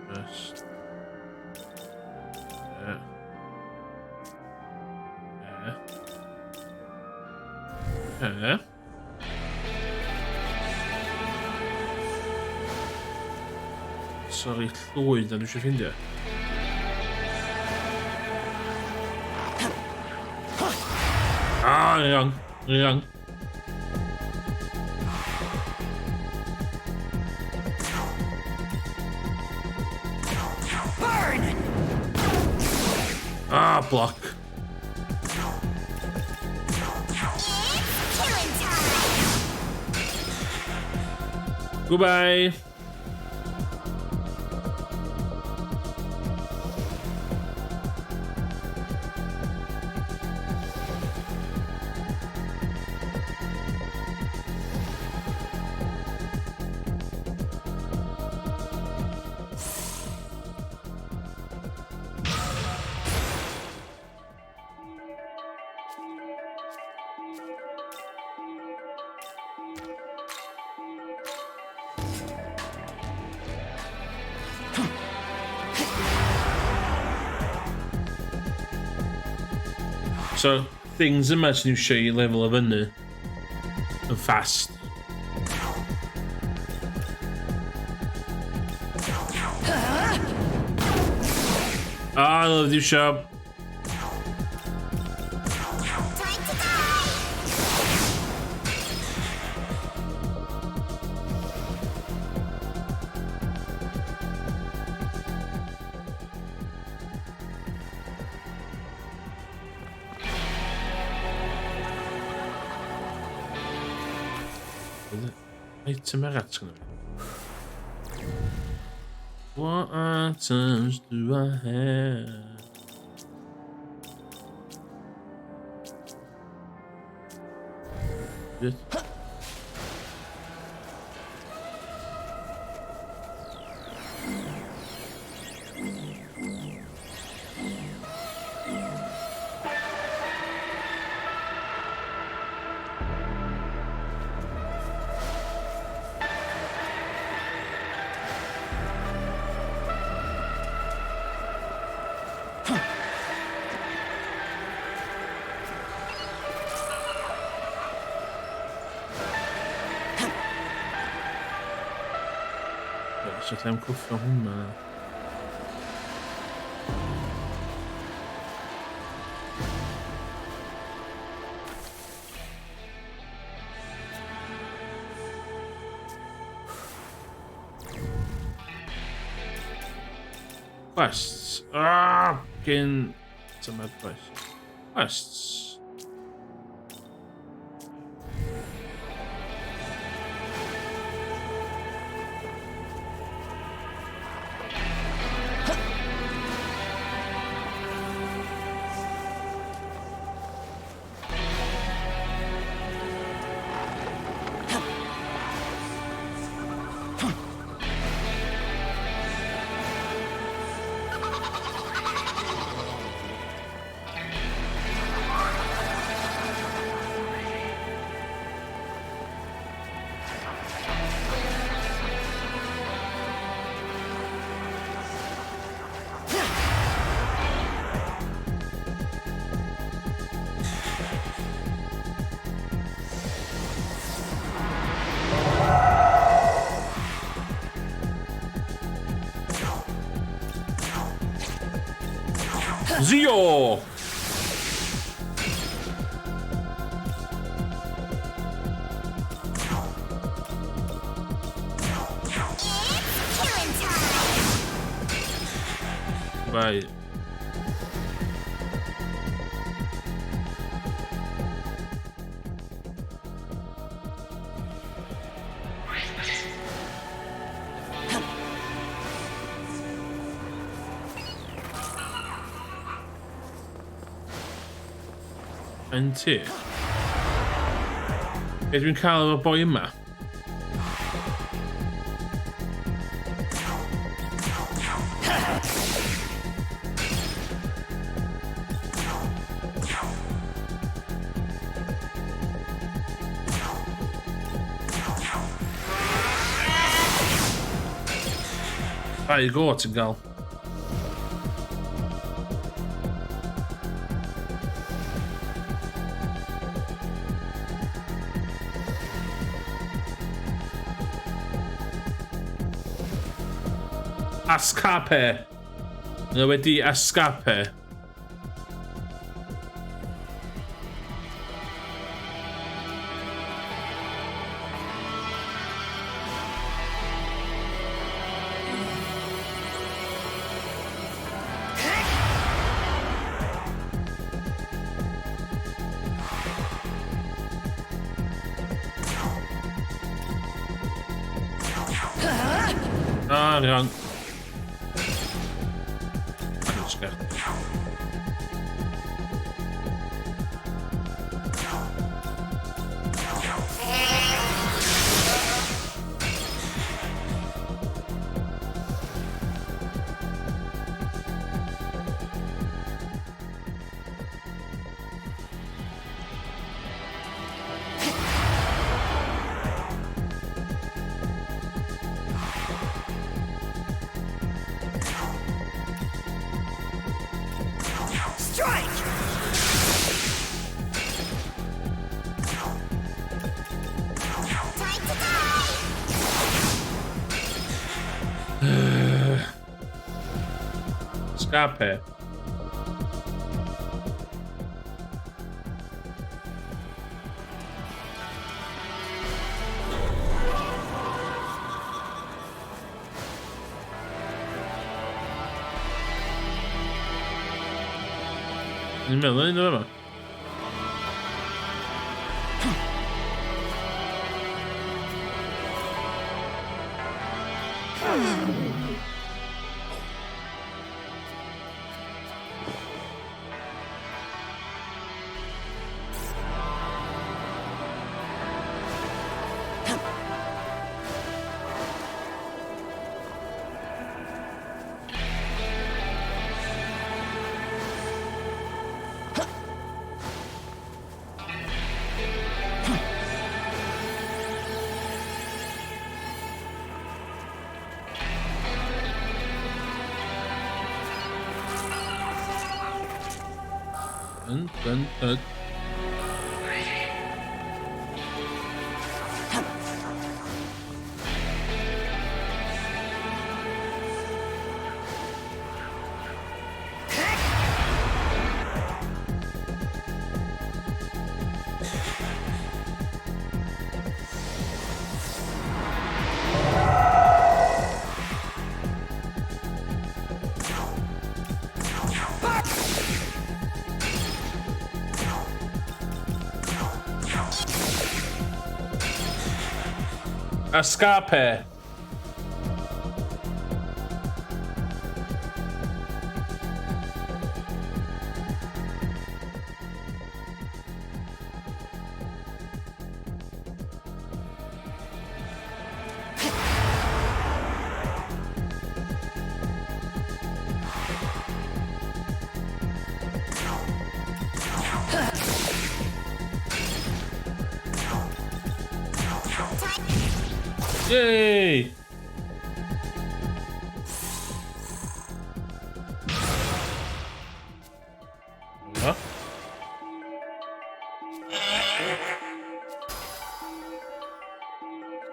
First. Yeah. Yeah. Sorry, llwyd na dwi eisiau ffindio. Young. Burn! Block. Killing time! Goodbye. So, things yma sy'n iwsio I level o fyny yn fast. I love you, shop. Item arall sgynno fi. What items do I have? Shit. Så jag kan kuffa hon. Quests. Fucking some mad quests. Quests. Zio! Right. And two. Dwi'n cael y boi yma. There you go, ti'n gael. Escape. Nhw wedi escape. Ah, hang on. Escape. Ni'n meddwl, ni'n meddwl. Dun. Escape. Yay! Huh?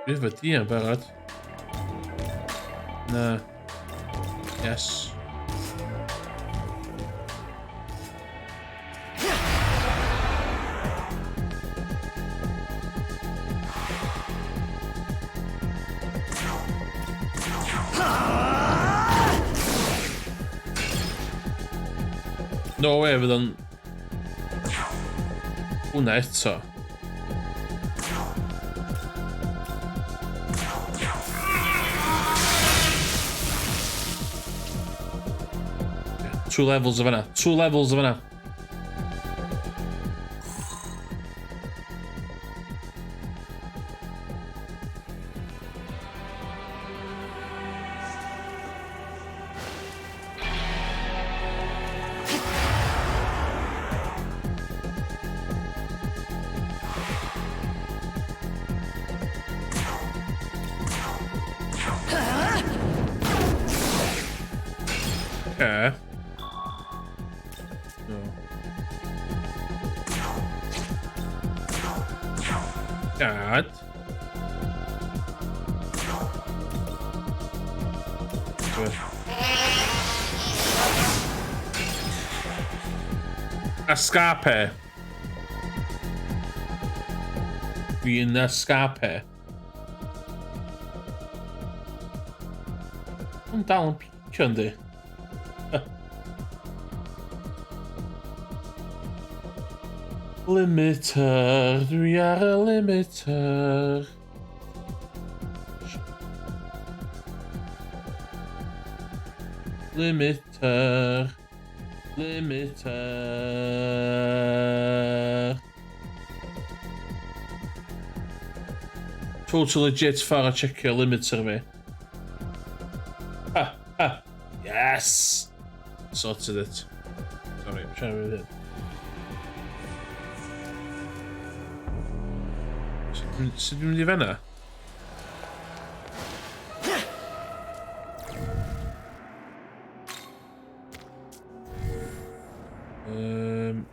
Bydd fy di yn barod. No. Yes. No way fydd o'n... Hwna eto. Two levels o fanna. Two levels o fanna. Okay. God. Escape. Fi'n escape. Yn dal yn picio yndi. Limiter, dwi ar y limiter. Limiter. Limiter. Total legit ffordd a checio limiter fi. Ha, ha. Yes! Sorted it. Sorry, I'm trying to read it. Sut dwi'n mynd I fenna?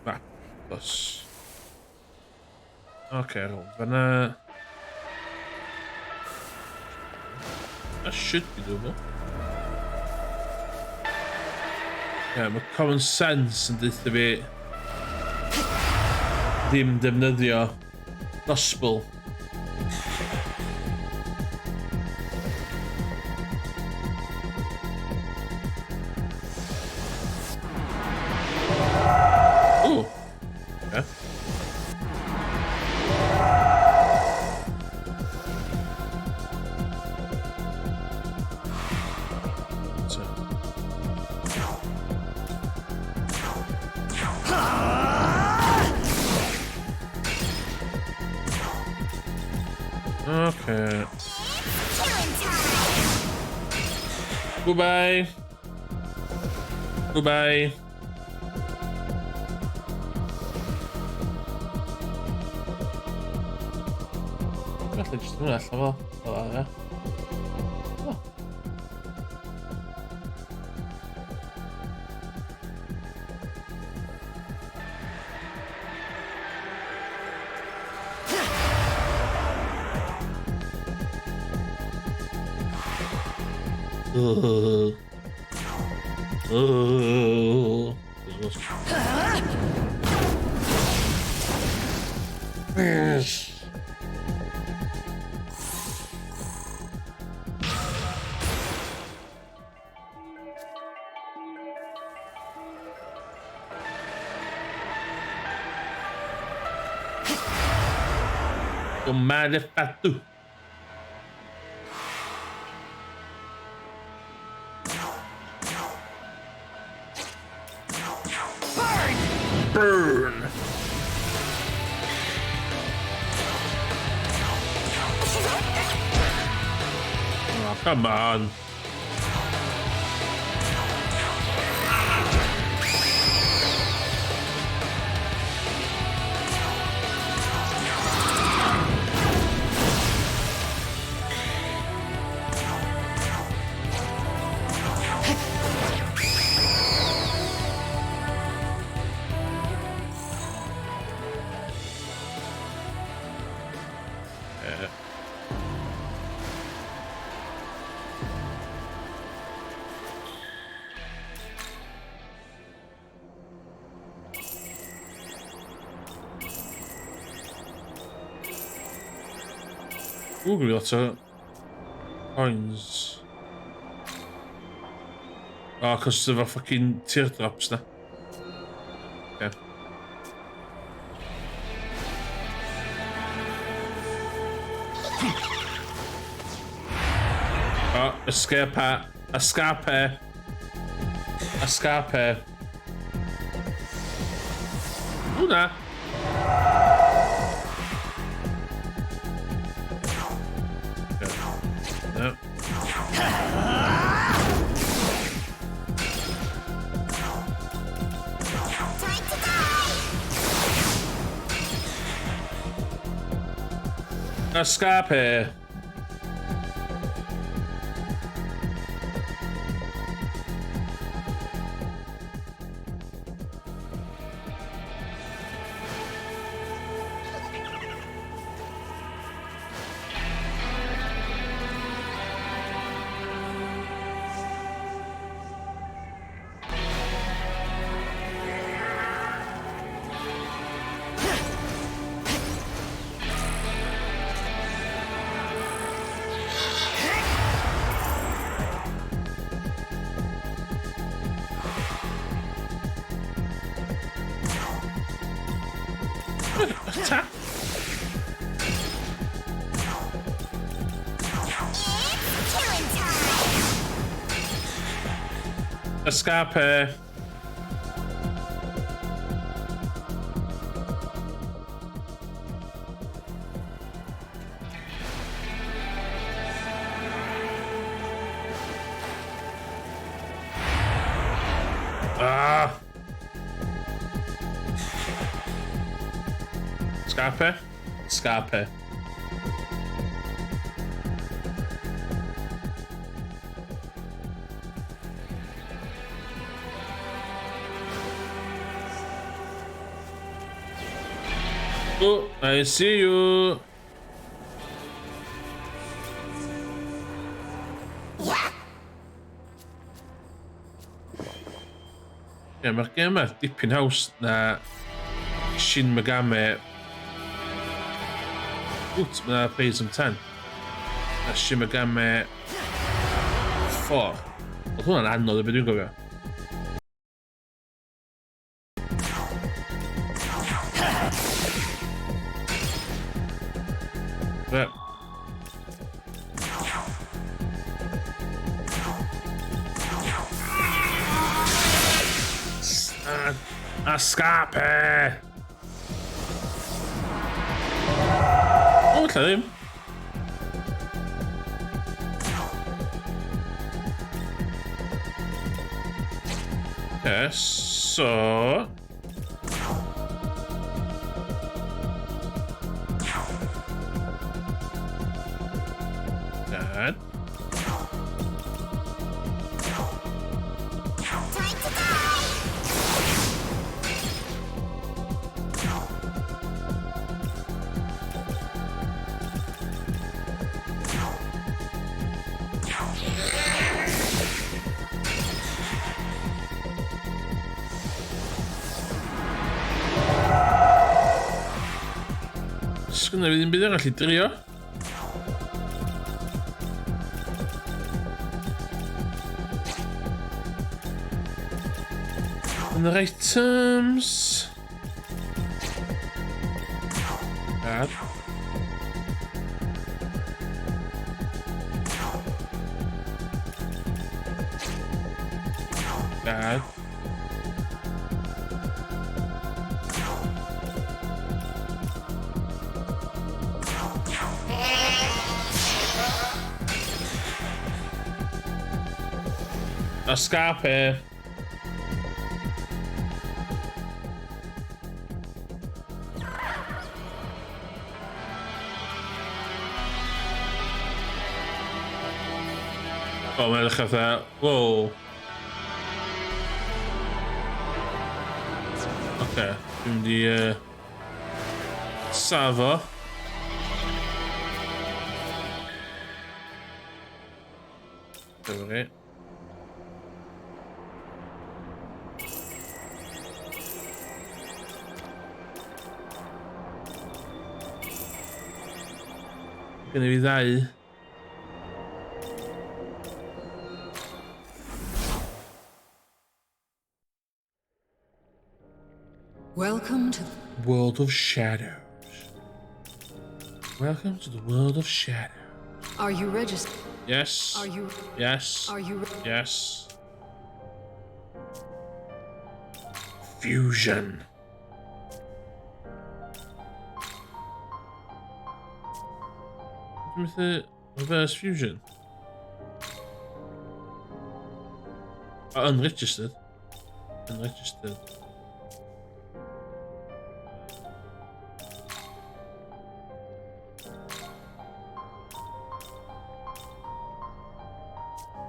Map. Plus. Okay, ar ôl fenna. That should be doable. Yeah, mae common sense yn dweud fi ddim defnyddio gospel. Ooh. Okay. Okay. Goodbye. Goodbye. Gallai jyst hwnna allan fel ie. Tomare fatu. Burn! Oh, come on. Ooh, lot of coins. Oh, because of a fucking teardrops now. Oh, escape. Escape. Escape. Una. No. Escape. Attack. Escape. Ah. Escape. Escape. Oh, I see you. Yeah, mae'r gêm yma dipyn haws na Shin Megami. Wt, mae Prism 10. Na Shin Megami 4. Oedd hwnna'n anodd o beth dwi'n gofio. But escape. Oh, lla ddim. Okay, so that. Sgynna fi ddim byd yn gallu drio. And the items. Bad. Bad. Escape. Oh, mae'n edrych fatha... Wow. Oce, dwi'n mynd i... safo. Dyma. Gynna fi ddau. Welcome to the World of Shadows. Welcome to the world of shadow. Are you registered? Yes. Are you? Yes. Are you? Yes. Fusion. With the reverse fusion. Unregistered. Unregistered.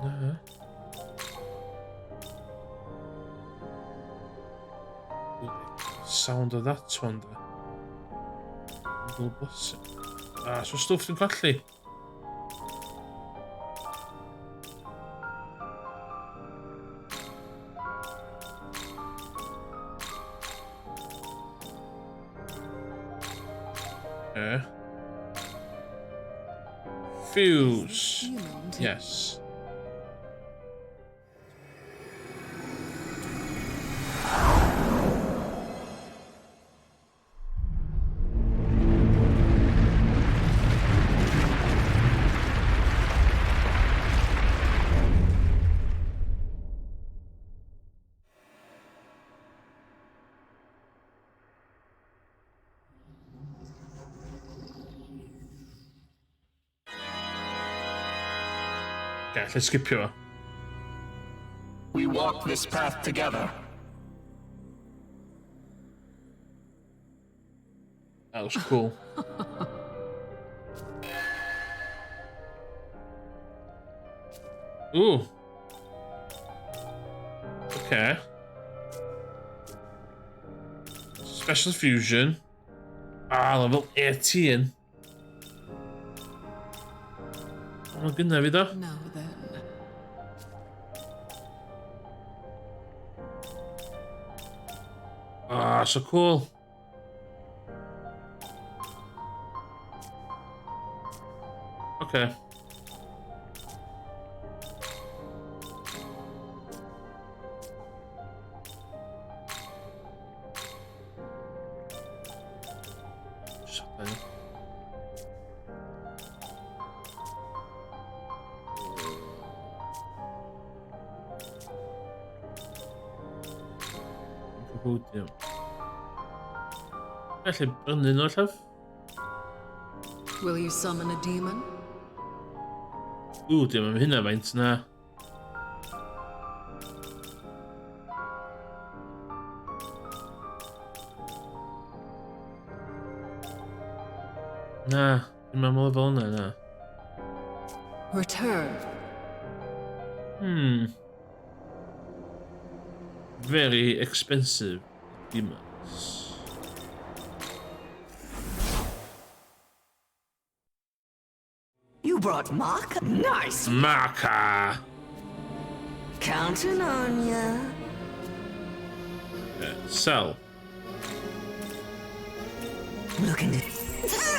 No. Sound of that wonder. So stuff dwi'n colli. Fuse. Yes. Okay, let's skip here. We walk this path together. That was cool. Ooh. Okay. Special fusion. Level 18. Oh, gynna fi do. Now then. So cool. Okay. Felly, brynu nhw allaf? Will you summon a demon? Dim am hynna faint na. Na, dim am lefel yna, na. Return. Very expensive demons. You brought marker? Nice! Marker! Counting on ya. Sell. Looking to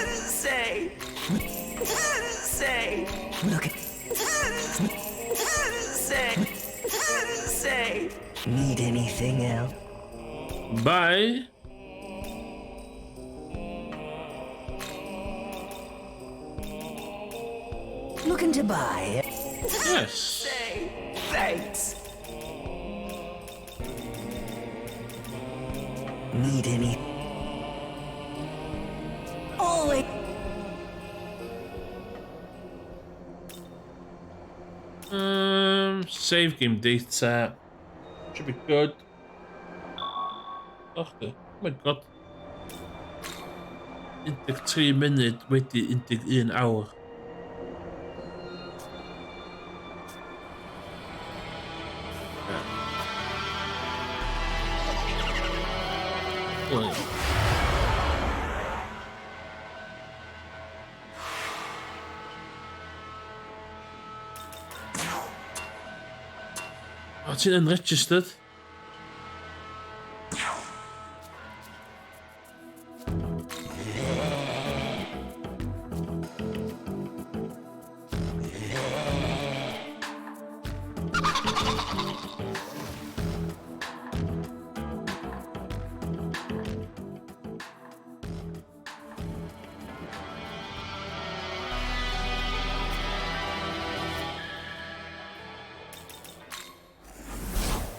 say. Look at say. Need anything else? Bye. Looking to buy. Yes. Say thanks. Need any? Always. Save game data. Should be good. Okay. Oh my god. Integ 3 munud wedi integ 1 awr. Ti'n unregistered?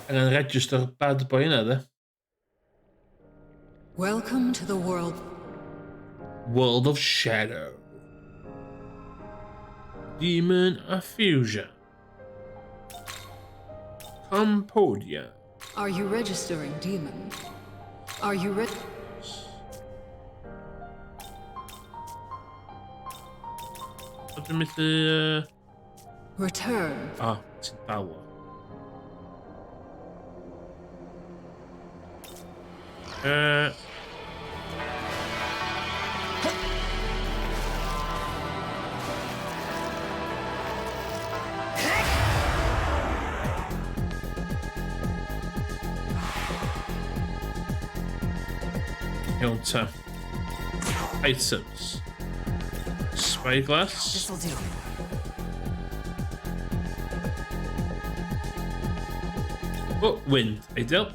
Angen register bad boy hynna, de. Welcome to the world. World of Shadow. Demon of Fusion. Cambodia. Are you registering, demon? Are you ready? Wat met de... Return. Ah, het is een touw. Onto items. Spyglass. This'll do. Oh, wind. Ideal.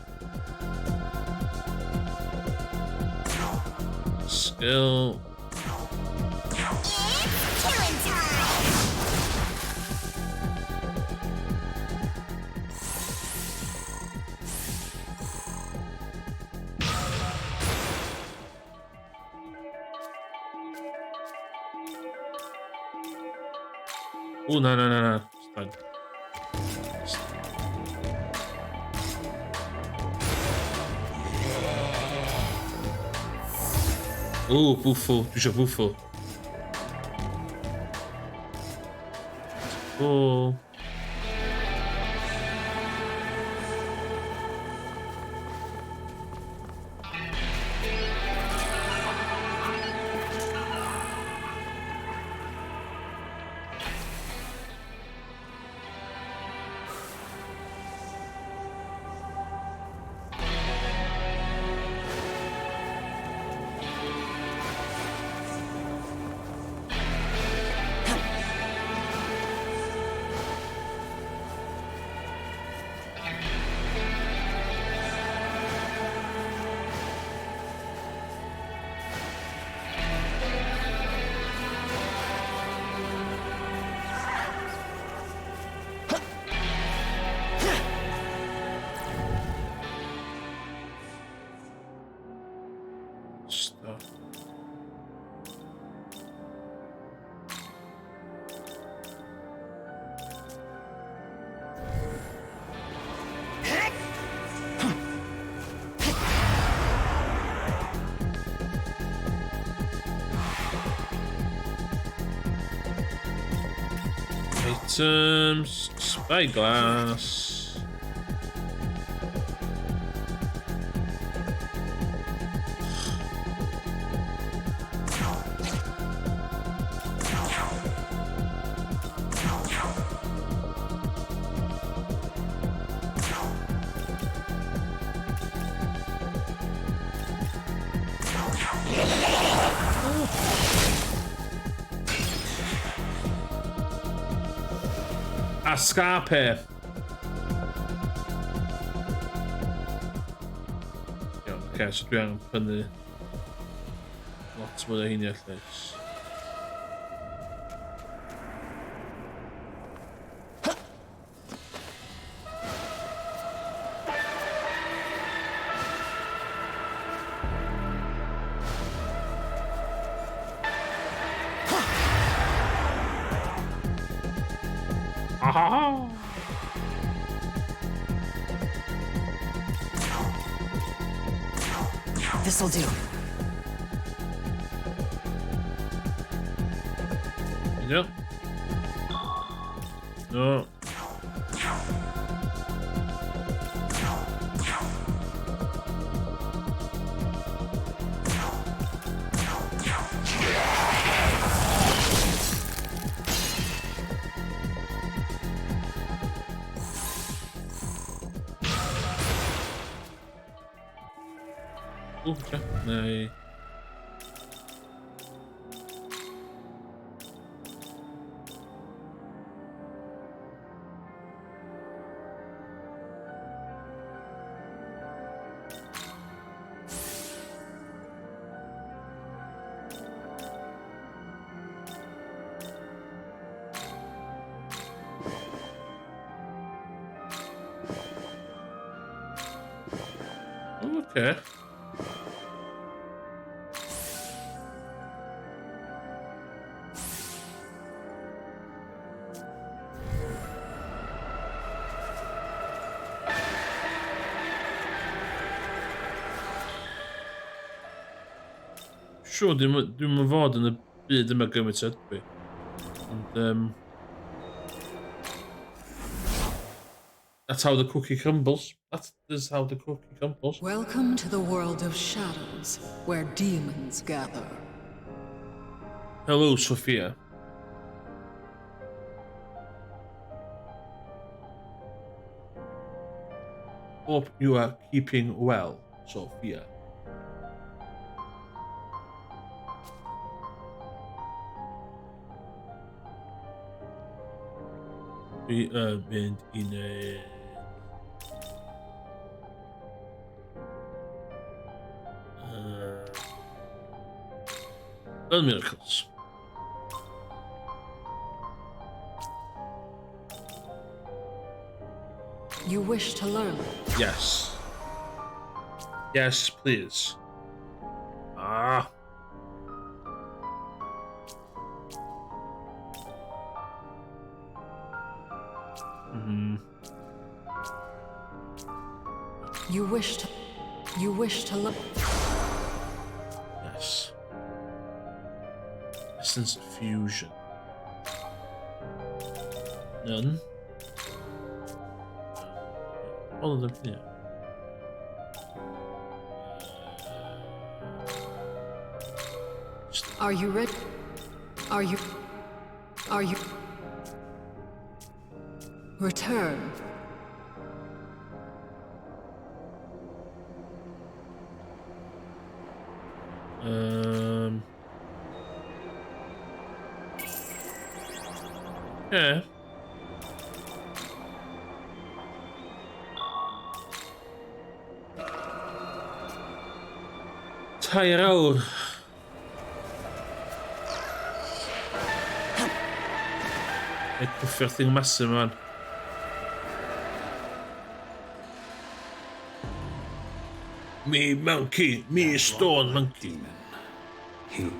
Skill. Oh, no. Stop. Oh, buffo. Dużo buffo. Oh. Stuff. Items, spyglass. Escape. Oce, so dwi angen prynu lot mwy o heini allais. Aha! This'll do. Yep. No. Okay. Nee. Okay. Sure, dwi'n fod yn y byd yma gymaint o ydw i. Ond, that's how the cookie crumbles. That is how the cookie crumbles. Welcome to the world of shadows, where demons gather. Hello, Sophia. Hope you are keeping well, Sophia. We are in a... miracles. You wish to learn? Yes. Yes, please. Ah. You wish to learn? Yes. Essence fusion. None. All of them here. Are you ready? Are you? Return. Yeah. Tyrell. Mae cwffio'r thing massive man. Me monkey, me stone monkey.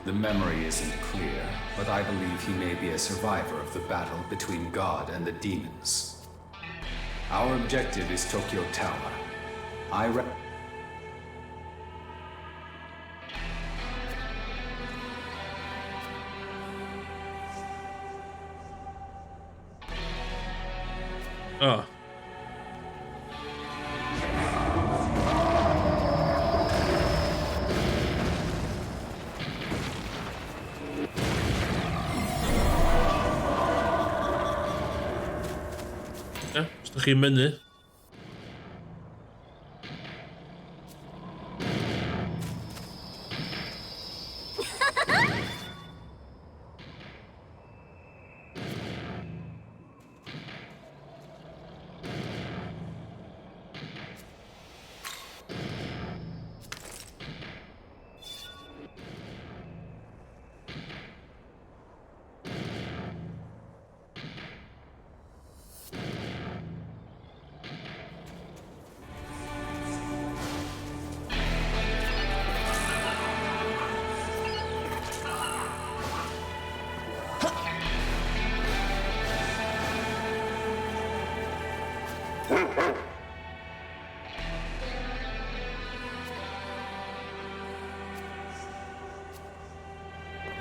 The memory isn't clear, but I believe he may be a survivor of the battle between God and the demons. Our objective is Tokyo Tower. Oh. Ja, os ydych chi'n mynnu.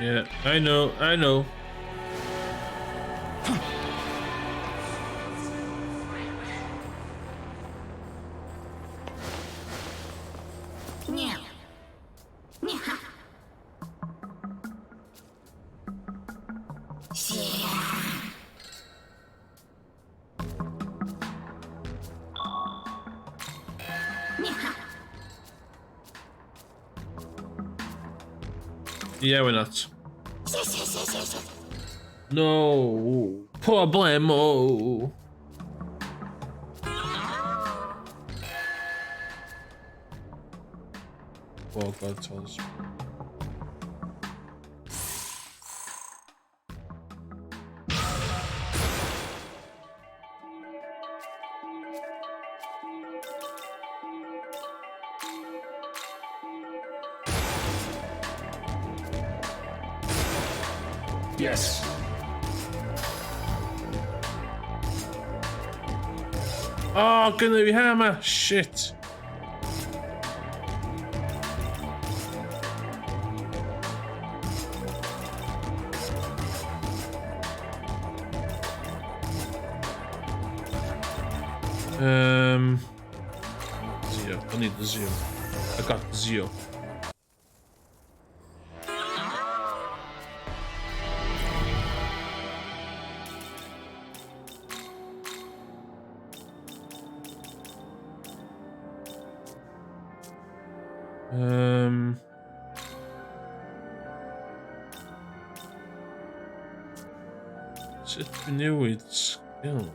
Yeah, I know. Yeah, we're not. No problemo. Oh God, tells. Yes. Oh, gonna be hammer. Shit. Zio. I need the Zio. I got the Zio. Sit new with skills.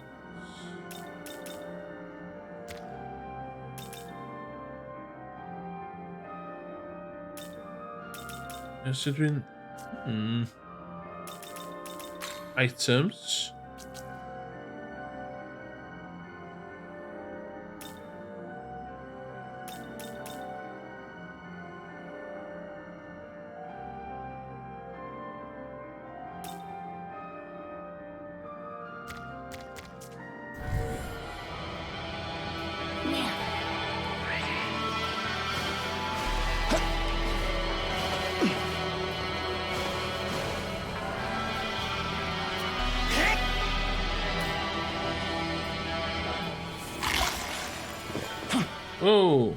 Has it been items? Oh.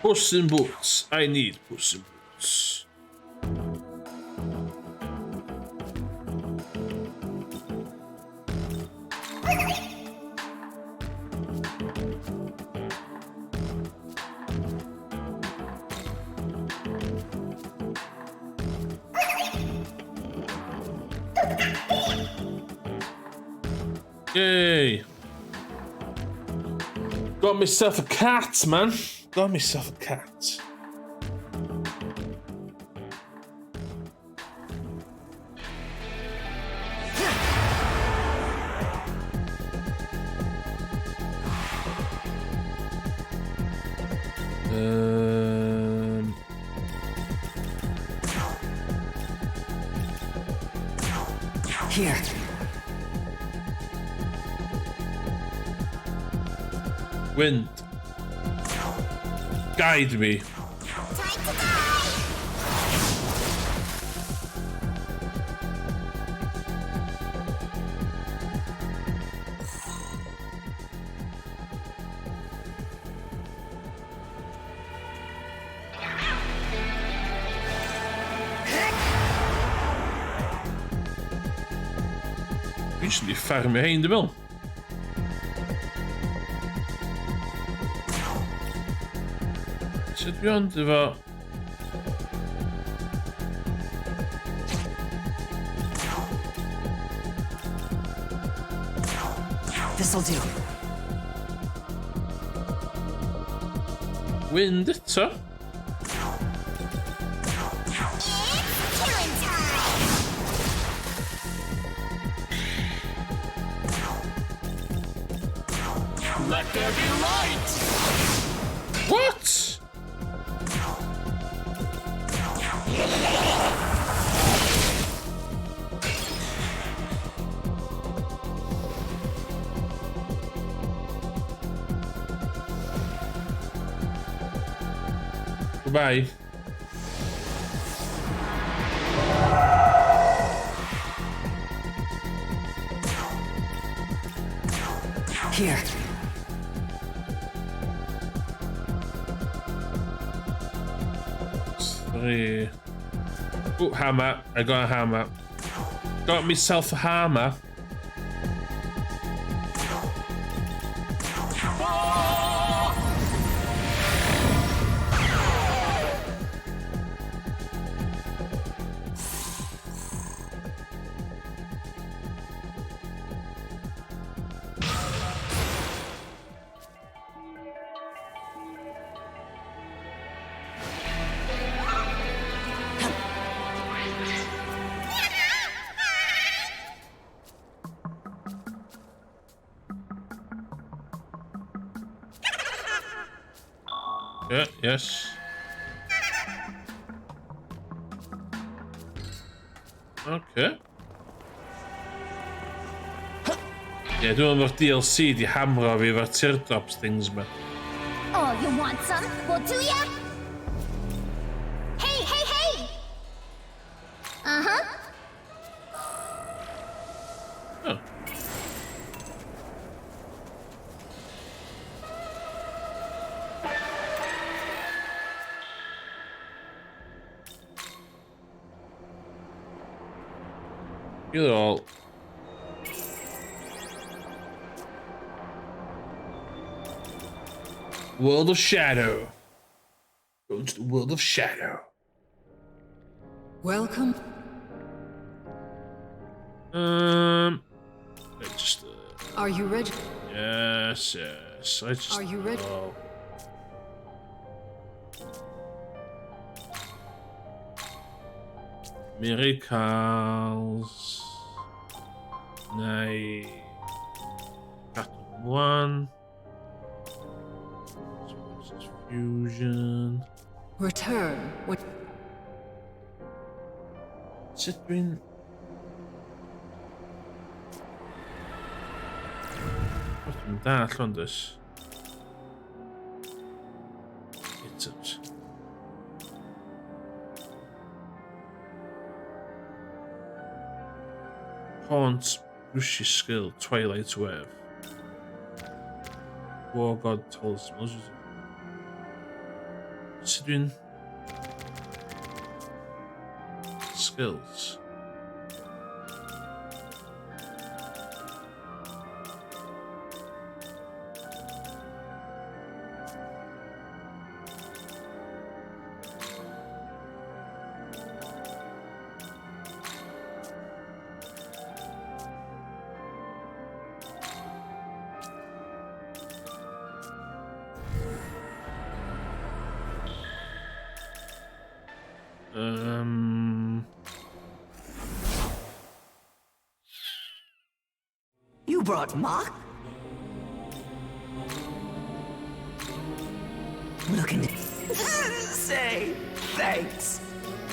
Puss in Boots. I need Puss in Boots. Yay! Got myself a cat, man. Got myself a cat. Here. Wind. Guide me. Usually ver me heen de wel. Zit beyond det var... This'll do. Windet så. Let there be light! What? Goodbye. Here. Three. Oh, hammer. I got a hammer. Got myself a hammer. Yeah, yes. Okay. Ja, doen we nog DLC, die hammer weer wat teardrops things, man. Oh, you want some? Well, do ya? Hey, hey, hey! Uh-huh. Oh. You're all. World of Shadow. Go into the world of Shadow. Welcome. I just. Are you ready? Yes, yes. I just. Are you ready? Oh. Miracles. Nee. Pattern 1. Fusion. Return. What? Citrine. Wat een daar van dus. It's het. Haunts, Bushy Skill, Twilight's Web. War God told us. Citrine. Skills. You brought Mach? Looking to say thanks.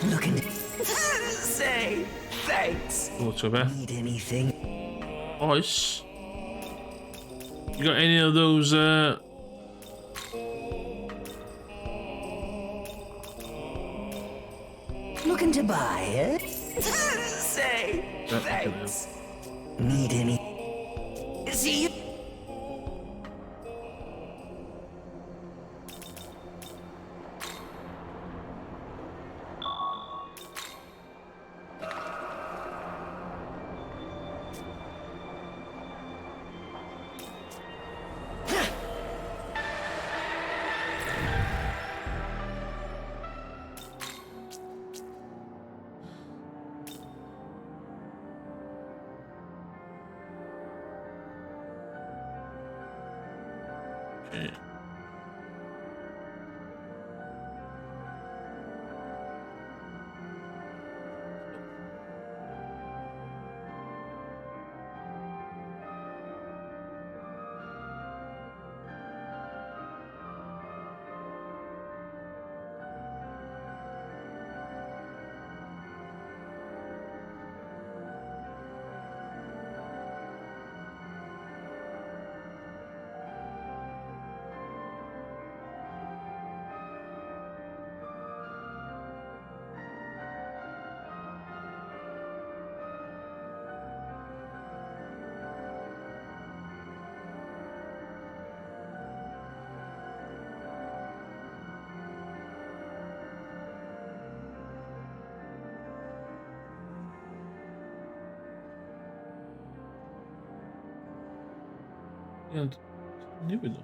Looking to say thanks. What's over? Need anything? Ice. You got any of those Looking to buy it? Say thanks. Need any? See you. And new enough.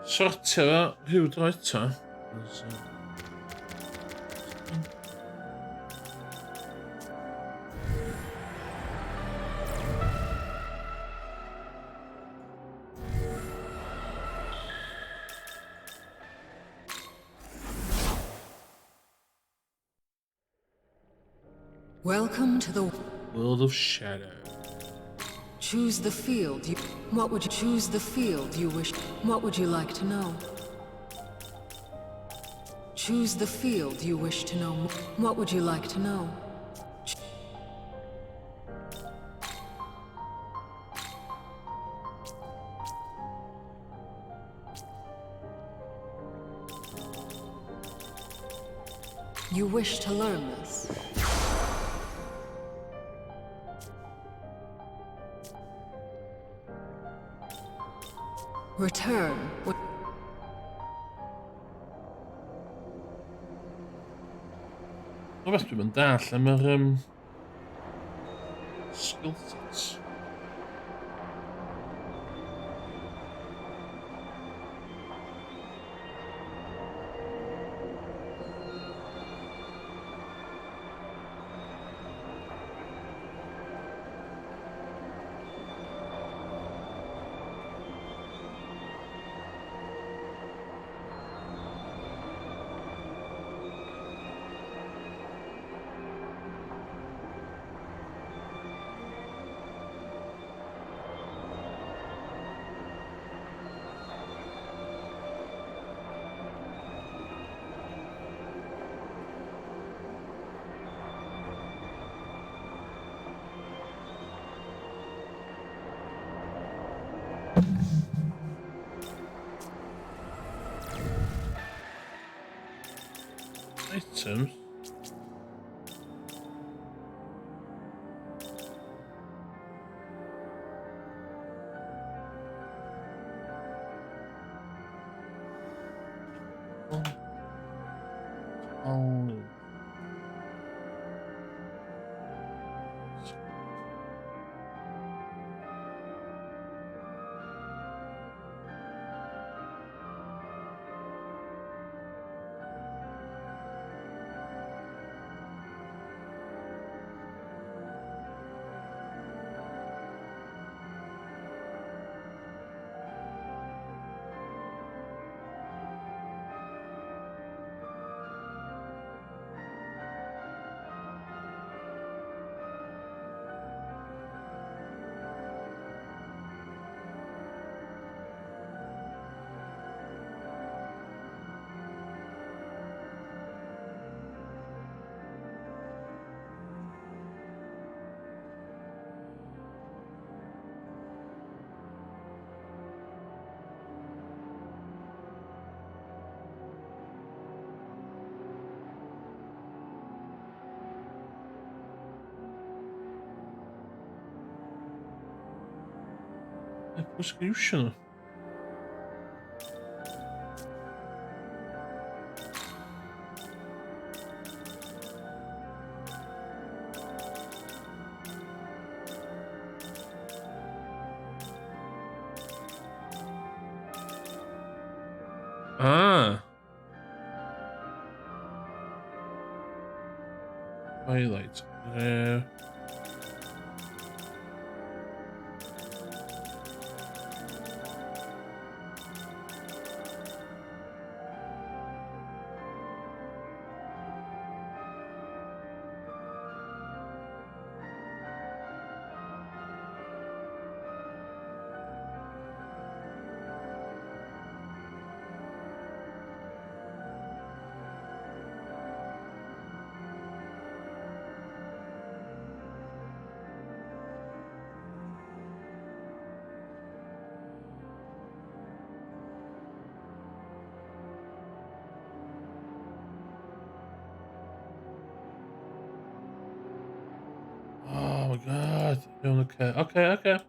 Sortio rhywdro eto. Welcome to the World of Shadow. Choose the field you... What would you choose the field you wish... What would you like to know? Choose the field you wish to know. What would you like to know? You wish to learn this? Return. Rhywbeth dwi'n mynd all am yr skill sets. Items. Prescription. Ah. Highlight. my god. Okay, okay, okay.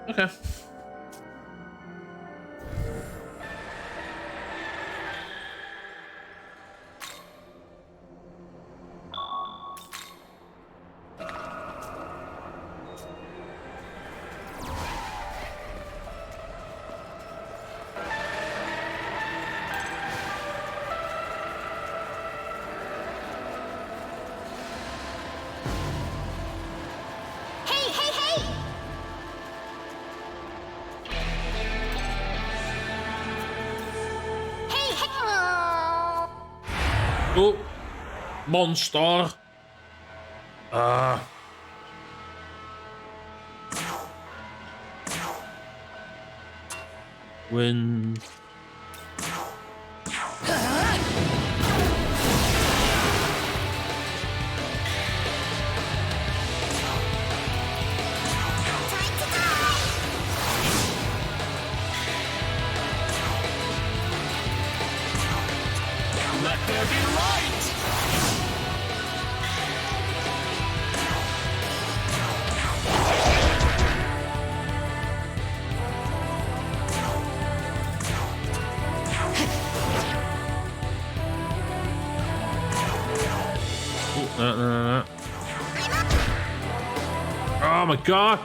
Okay. Oh, monster. Wind. Let there be light! No. Oh my god!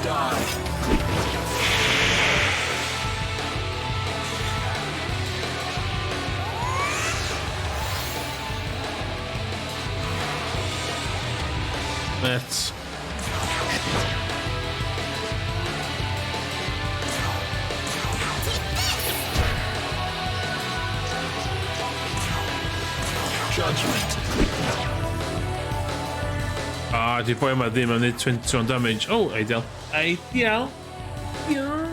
Die! Let's. Judgment. Di poi ma ddim yn neud 21 damage. Oh, ideal. Ideal. Yeah.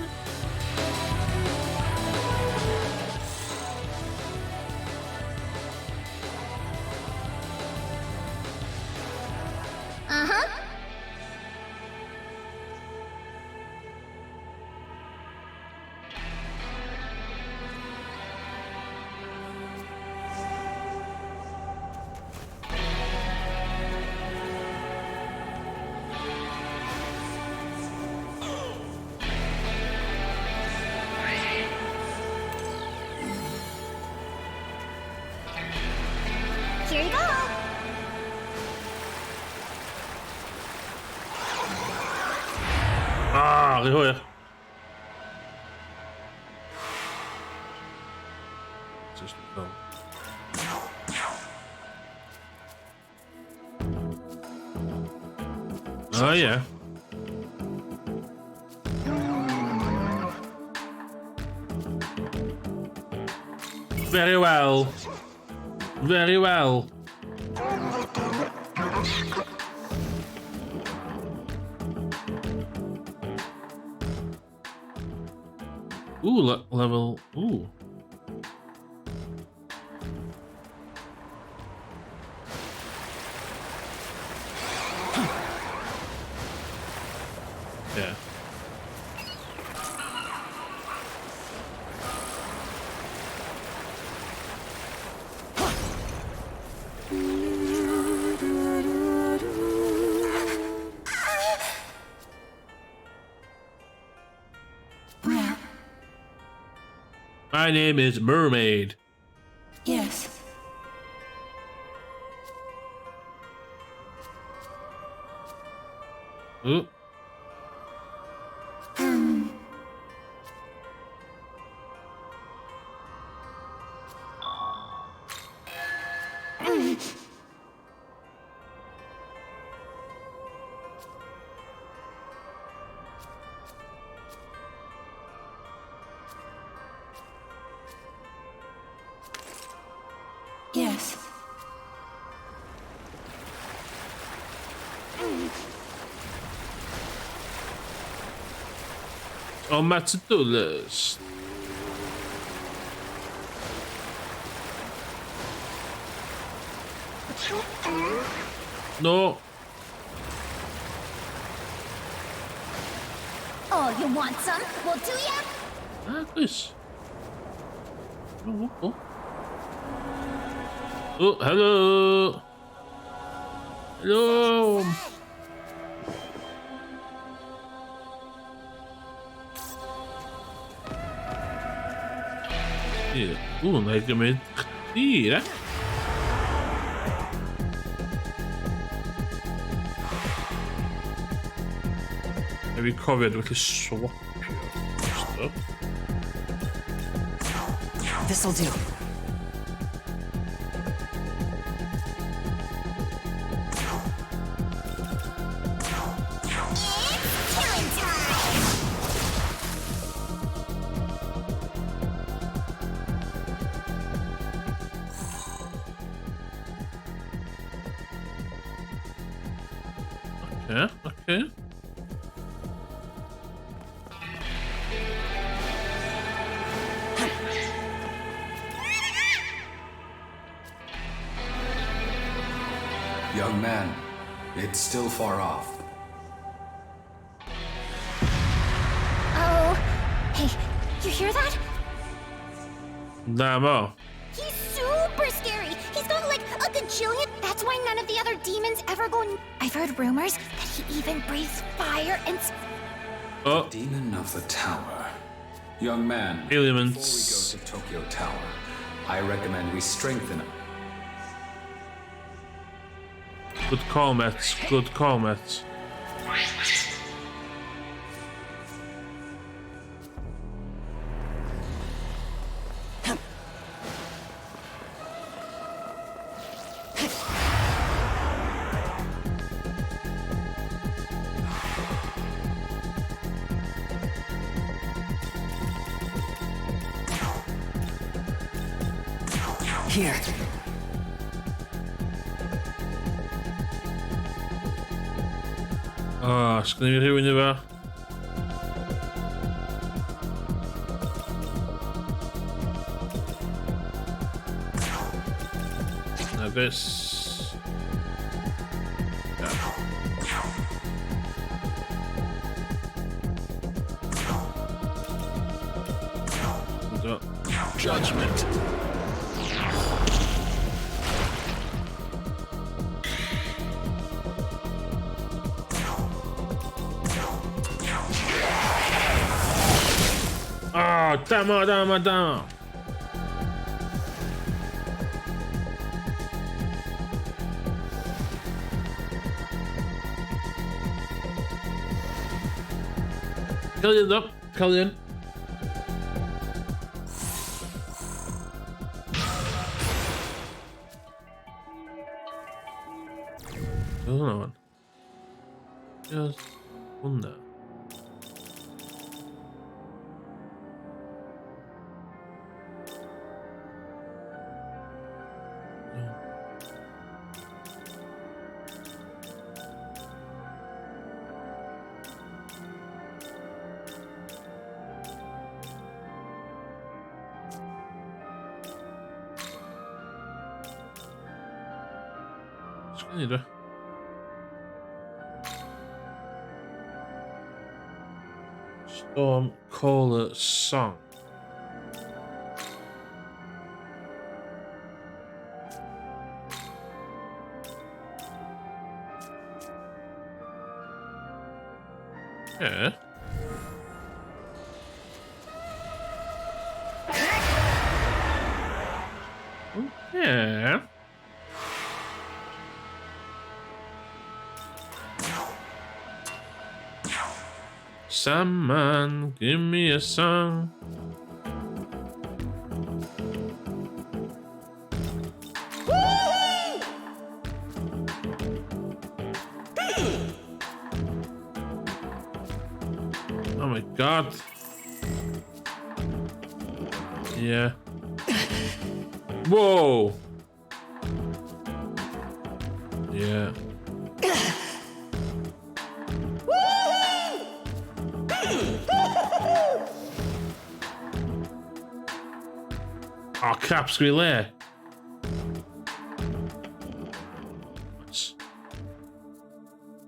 Here you go. Ri hwyr. Just go. Oh yeah. Very well. Very well. Ooh, level. Ooh. Yeah. My name is Mermaid. Yes. Ooh. Yes. On my to-do list. No. you want some? Well, do ya? Ah, this. Oh. Oh, hello. Hello. Yeah. Oh, Megami. Yeah. I recovered with a swap stuff. This'll do. Okay. Young man, it's still far off. Oh, hey, you hear that? Damo. He's super scary. He's got like a gajillion. That's why none of the other demons ever go. I've heard rumors that he even breathes fire and. The demon of the tower. Young man, elements. Before we go to Tokyo Tower, I recommend we strengthen it. Good call, mates. Good call, mates. Here. Ah, ska ni ro nu va? Now this. Yeah. Judgment. Ah, damn. Killian's up. Killian. There's another one. Just one there. Ska ni då? Storm Caller Song. Yeah. Yeah. Someone give me a song. Oh my god. Yeah. Whoa. Yeah. Oh, caps relay.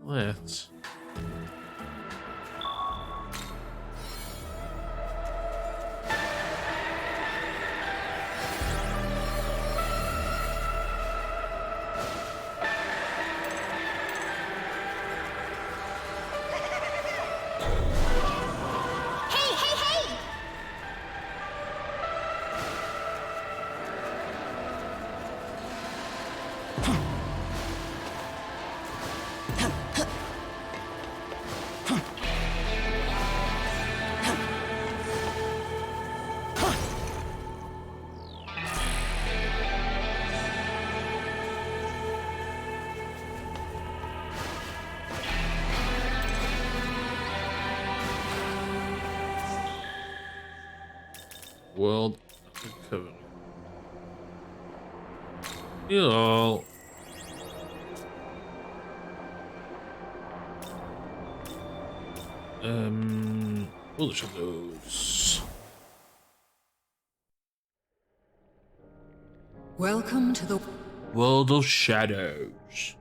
Let's. World recovery. You know. All the shadows. Welcome to the World of Shadows.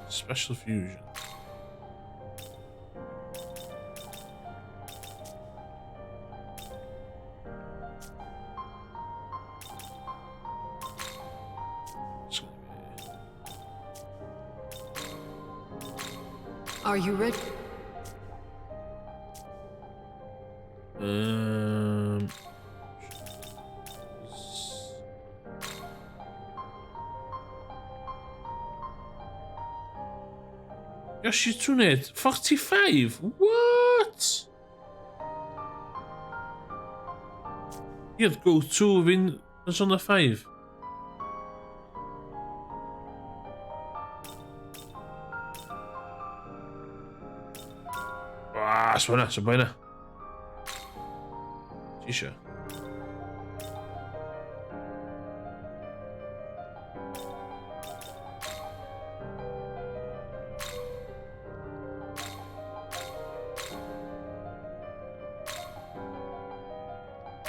Special fusion. Are you ready? Yoshitsune, 45? What? You'd go 2 win as on a 5. Ah, suena, se buena. Chisha.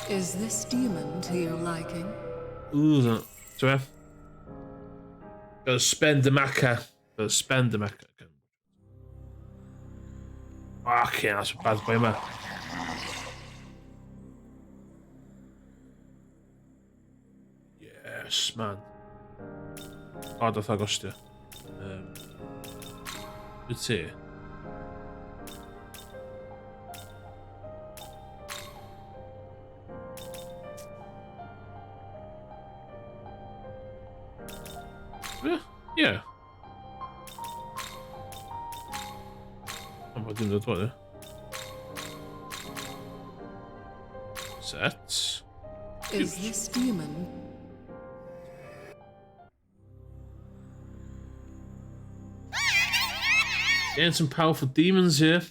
Is this demon to your liking? Ooh, that. So, gotta spend the maca. Gotta spend the maca. Okay, that's a bad boy, man. Yes, man. Oh, dat had ik al let's see. Yeah. Wat doen we dat worden? Set. Is this demon? Getting some powerful demons here.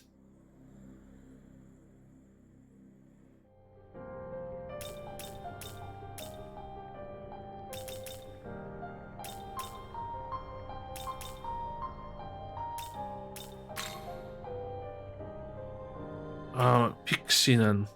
Pixinen.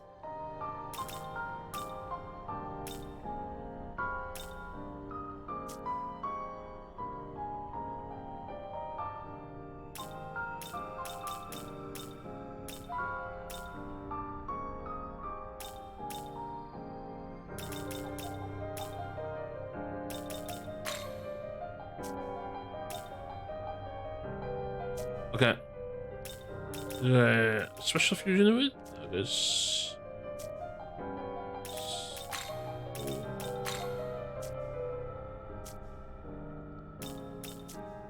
Okay. Special fusion of it? That is.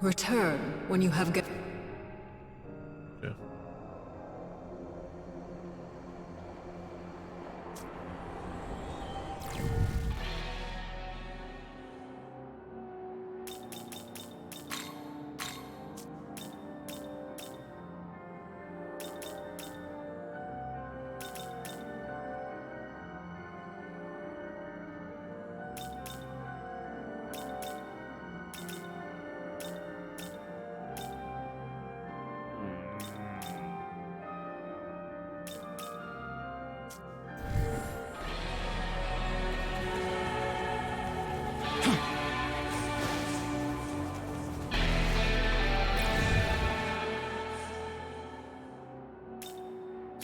Return when you have get. Yeah.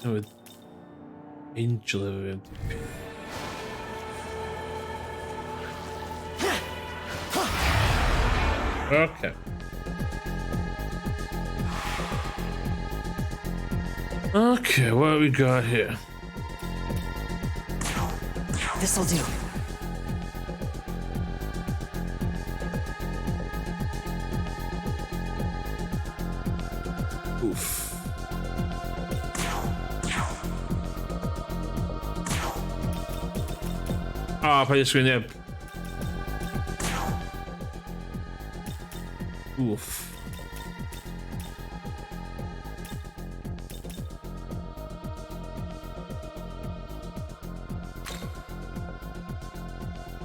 With Angel of MTP. Okay. Okay, what we got here? This'll do. Oof. Ah, play the screen there. Oof.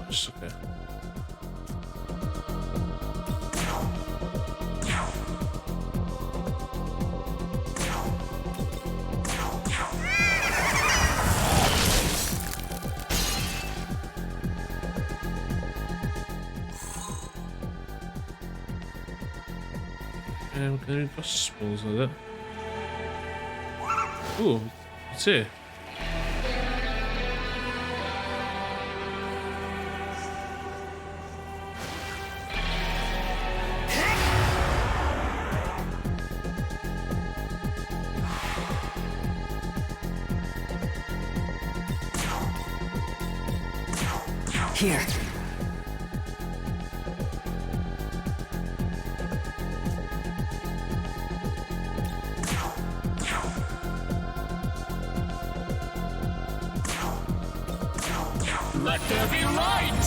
It's okay. Can I just spells like that? Ooh, what's here? Here. Let there be light!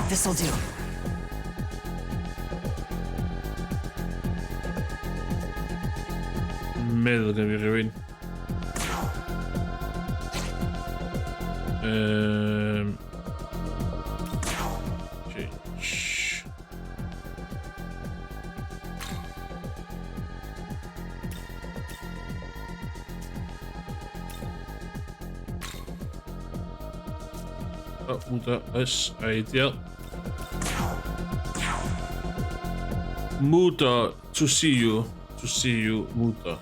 This'll do. Middle gonna be ruined. Change. Oh, muda is ideal. Muda to see you, muda.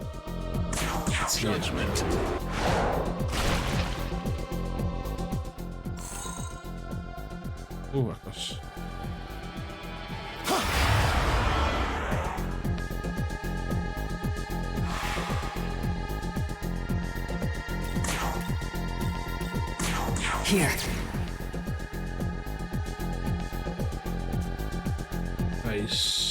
Judgment. Oh, jakoś. Here. Nice.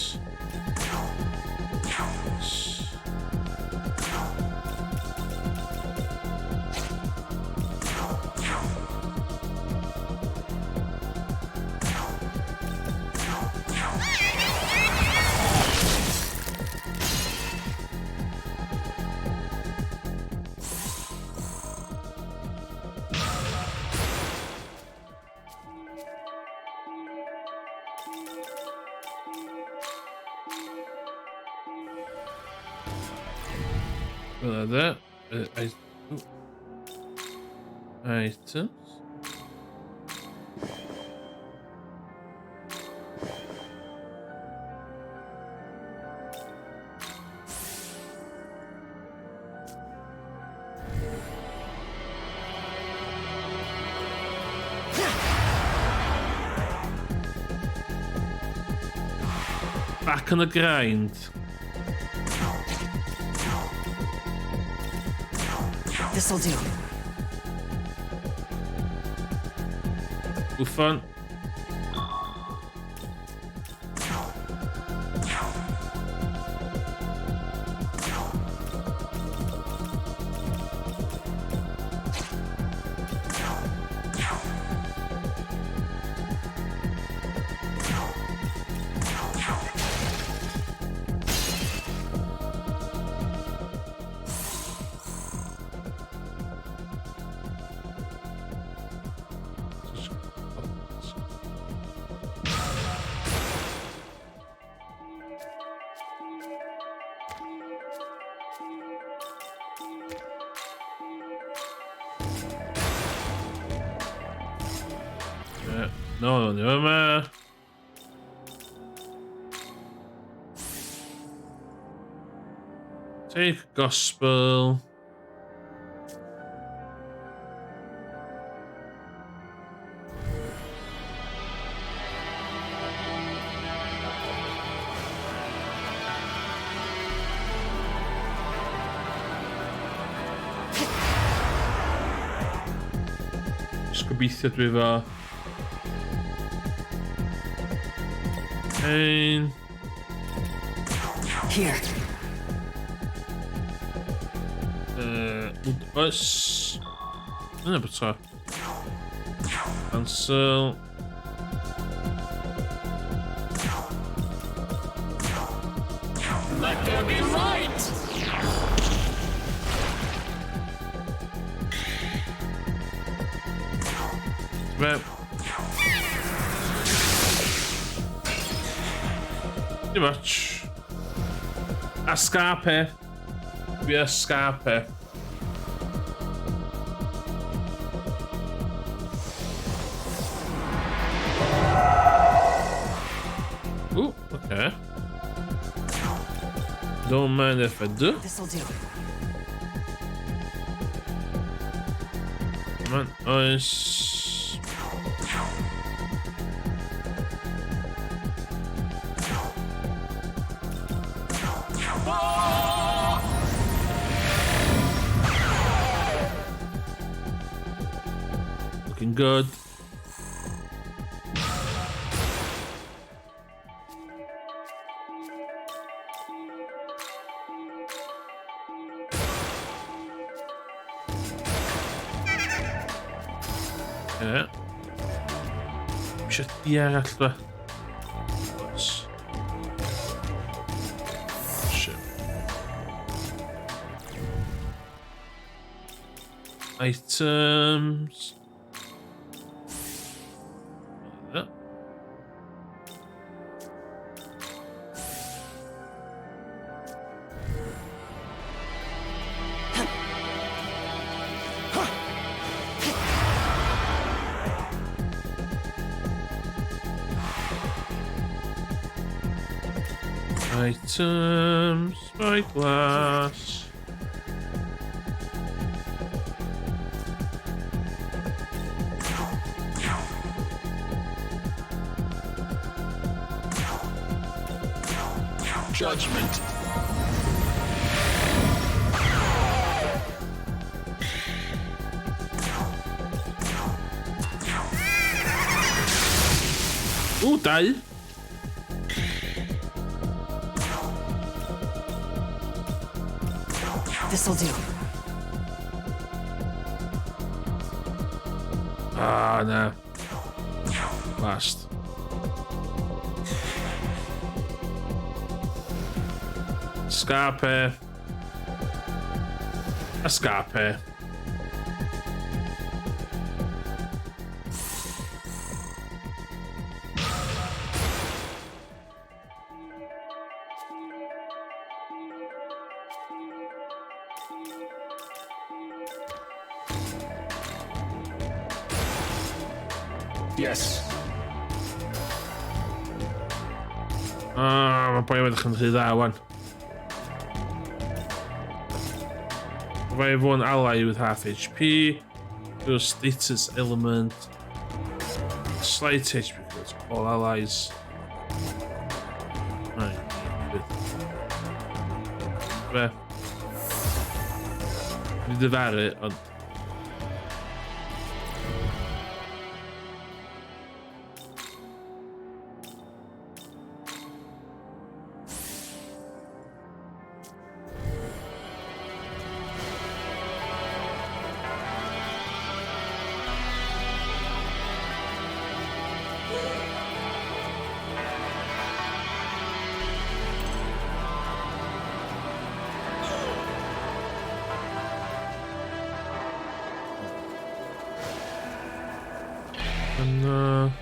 Like that. Items. Back on the grind. This'll do. Good fun. No, nie mamy. Take gospel. Gobeithio dwi efo ein. Here. Oes. Yna bod to. Cancel. Let there be light! Beh. Too much. Escape. We escape. Ooh, okay. Don't mind if I do. This'll do. Come on, nice. Looking good. Yeah. Shit, yeah, actually. Shit. Items. That. Items, spyglass. Judgment. Ooh, dau. This'll do. Ah, no. Last. Escape. Escape. Yes. Mae boi wedi chynnu dda, wan. Revive one ally with half HP. Do a status element. Slight HP because all allies. Right. Be. Fi dyfaru, ond... And,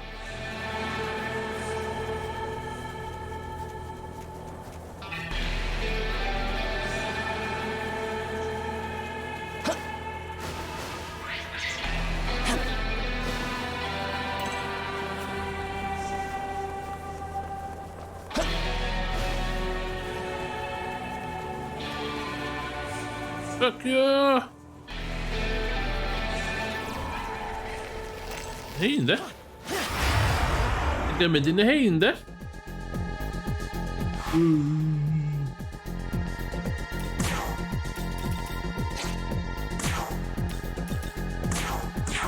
Fuck you! Hände? Det med dina händer.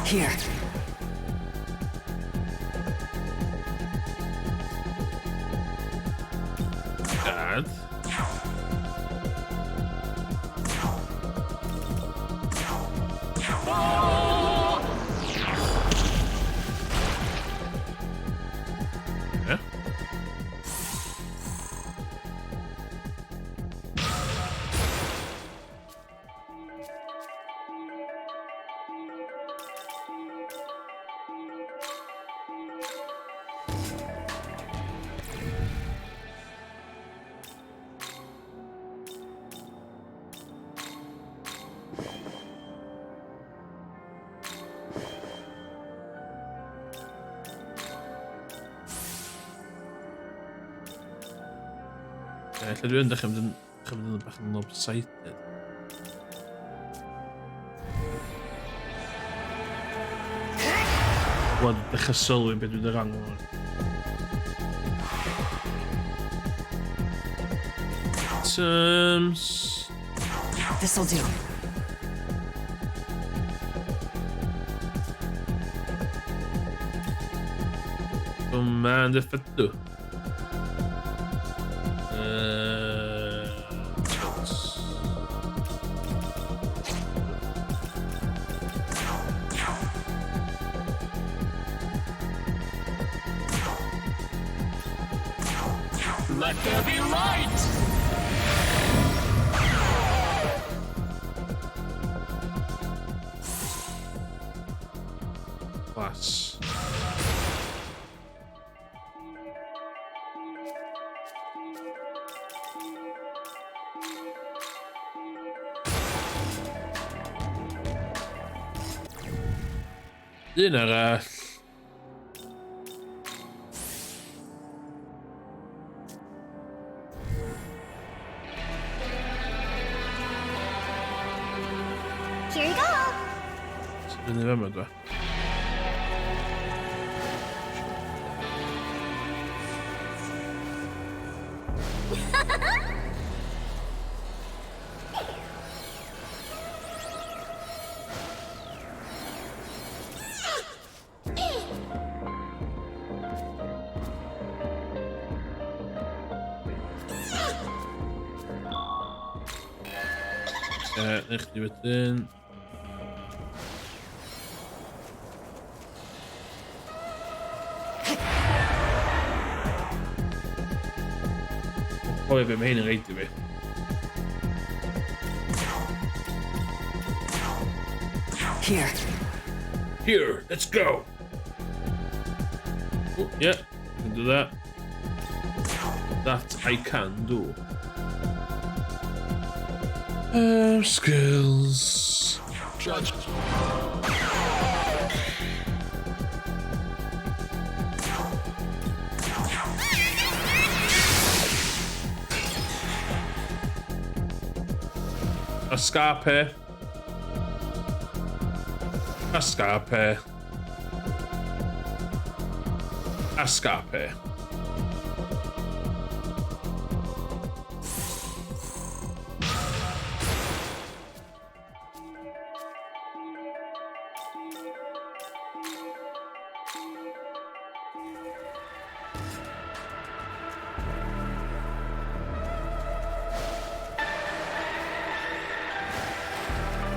Here. God. Ja. Lle dwi'n dechrau mynd yn bach yn lopsided. Wel, dechrau sylwi beth dwi'n rhan o'n. Items. This'll do. Command effetto. Let there be light! Class. Un arall. Here you go. Sy'n ei fama dwa. Ligt die wedyn. Oh, be mae hyn yn reid i fi. Here. Here, let's go. Oh, yeah, I can do that. That I can do. Skills. Judge. Escape. Escape. Escape.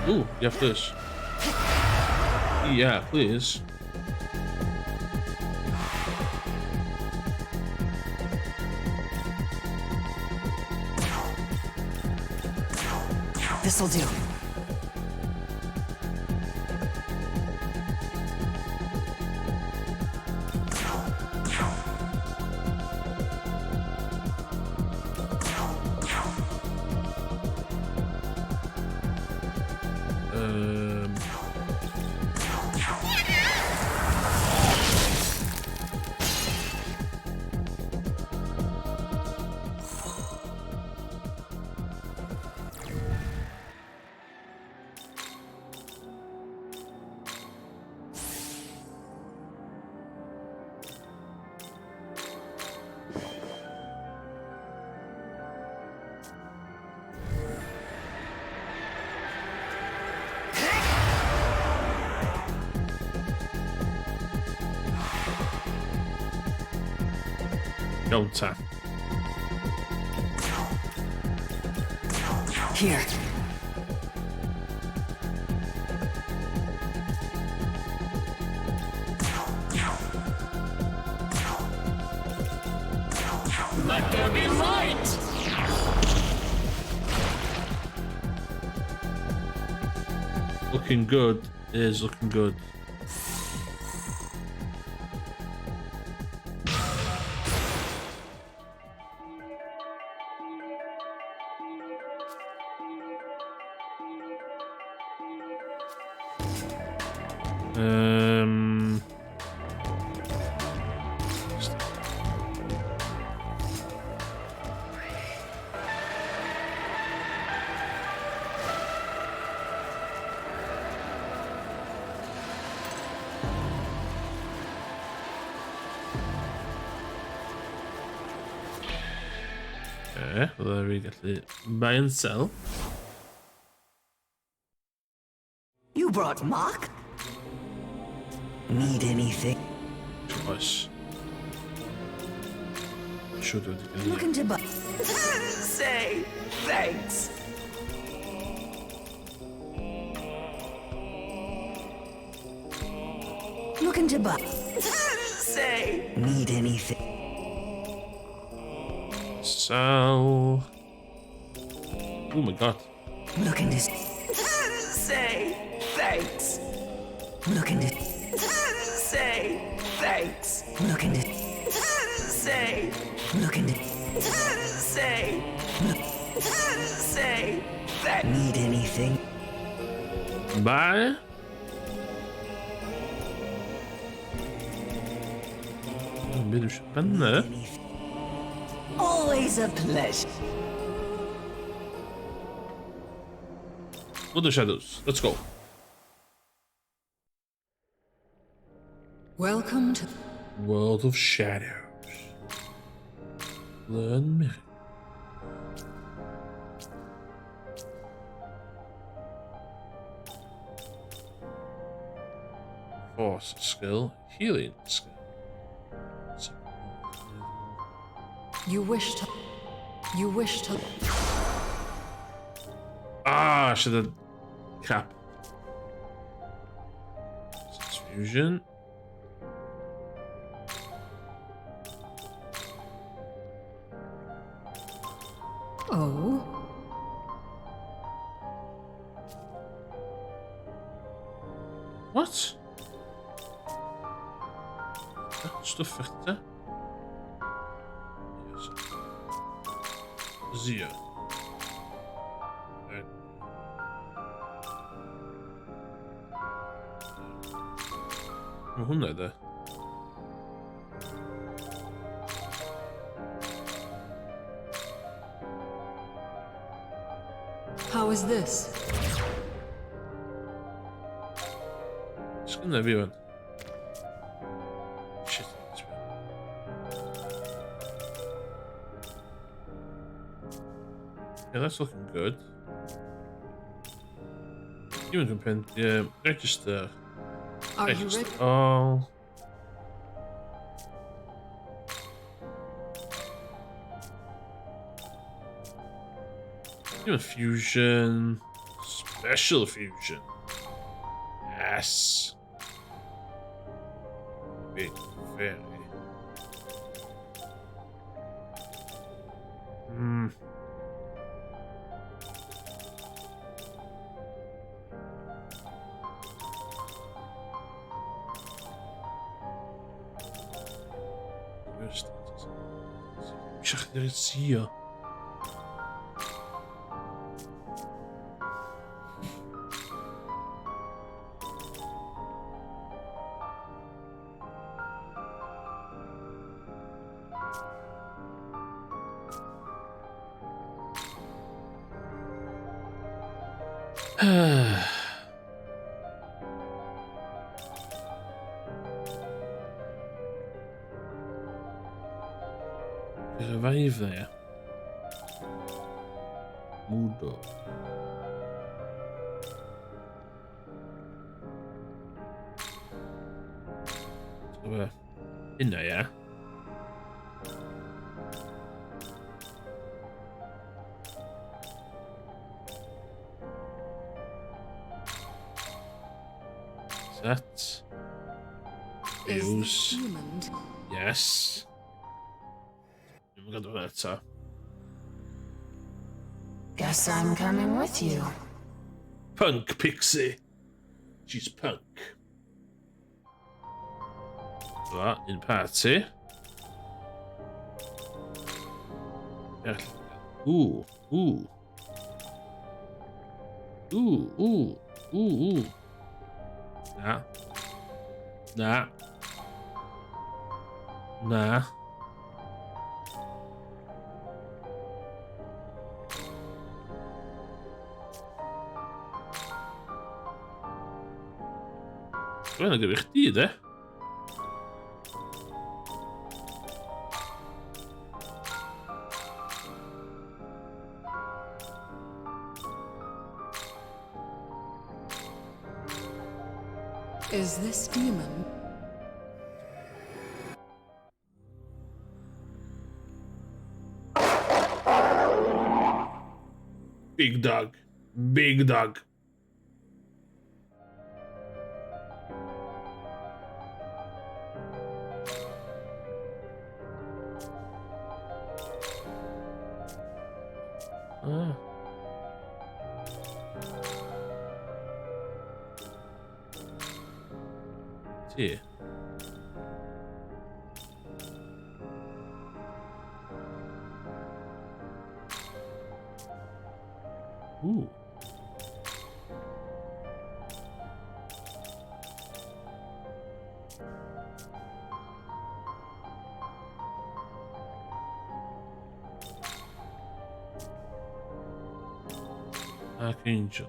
Ooh, you have this. Yeah, please. This'll do. Counter. Here. Let there be light! Looking good. It is looking good. Okay, well, there we get the buy and sell. You brought Mock? Need anything? Choice. Should do it again. Looking to buy. Say thanks. Looking to buy. Say need anything? Sell. Oh my god. Looking to say thanks. Looking to say thanks. Looking to say. Looking to say. Say that. Need anything? Bye. Benim şu ben ne? Always a pleasure. What the shadows? Let's go. Welcome to World of Shadows. Learn me. Force skill, healing skill. You wish to. Ah, I should have cap. Fusion. Oh. What? Stuff verte. Yes. Zio. Right. Hon är det. How is this? Skulle everyone. Shit. Yeah, that's looking good. Human compendium, register. Are you ready? Oh. Human fusion. Special fusion. Yes. Big fairy. Ich dachte jetzt hier. Revive there. Mudo. So in there, yeah. Set. Use. Yes. We're gonna do that, so. Guess I'm coming with you. Punk Pixie. She's punk. That in party. Yeah. Ooh. Ooh. Ooh. Ooh. Ooh. Ooh. Nah. Nah. Nah. Bueno, divertida. Is this demon? Big dog. Big dog. Ah. Here. Ooh. Archangel.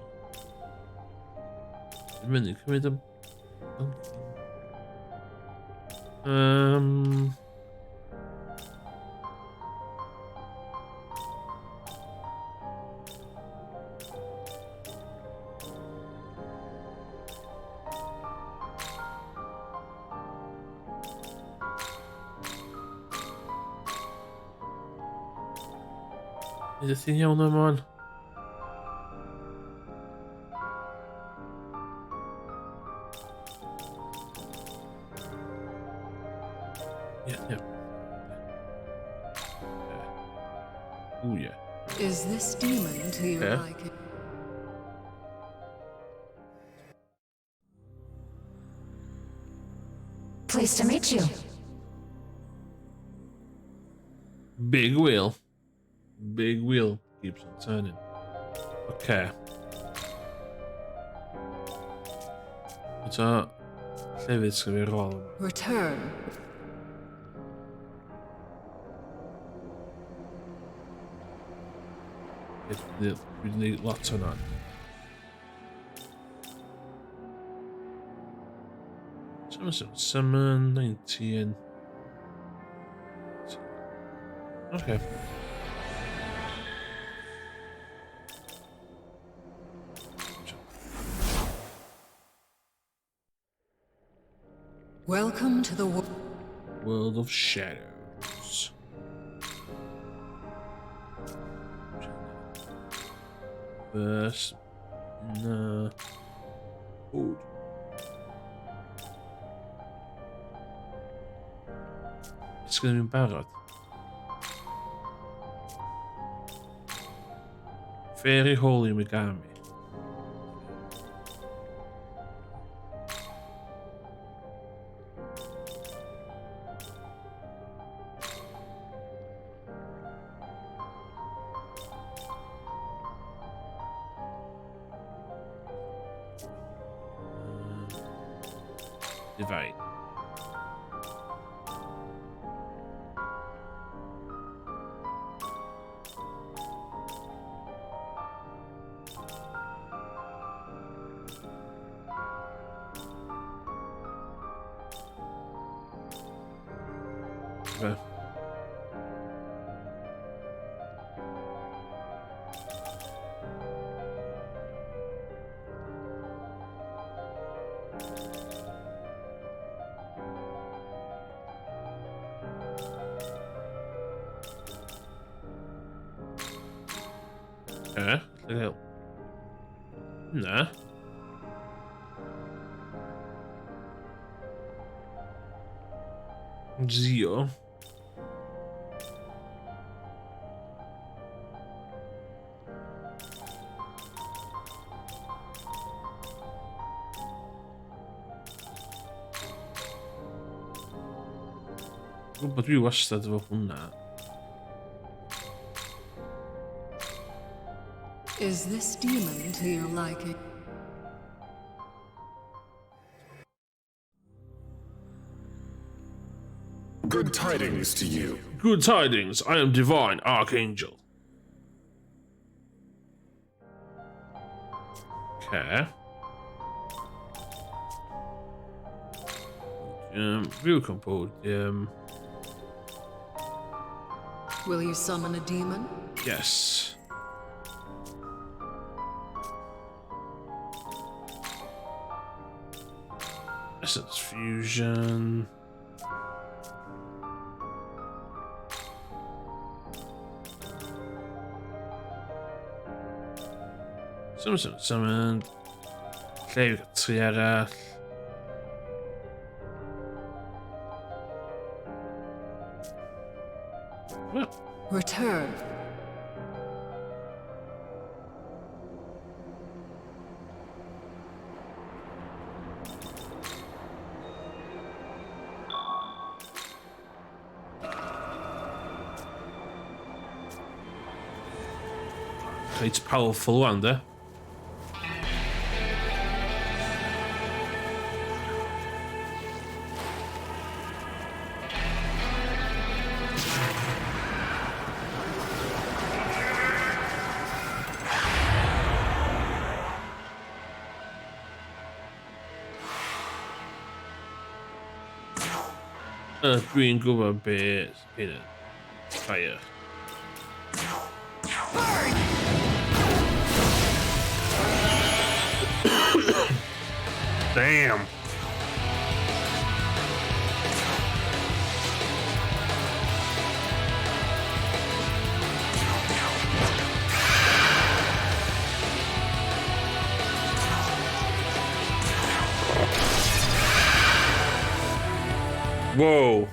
A minute, can we do Is the thing on them on? Yeah. Oh yeah. Is this demon to your liking? Pleased to meet you. Big wheel. Big wheel keeps on turning. Okay. Så det ska vi rolla. Return. We need lots of that. Summon 19. Okay. Welcome to the world of shadows. First, no. Ooh. It's gonna be bad. Very holy Megami. Divide. Okay. Nah. Zio. Rhywbeth dwi wastad efo hwnna. Is this demon to your liking? Good tidings to you. Good tidings, I am Divine Archangel. Okay. Real composed. Will you summon a demon? Yes. Essence fusion. Summon. Lle tri arall. Well. Return. It's powerful one there. Green cover bit fire. Damn. Whoa.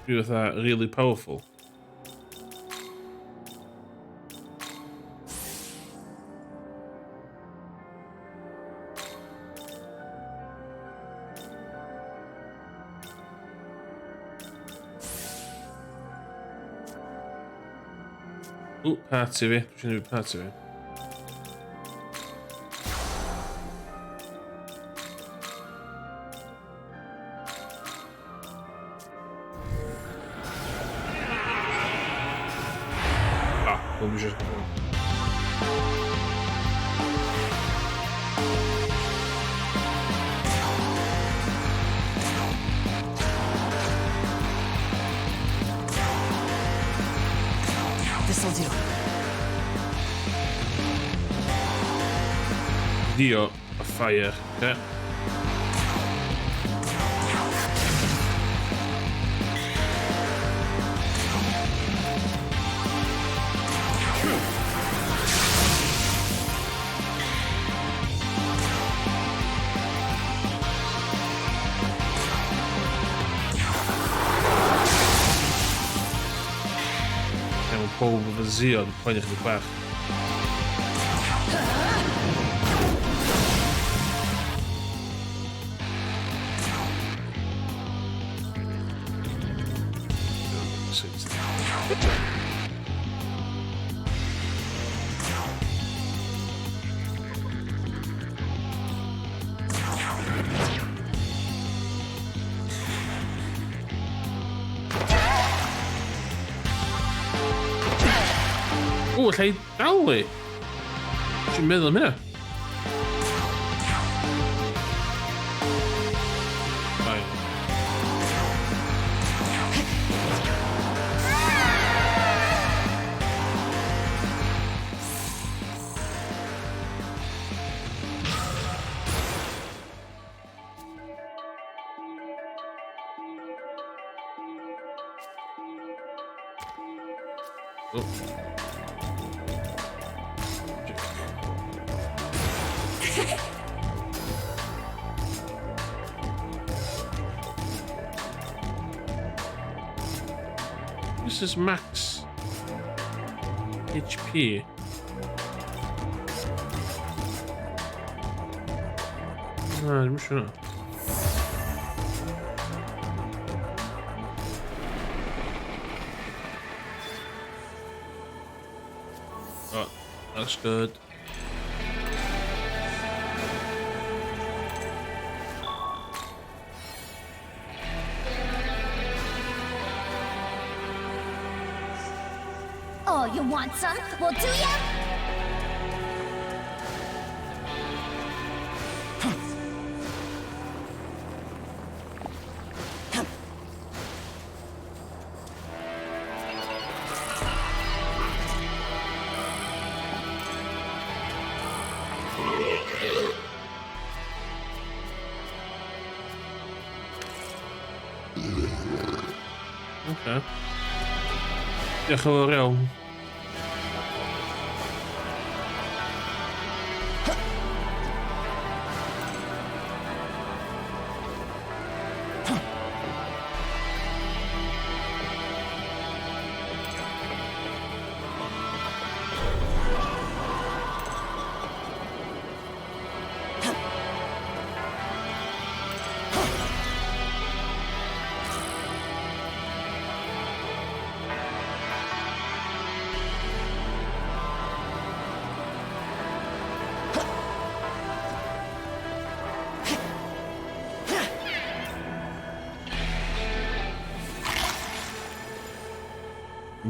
With that really powerful. Party, we should do party. Dobrze. This'll do. Dio, a fire. Okay. Povo vazio, pode derrubar. O, lle i dalu? Dwi'n meddwl am hynna. This is max HP. I'm sure. Oh, that's good. Oh, you want some? Well, do ya? Okay. Ja, gewoon wel.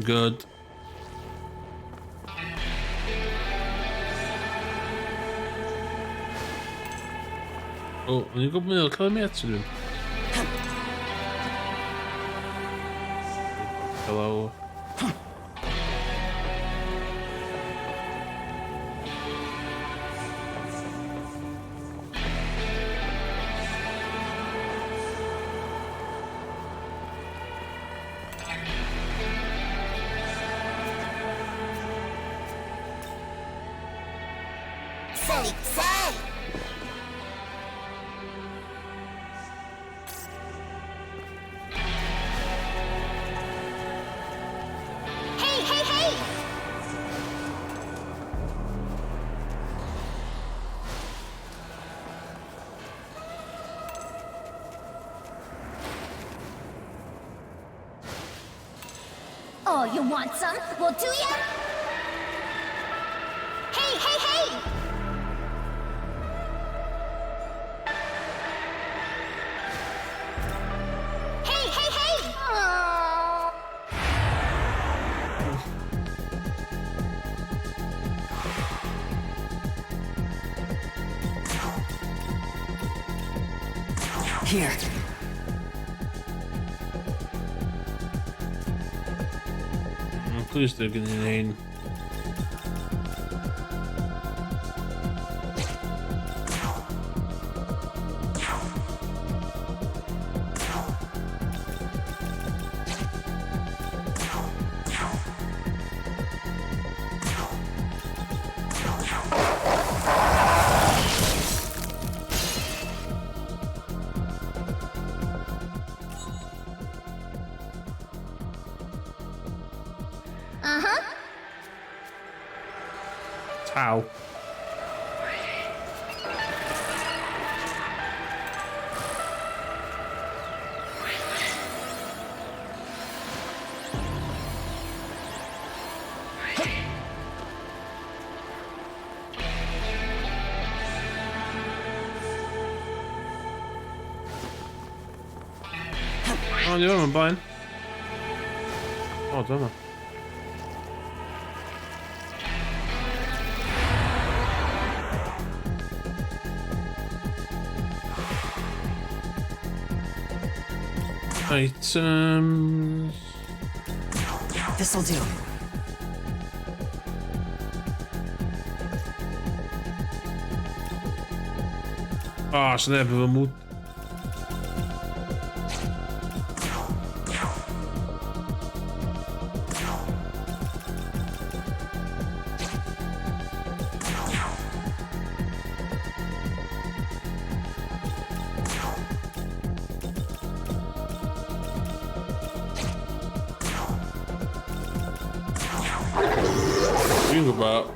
Good. Oh, en ik op mijn klein meer te doen. Hello. Oh, you want some? Well, do ya? Hey, hey, hey! Hey, hey, hey! Aww. Here. Please stick in the lane. Uh-huh. Ow. Oh, the other one buying. Oh, damn it. Items. This'll do. Ah, ze hebben we moed. Think about.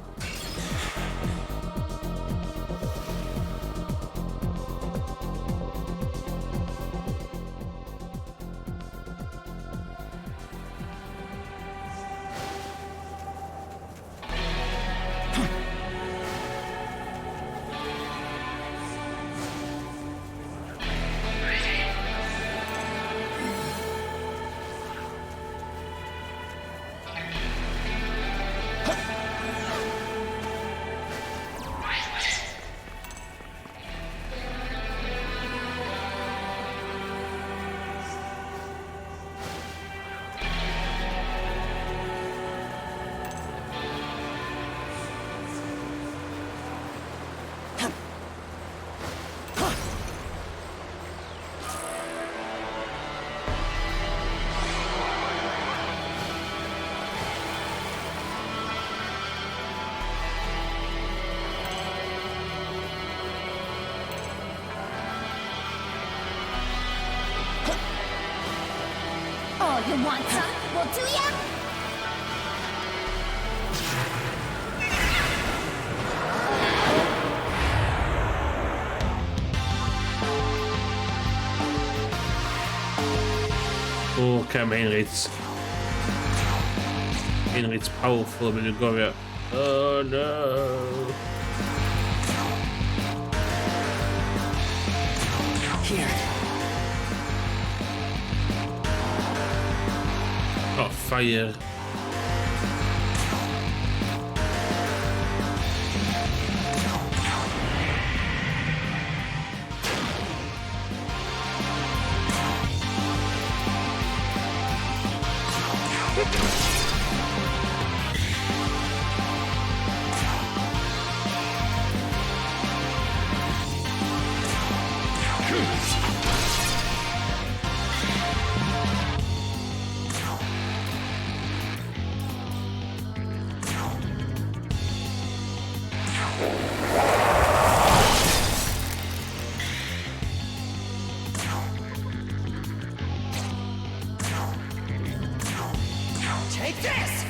Oh, you want some? Well, do ya? Oh, okay, Henry's powerful, but you go here. Oh no. Here. Oh, fire. Take this!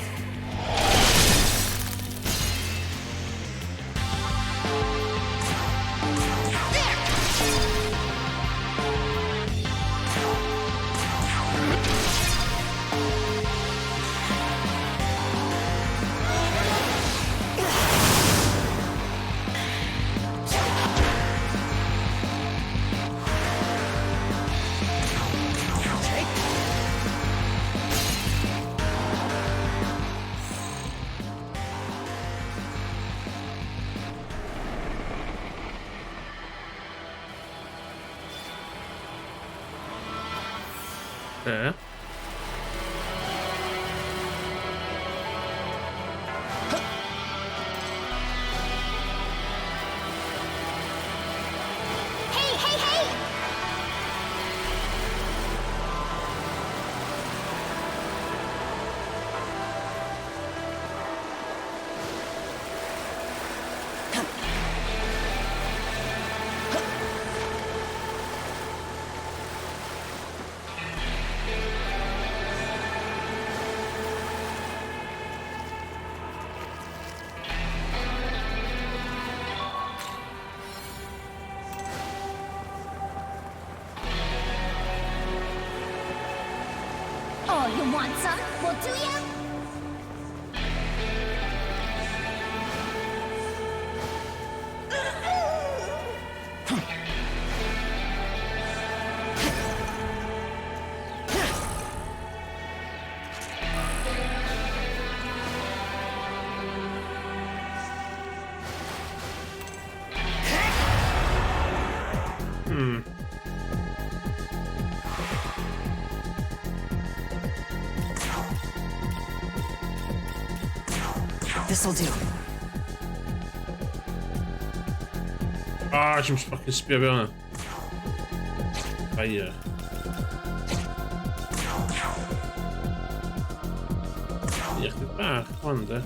Okay. Hey, hey, hey! Oh, you want some? Well, do ya? This'll do. Ah, je me suis marqué super bien. Fire. Det är riktigt märkande.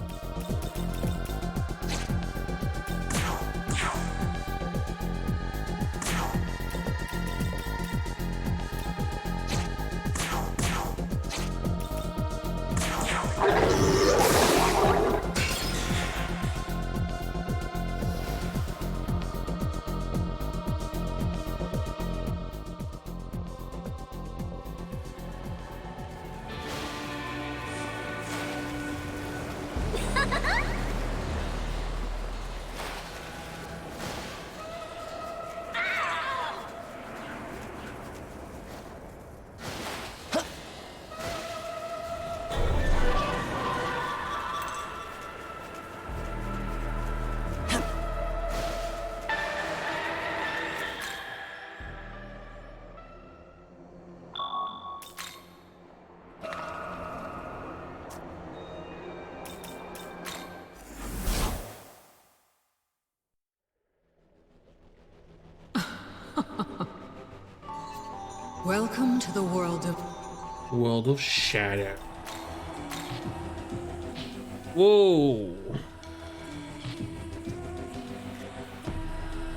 Welcome to the world of shadow. Whoa.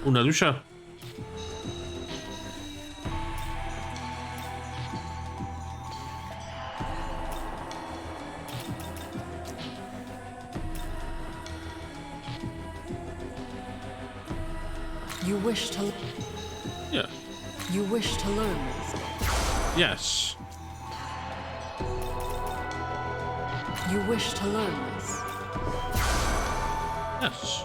Una lucha. You wish to... Yeah. You wish to learn this? Yes. You wish to learn this? Yes.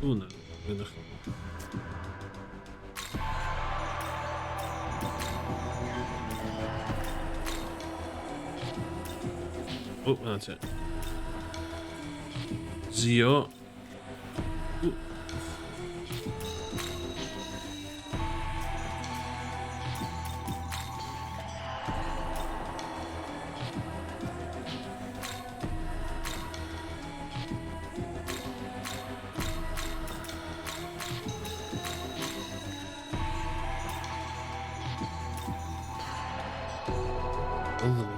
Una. Oh, that's it. Zio. Ooh.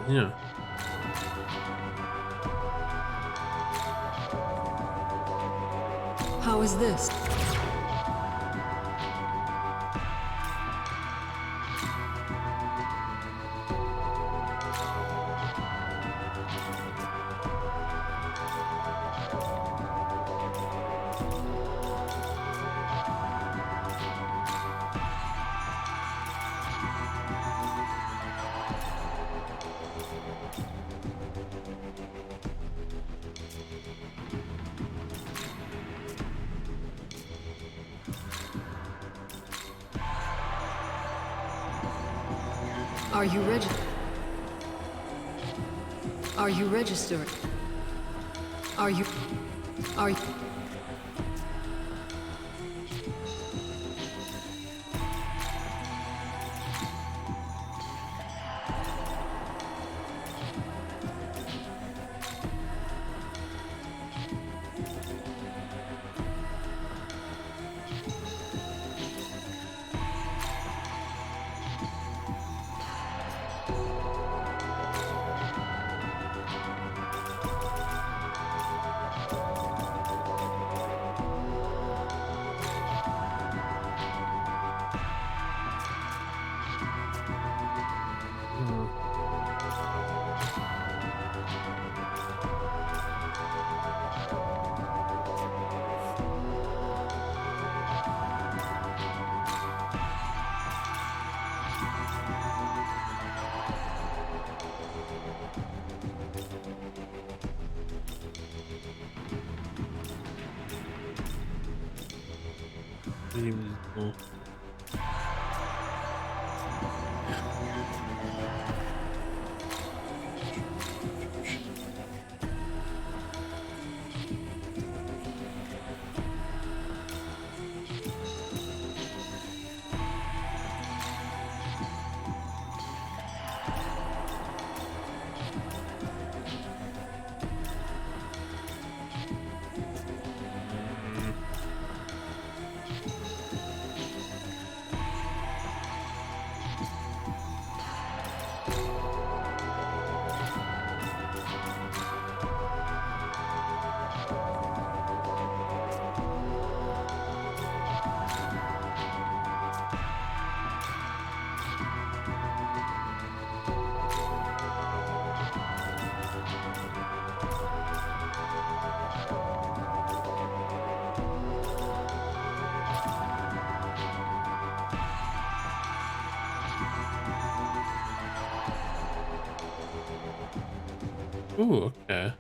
Yeah. How is this? Are you registered? Are you registered? Are you... Oh. Ooh, okay.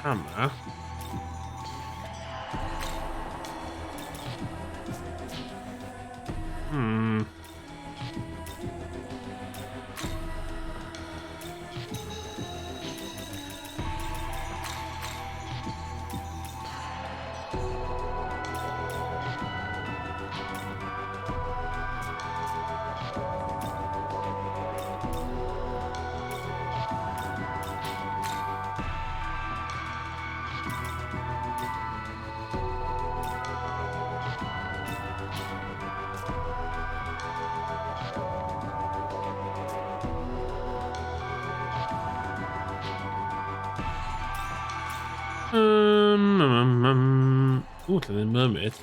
hammer. Ooh, the mermaid.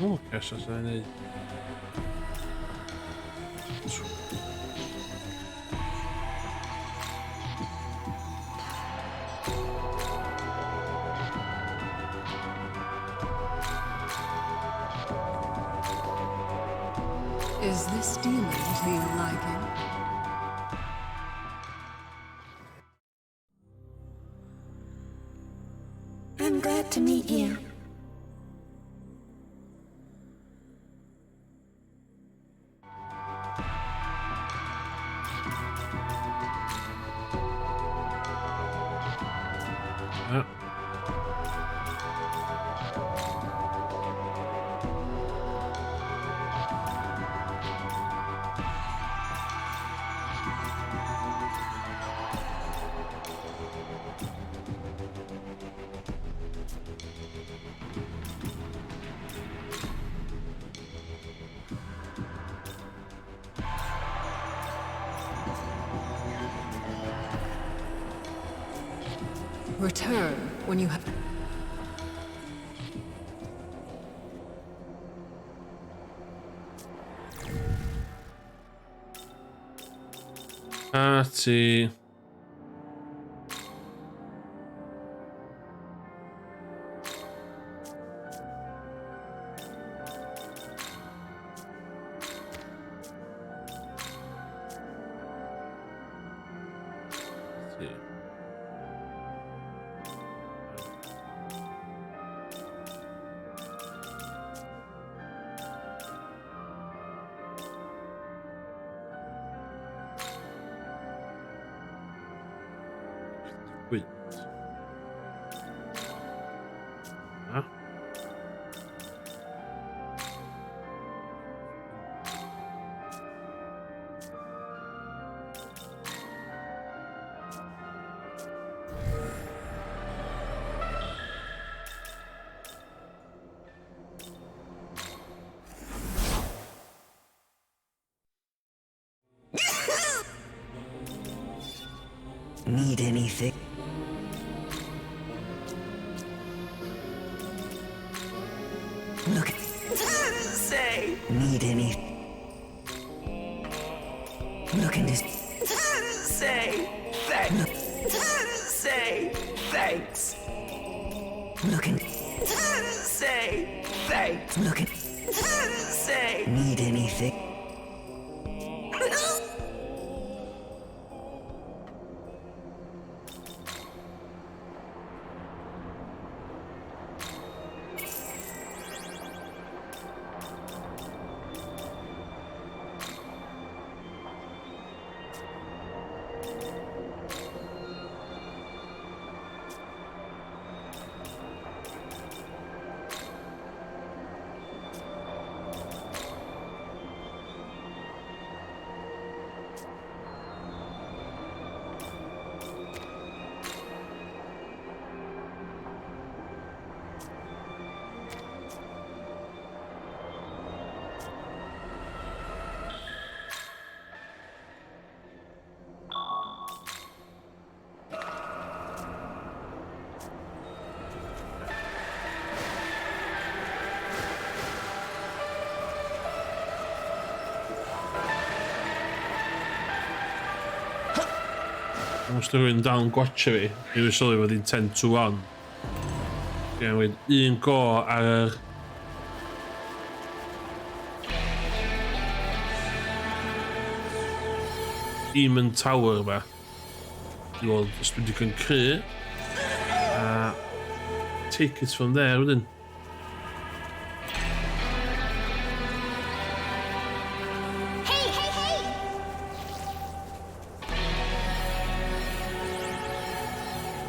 Oh, gosh, that's what I need. Is this demon to your liking? I'm glad to meet you. Return when you have... Let's see. Wait. Huh? Need anything? Look. Say. Need any? Looking to say thanks. Say thanks. Looking. Say thanks. Looking. Say. Need anything? os rhywun dal yn gwatcha fi, dwi'n sylwi fod hi'n 10 to 1. Gan wedi un go ar yr Demon Tower yma. Dwi'n gweld os dwi'n digon cry. A take it from there wedyn.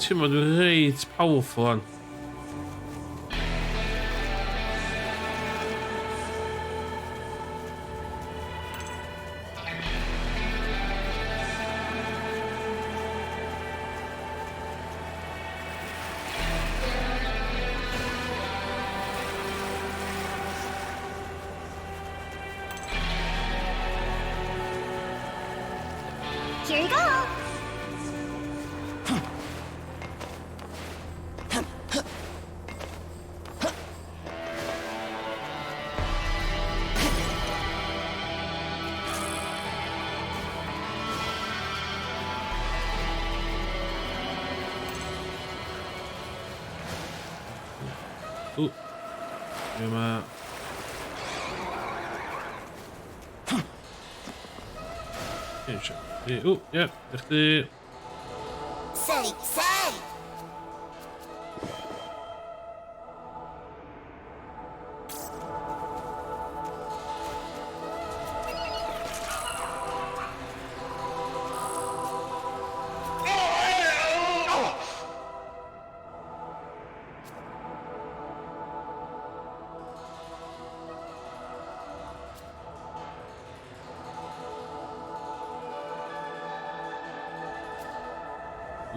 Ti'n modd dwi'n reit powerful on. Here you go. Oeh. Ja, maar... Oeh, ja, echt Say, say.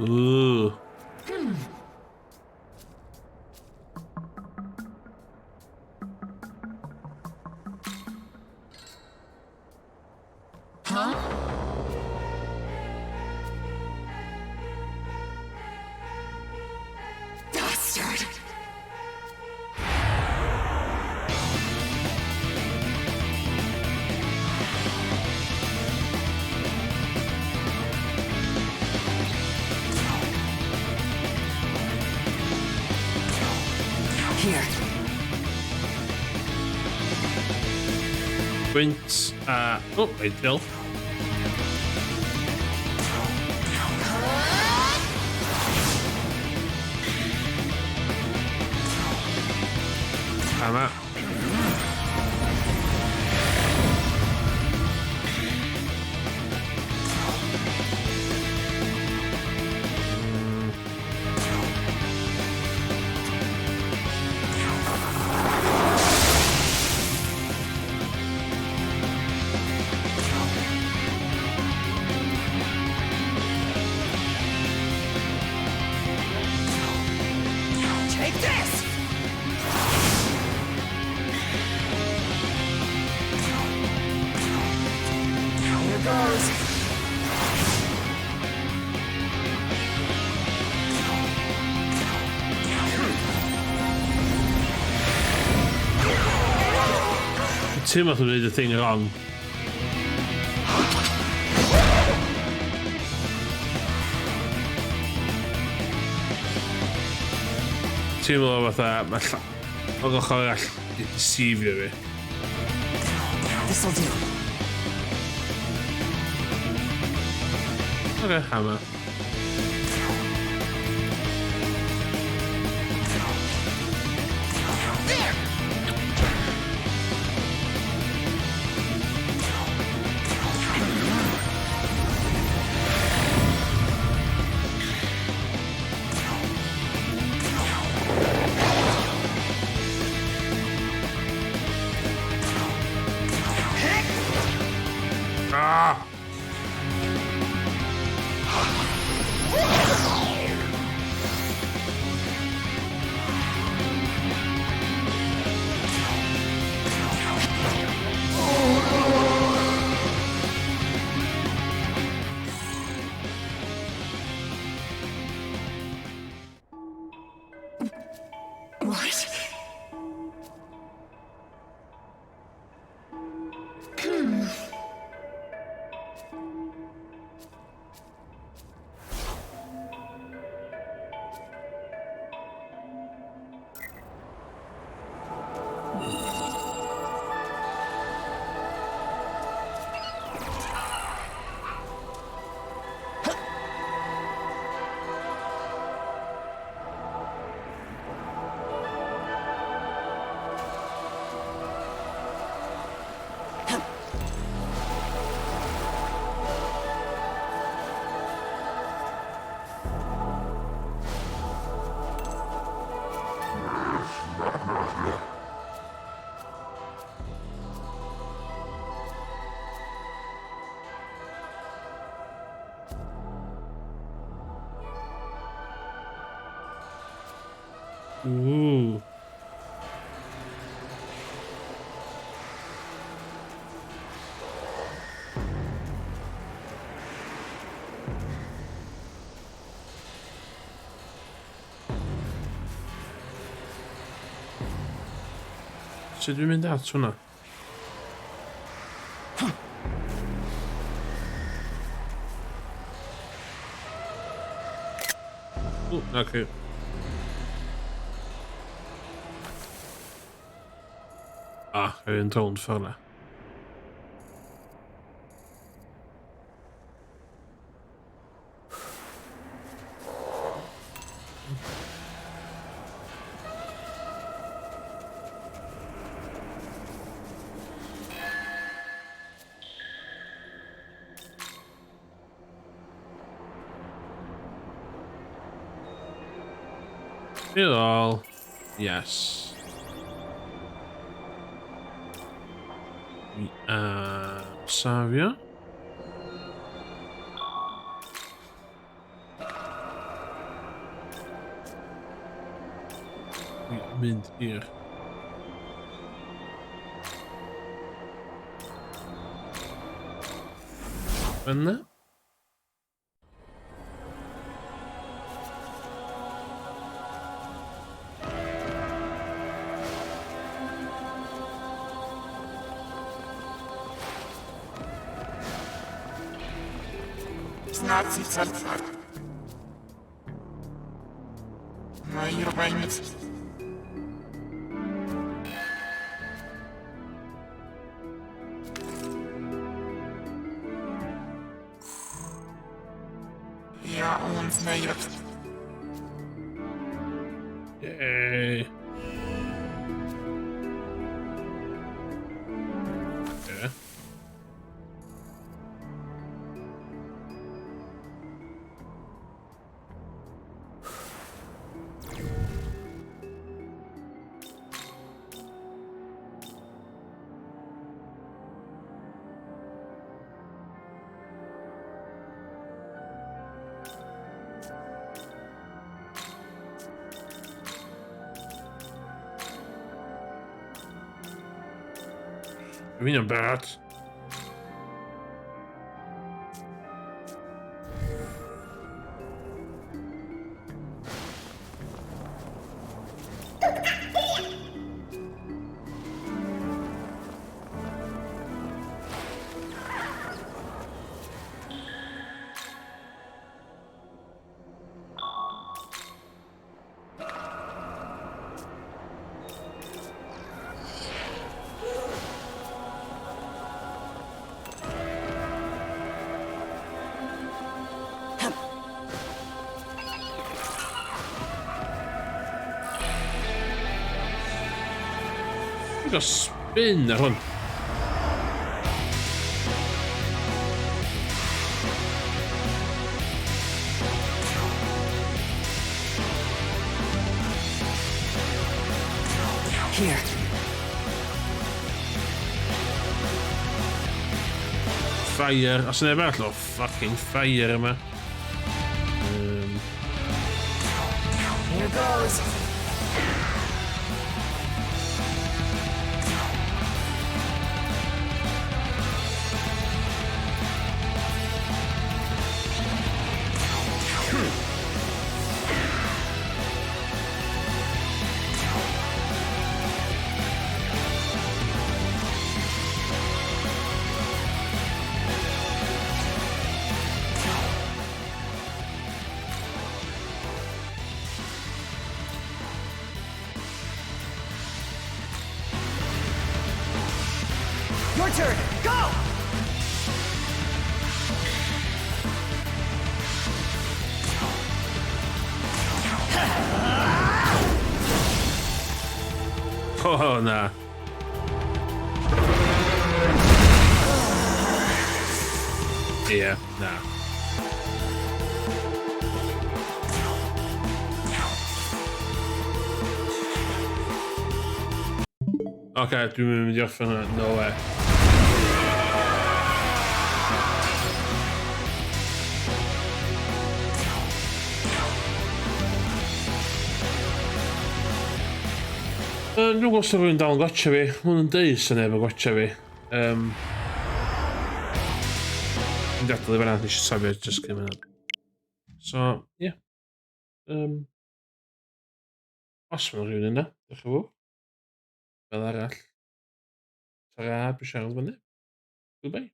Ooh. Huh? Bastard. Here. Prince, oh, wait, Phil. I'm out. Take this! Here goes. Tim must have did the thing wrong. Teimlo fatha o'r ochr arall i deceivio fi. This'll do. Okay, hammer. There! Ah! What? Ooh. Sut dwi'n mynd at hwnna? O, okay. Ah, jag är inte ont för det. It all. Yes. We are Savia. We mint hier. En Nazi Salzar. Мои рванец. Я он знает. Yay. Okay. Wie een baard. Ik ga spin gewoon. Here. Fire. Als ze er wel nog fucking fire me. Here goes. Your turn. Go! Oh, nah. Yeah, nah. Okay, doen we hem die van no way. Dwi'n gwybod os rhywun dal yn gotcha fi. Hwn yn deud sy'n neb yn gotcha fi. Dwi'n gadael i fanna, nes i safio just cyn mynd. So, ie. Os mae'n rhywun yna, diolch yn fawr. Fel arall. Tara, dwi'n siarad fyny. Goodbye.